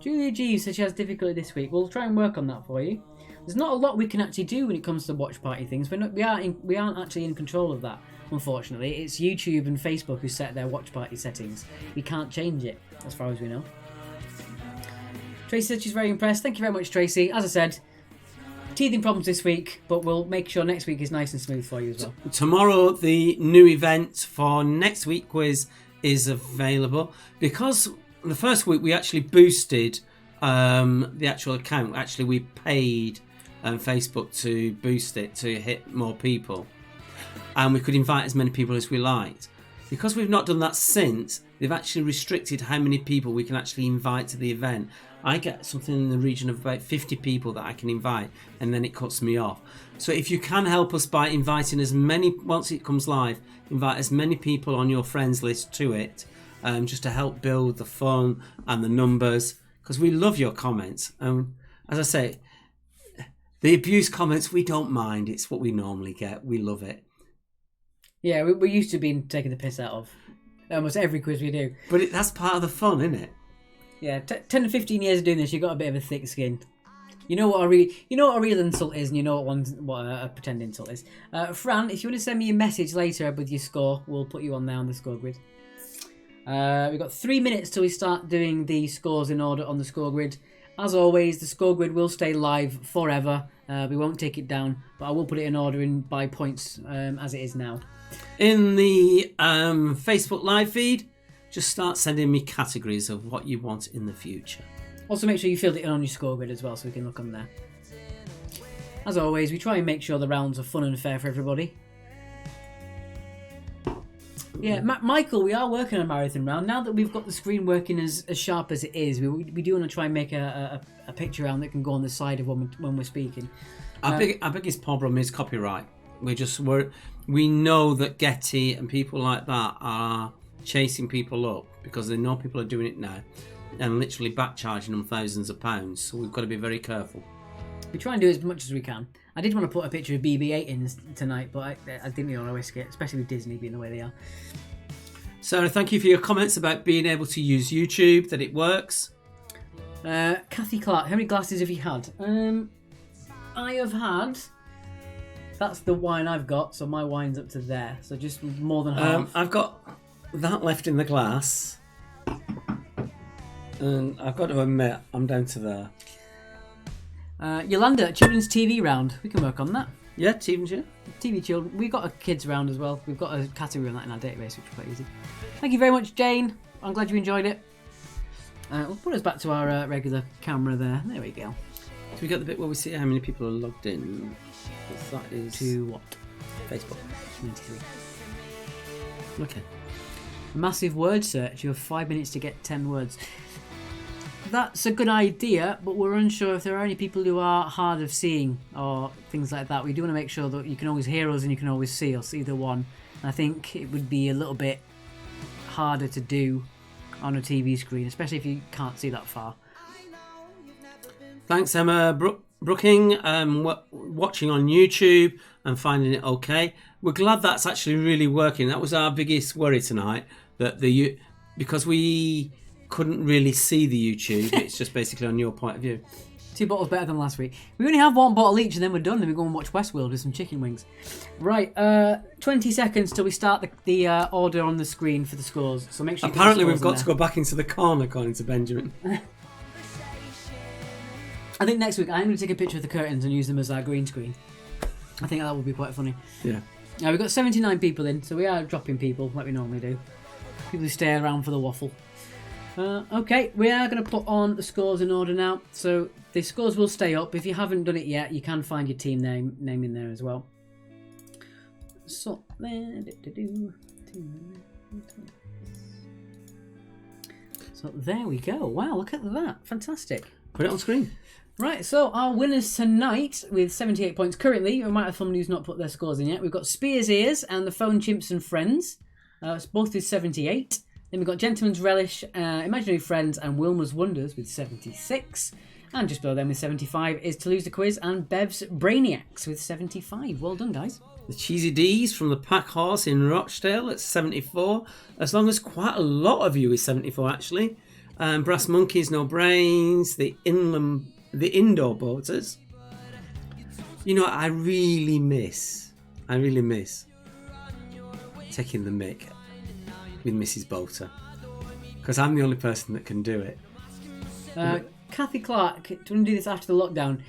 Julia G says she has difficulty this week. We'll try and work on that for you. There's not a lot we can actually do when it comes to watch party things. We aren't actually in control of that, unfortunately. It's YouTube and Facebook who set their watch party settings. We can't change it, as far as we know. Tracy said she's very impressed. Thank you very much, Tracy. As I said, teething problems this week, but we'll make sure next week is nice and smooth for you as well. Tomorrow, the new event for next week quiz is available. Because the first week we actually boosted the actual account. Actually, we paid Facebook to boost it to hit more people, and we could invite as many people as we liked. Because we've not done that since, they've actually restricted how many people we can actually invite to the event. I get something in the region of about 50 people that I can invite, and then it cuts me off. So if you can help us by inviting as many, once it comes live, invite as many people on your friends list to it, just to help build the fun and the numbers, because we love your comments. As I say, the abuse comments, we don't mind. It's what we normally get. We love it. Yeah, we're used to being taken the piss out of almost every quiz we do. But that's part of the fun, isn't it? Yeah, 10 to 15 years of doing this, you've got a bit of a thick skin. You know what a real insult is, and you know what a pretend insult is. Fran, if you want to send me a message later with your score, we'll put you on there on the score grid. We've got 3 minutes till we start doing the scores in order on the score grid. As always, the score grid will stay live forever. We won't take it down, but I will put it in order by points as it is now. In the Facebook live feed, just start sending me categories of what you want in the future. Also, make sure you filled it in on your score grid as well, so we can look on there. As always, we try and make sure the rounds are fun and fair for everybody. Yeah, Michael, we are working on a marathon round. Now that we've got the screen working as sharp as it is, we do want to try and make a picture round that can go on the side of when we're speaking. Our biggest problem is copyright. We know that Getty and people like that are chasing people up because they know people are doing it now and literally back charging them thousands of pounds. So we've got to be very careful. We try and do as much as we can. I did want to put a picture of BB-8 in tonight, but I didn't want to risk it, especially with Disney being the way they are. Sarah, thank you for your comments about being able to use YouTube, that it works. Kathy Clark, how many glasses have you had? I have had... That's the wine I've got, so my wine's up to there. So just more than half. I've got that left in the glass. And I've got to admit, I'm down to there. Yolanda, children's TV round. We can work on that. Yeah, TV children. We've got a kids round as well. We've got a category on that in our database, which is quite easy. Thank you very much, Jane. I'm glad you enjoyed it. We'll put us back to our regular camera there. There we go. So we got the bit where we see how many people are logged in. That is to what? Facebook. 23. Okay. Massive word search. You have 5 minutes to get 10 words. That's a good idea, but we're unsure if there are any people who are hard of seeing or things like that. We do want to make sure that you can always hear us and you can always see us, either one. I think it would be a little bit harder to do on a TV screen, especially if you can't see that far. Thanks, Emma Brooking, watching on YouTube and finding it okay. We're glad that's actually really working. That was our biggest worry tonight, that because we couldn't really see the YouTube. It's just basically on your point of view. 2 bottles better than last week. We only have 1 bottle each and then we're done. Then we go and watch Westworld with some chicken wings. Right, 20 seconds till we start the order on the screen for the scores. So make sure. Apparently, we've got to go back into the corner, according to Benjamin. I think next week I'm going to take a picture of the curtains and use them as our green screen. I think that would be quite funny. Yeah. Now we've got 79 people in, so we are dropping people like we normally do. People who stay around for the waffle. Okay, we are going to put on the scores in order now. So the scores will stay up. If you haven't done it yet, you can find your team name in there as well. So there we go. Wow, look at that. Fantastic. Put it on screen. Right, so our winners tonight with 78 points. Currently, we might have someone who's not put their scores in yet. We've got Spears Ears and the Phone Chimps and Friends. It's both with 78. Then we've got Gentleman's Relish, Imaginary Friends and Wilma's Wonders with 76. And just below them with 75 is Toulouse the Quiz and Bev's Brainiacs with 75. Well done, guys. The Cheesy D's from the Pack Horse in Rochdale at 74. As long as quite a lot of you is 74, actually. Brass Monkeys, No Brains, the Indoor Boaters. You know, I really miss taking the mic with Mrs. Boater, because I'm the only person that can do it. Kathy Clark, do you want to do this after the lockdown?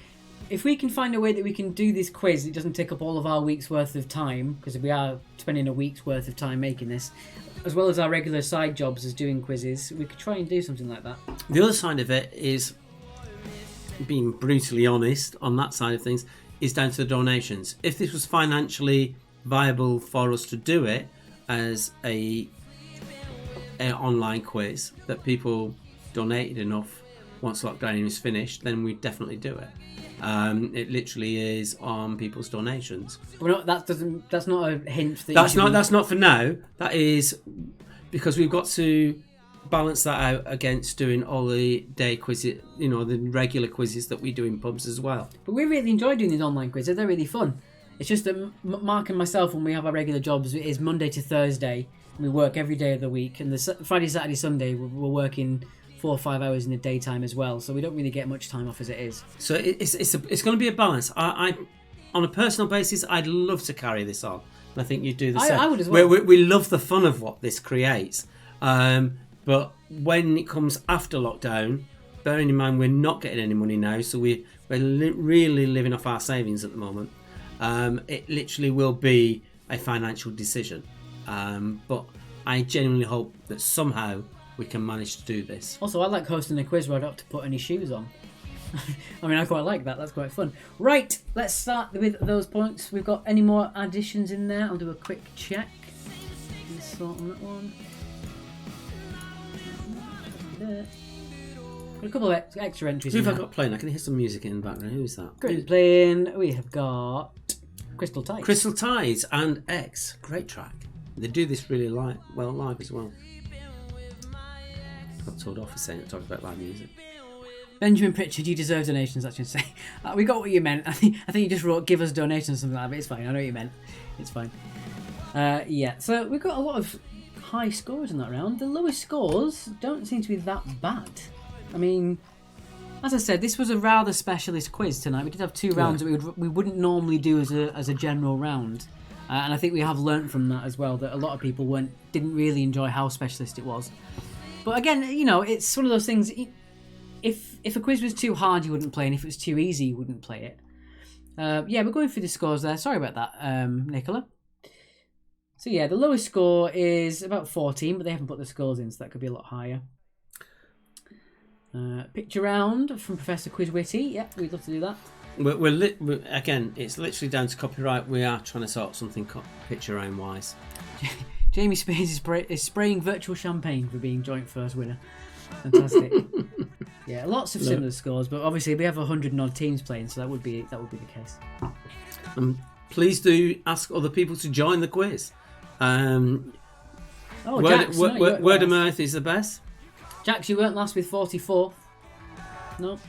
If we can find a way that we can do this quiz, it doesn't take up all of our week's worth of time, because we are spending a week's worth of time making this, as well as our regular side jobs as doing quizzes, we could try and do something like that. The other side of it is, being brutally honest on that side of things, is down to the donations. If this was financially viable for us to do it, as an online quiz that people donated enough once lockdown is finished, then we'd definitely do it. It literally is on people's donations. Well, that's not a hint. That's not for now. That is because we've got to balance that out against doing all the day quizzes, the regular quizzes that we do in pubs as well. But we really enjoy doing these online quizzes. They're really fun. It's just that Mark and myself, when we have our regular jobs, it is Monday to Thursday. We work every day of the week, and the Friday, Saturday, Sunday, we're working 4 or 5 hours in the daytime as well. So we don't really get much time off as it is. So it's going to be a balance. I on a personal basis, I'd love to carry this on. And I think you'd do the same. I would as well. We love the fun of what this creates. But when it comes after lockdown, bearing in mind we're not getting any money now, so we're really living off our savings at the moment. It literally will be a financial decision. But I genuinely hope that somehow we can manage to do this. Also, I like hosting a quiz where I don't have to put any shoes on. I mean, I quite like that. That's quite fun. Right, let's start with those points. We've got any more additions in there? I'll do a quick check. Sort on that one. Got a couple of extra entries. Who have in I there. got playing? I can hear some music in the background. Who's that? Great playing. We have got Crystal Tides. Crystal Tides and X. Great track. They do this really well live as well. Got told off for saying talk about live music. Benjamin Pritchard, you deserve donations. That's just say. We got what you meant. I think you just wrote "give us donations" or something like that. But it's fine. I know what you meant. It's fine. Yeah. So we've got a lot of high scores in that round. The lowest scores don't seem to be that bad. I mean, as I said, this was a rather specialist quiz tonight. We did have 2 rounds that we wouldn't normally do as a general round, and I think we have learnt from that as well that a lot of people didn't really enjoy how specialist it was. But again, it's one of those things. If a quiz was too hard, you wouldn't play, and if it was too easy, you wouldn't play it. Yeah, we're going through the scores there. Sorry about that, Nicola. So yeah, the lowest score is about 14, but they haven't put the scores in, so that could be a lot higher. Picture round from Professor Quizwitty. Yeah, we'd love to do that. We're again, it's literally down to copyright. We are trying to sort something picture round wise. Jamie Spears is spraying virtual champagne for being joint first winner. Fantastic. Yeah, lots of similar scores, but obviously we have 100 and odd teams playing, so that would be the case. Please do ask other people to join the quiz. Word of mouth is the best. Jax, you weren't last with 44. No.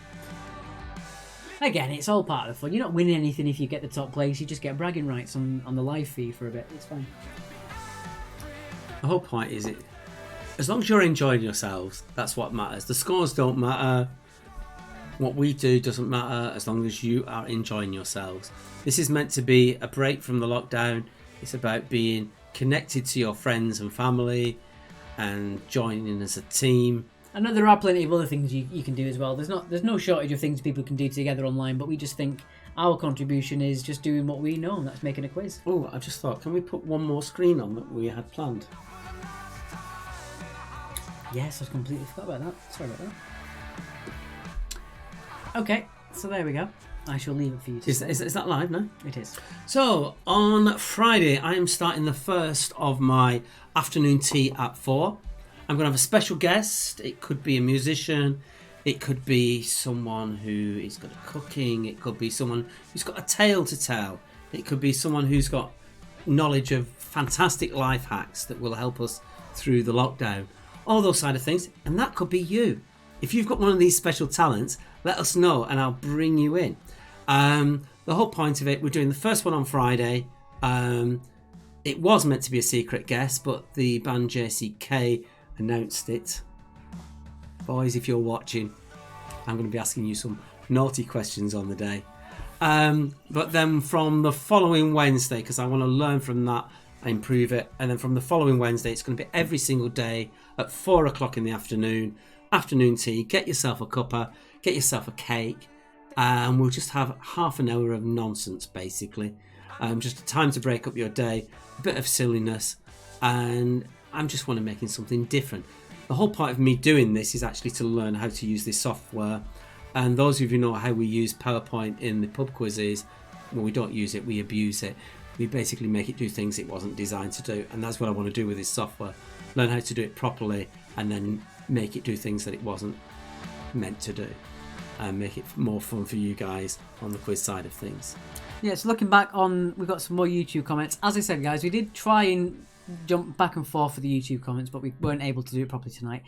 Again, it's all part of the fun. You're not winning anything if you get the top place. You just get bragging rights on the live feed for a bit. It's fine. The whole point is as long as you're enjoying yourselves, that's what matters. The scores don't matter. What we do doesn't matter as long as you are enjoying yourselves. This is meant to be a break from the lockdown. It's about being connected to your friends and family and joining as a team. I know there are plenty of other things you can do as well. There's no shortage of things people can do together online, but we just think our contribution is just doing what we know, and that's making a quiz. Oh, I just thought, can we put one more screen on that we had planned? Yes, I completely forgot about that. Sorry about that. Okay, so there we go. I shall leave it for you to say. Is that live now? It is. So, on Friday, I am starting the first of my afternoon tea at 4. I'm going to have a special guest. It could be a musician. It could be someone who is good at cooking. It could be someone who's got a tale to tell. It could be someone who's got knowledge of fantastic life hacks that will help us through the lockdown. All those side of things. And that could be you. If you've got one of these special talents, let us know and I'll bring you in. The whole point of it, we're doing the first one on Friday. It was meant to be a secret guest, but the band JCK announced it. Boys, if you're watching, I'm going to be asking you some naughty questions on the day. But then from the following Wednesday, because I want to learn from that, I improve it. And then from the following Wednesday, it's going to be every single day at 4 o'clock in the afternoon. Afternoon tea, get yourself a cuppa, get yourself a cake, and we'll just have half an hour of nonsense, basically. Just a time to break up your day, a bit of silliness, and I just want to make something different. The whole point of me doing this is actually to learn how to use this software, and those of you who know how we use PowerPoint in the pub quizzes, well, we don't use it, we abuse it. we basically make it do things it wasn't designed to do, and that's what I want to do with this software. Learn how to do it properly, and then make it do things that it wasn't meant to do, and make it more fun for you guys on the quiz side of things. Yeah, so looking back on, we've got some more YouTube comments. As I said, guys, we did try and jump back and forth for the YouTube comments, but we weren't able to do it properly tonight.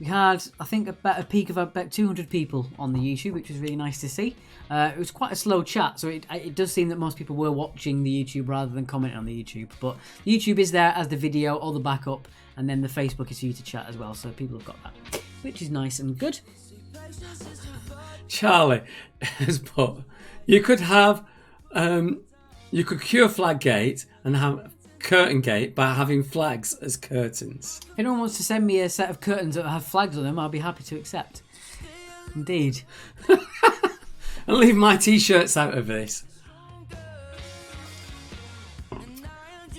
We had, I think, a peak of about 200 people on the YouTube, which was really nice to see. It was quite a slow chat, so it does seem that most people were watching the YouTube rather than commenting on the YouTube. But the YouTube is there as the video or the backup, and then the Facebook is for you to chat as well, so people have got that, which is nice and good. Charlie has put, you could have, you could cure Flaggate and have Curtain Gate by having flags as curtains. If anyone wants to send me a set of curtains that have flags on them, I'll be happy to accept. Indeed. And leave my t-shirts out of this.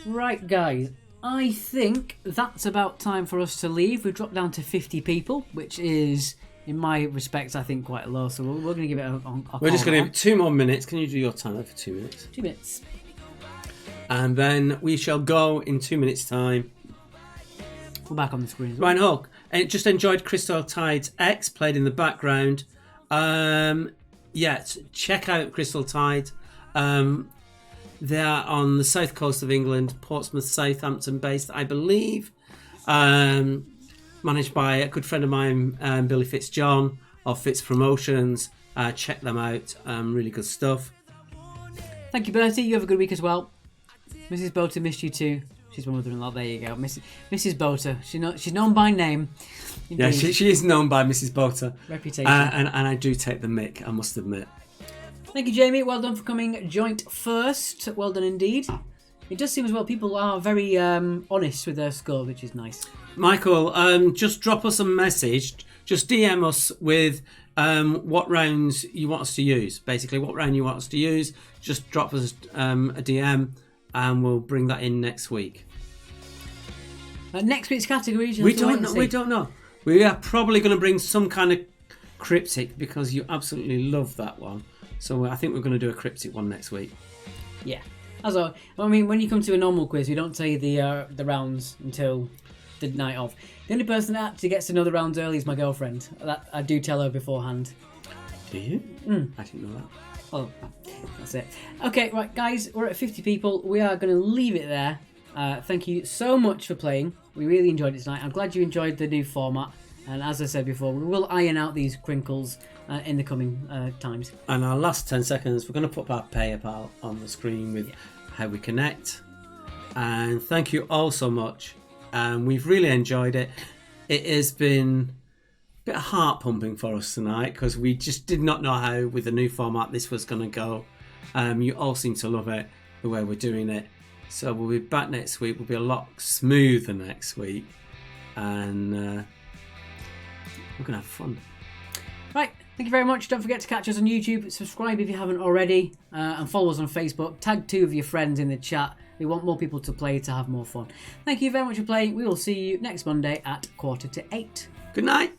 Right, guys. I think that's about time for us to leave. We've dropped down to 50 people, which is, in my respects, I think quite low. So we're going to give it a We're just going to have 2 more minutes. Can you do your timer for 2 minutes? 2 minutes. And then we shall go in 2 minutes' time. We're back on the screen as well. Ryan Hawk, just enjoyed Crystal Tides X, played in the background. Check out Crystal Tide. They are on the south coast of England, Portsmouth, Southampton based, I believe. Managed by a good friend of mine, Billy Fitzjohn of Fitz Promotions. Check them out. Really good stuff. Thank you, Bertie. You have a good week as well. Mrs. Boater missed you too. She's my mother-in-law. There you go, Mrs. Boater. She's known by name. Indeed. Yeah, she is known by Mrs. Boater. Reputation. And I do take the mick, I must admit. Thank you, Jamie. Well done for coming joint first. Well done indeed. It does seem as well people are very honest with their score, which is nice. Michael, just drop us a message. Just DM us with what rounds you want us to use. Basically, what round you want us to use. Just drop us a DM and we'll bring that in next week. Next week's categories. We don't know. We are probably going to bring some kind of cryptic because you absolutely love that one. So I think we're going to do a cryptic one next week. Yeah. Also, I mean, when you come to a normal quiz, we don't tell you the rounds until the night of. The only person that actually gets to know the rounds early is my girlfriend. That I do tell her beforehand. Do you? I didn't know that. Oh, that's it. Okay, right, guys, we're at 50 people. We are going to leave it there. Thank you so much for playing. We really enjoyed it tonight. I'm glad you enjoyed the new format. And as I said before, we will iron out these crinkles in the coming times. And our last 10 seconds, we're going to put our PayPal on the screen with how we connect. And thank you all so much. We've really enjoyed it. It has been a bit heart pumping for us tonight because we just did not know how, with the new format, this was going to go. You all seem to love it, the way we're doing it. So we'll be back next week. We'll be a lot smoother next week. And we're going to have fun. Right, thank you very much. Don't forget to catch us on YouTube. Subscribe if you haven't already. And follow us on Facebook. Tag 2 of your friends in the chat. We want more people to play to have more fun. Thank you very much for playing. We will see you next Monday at 7:45. Good night.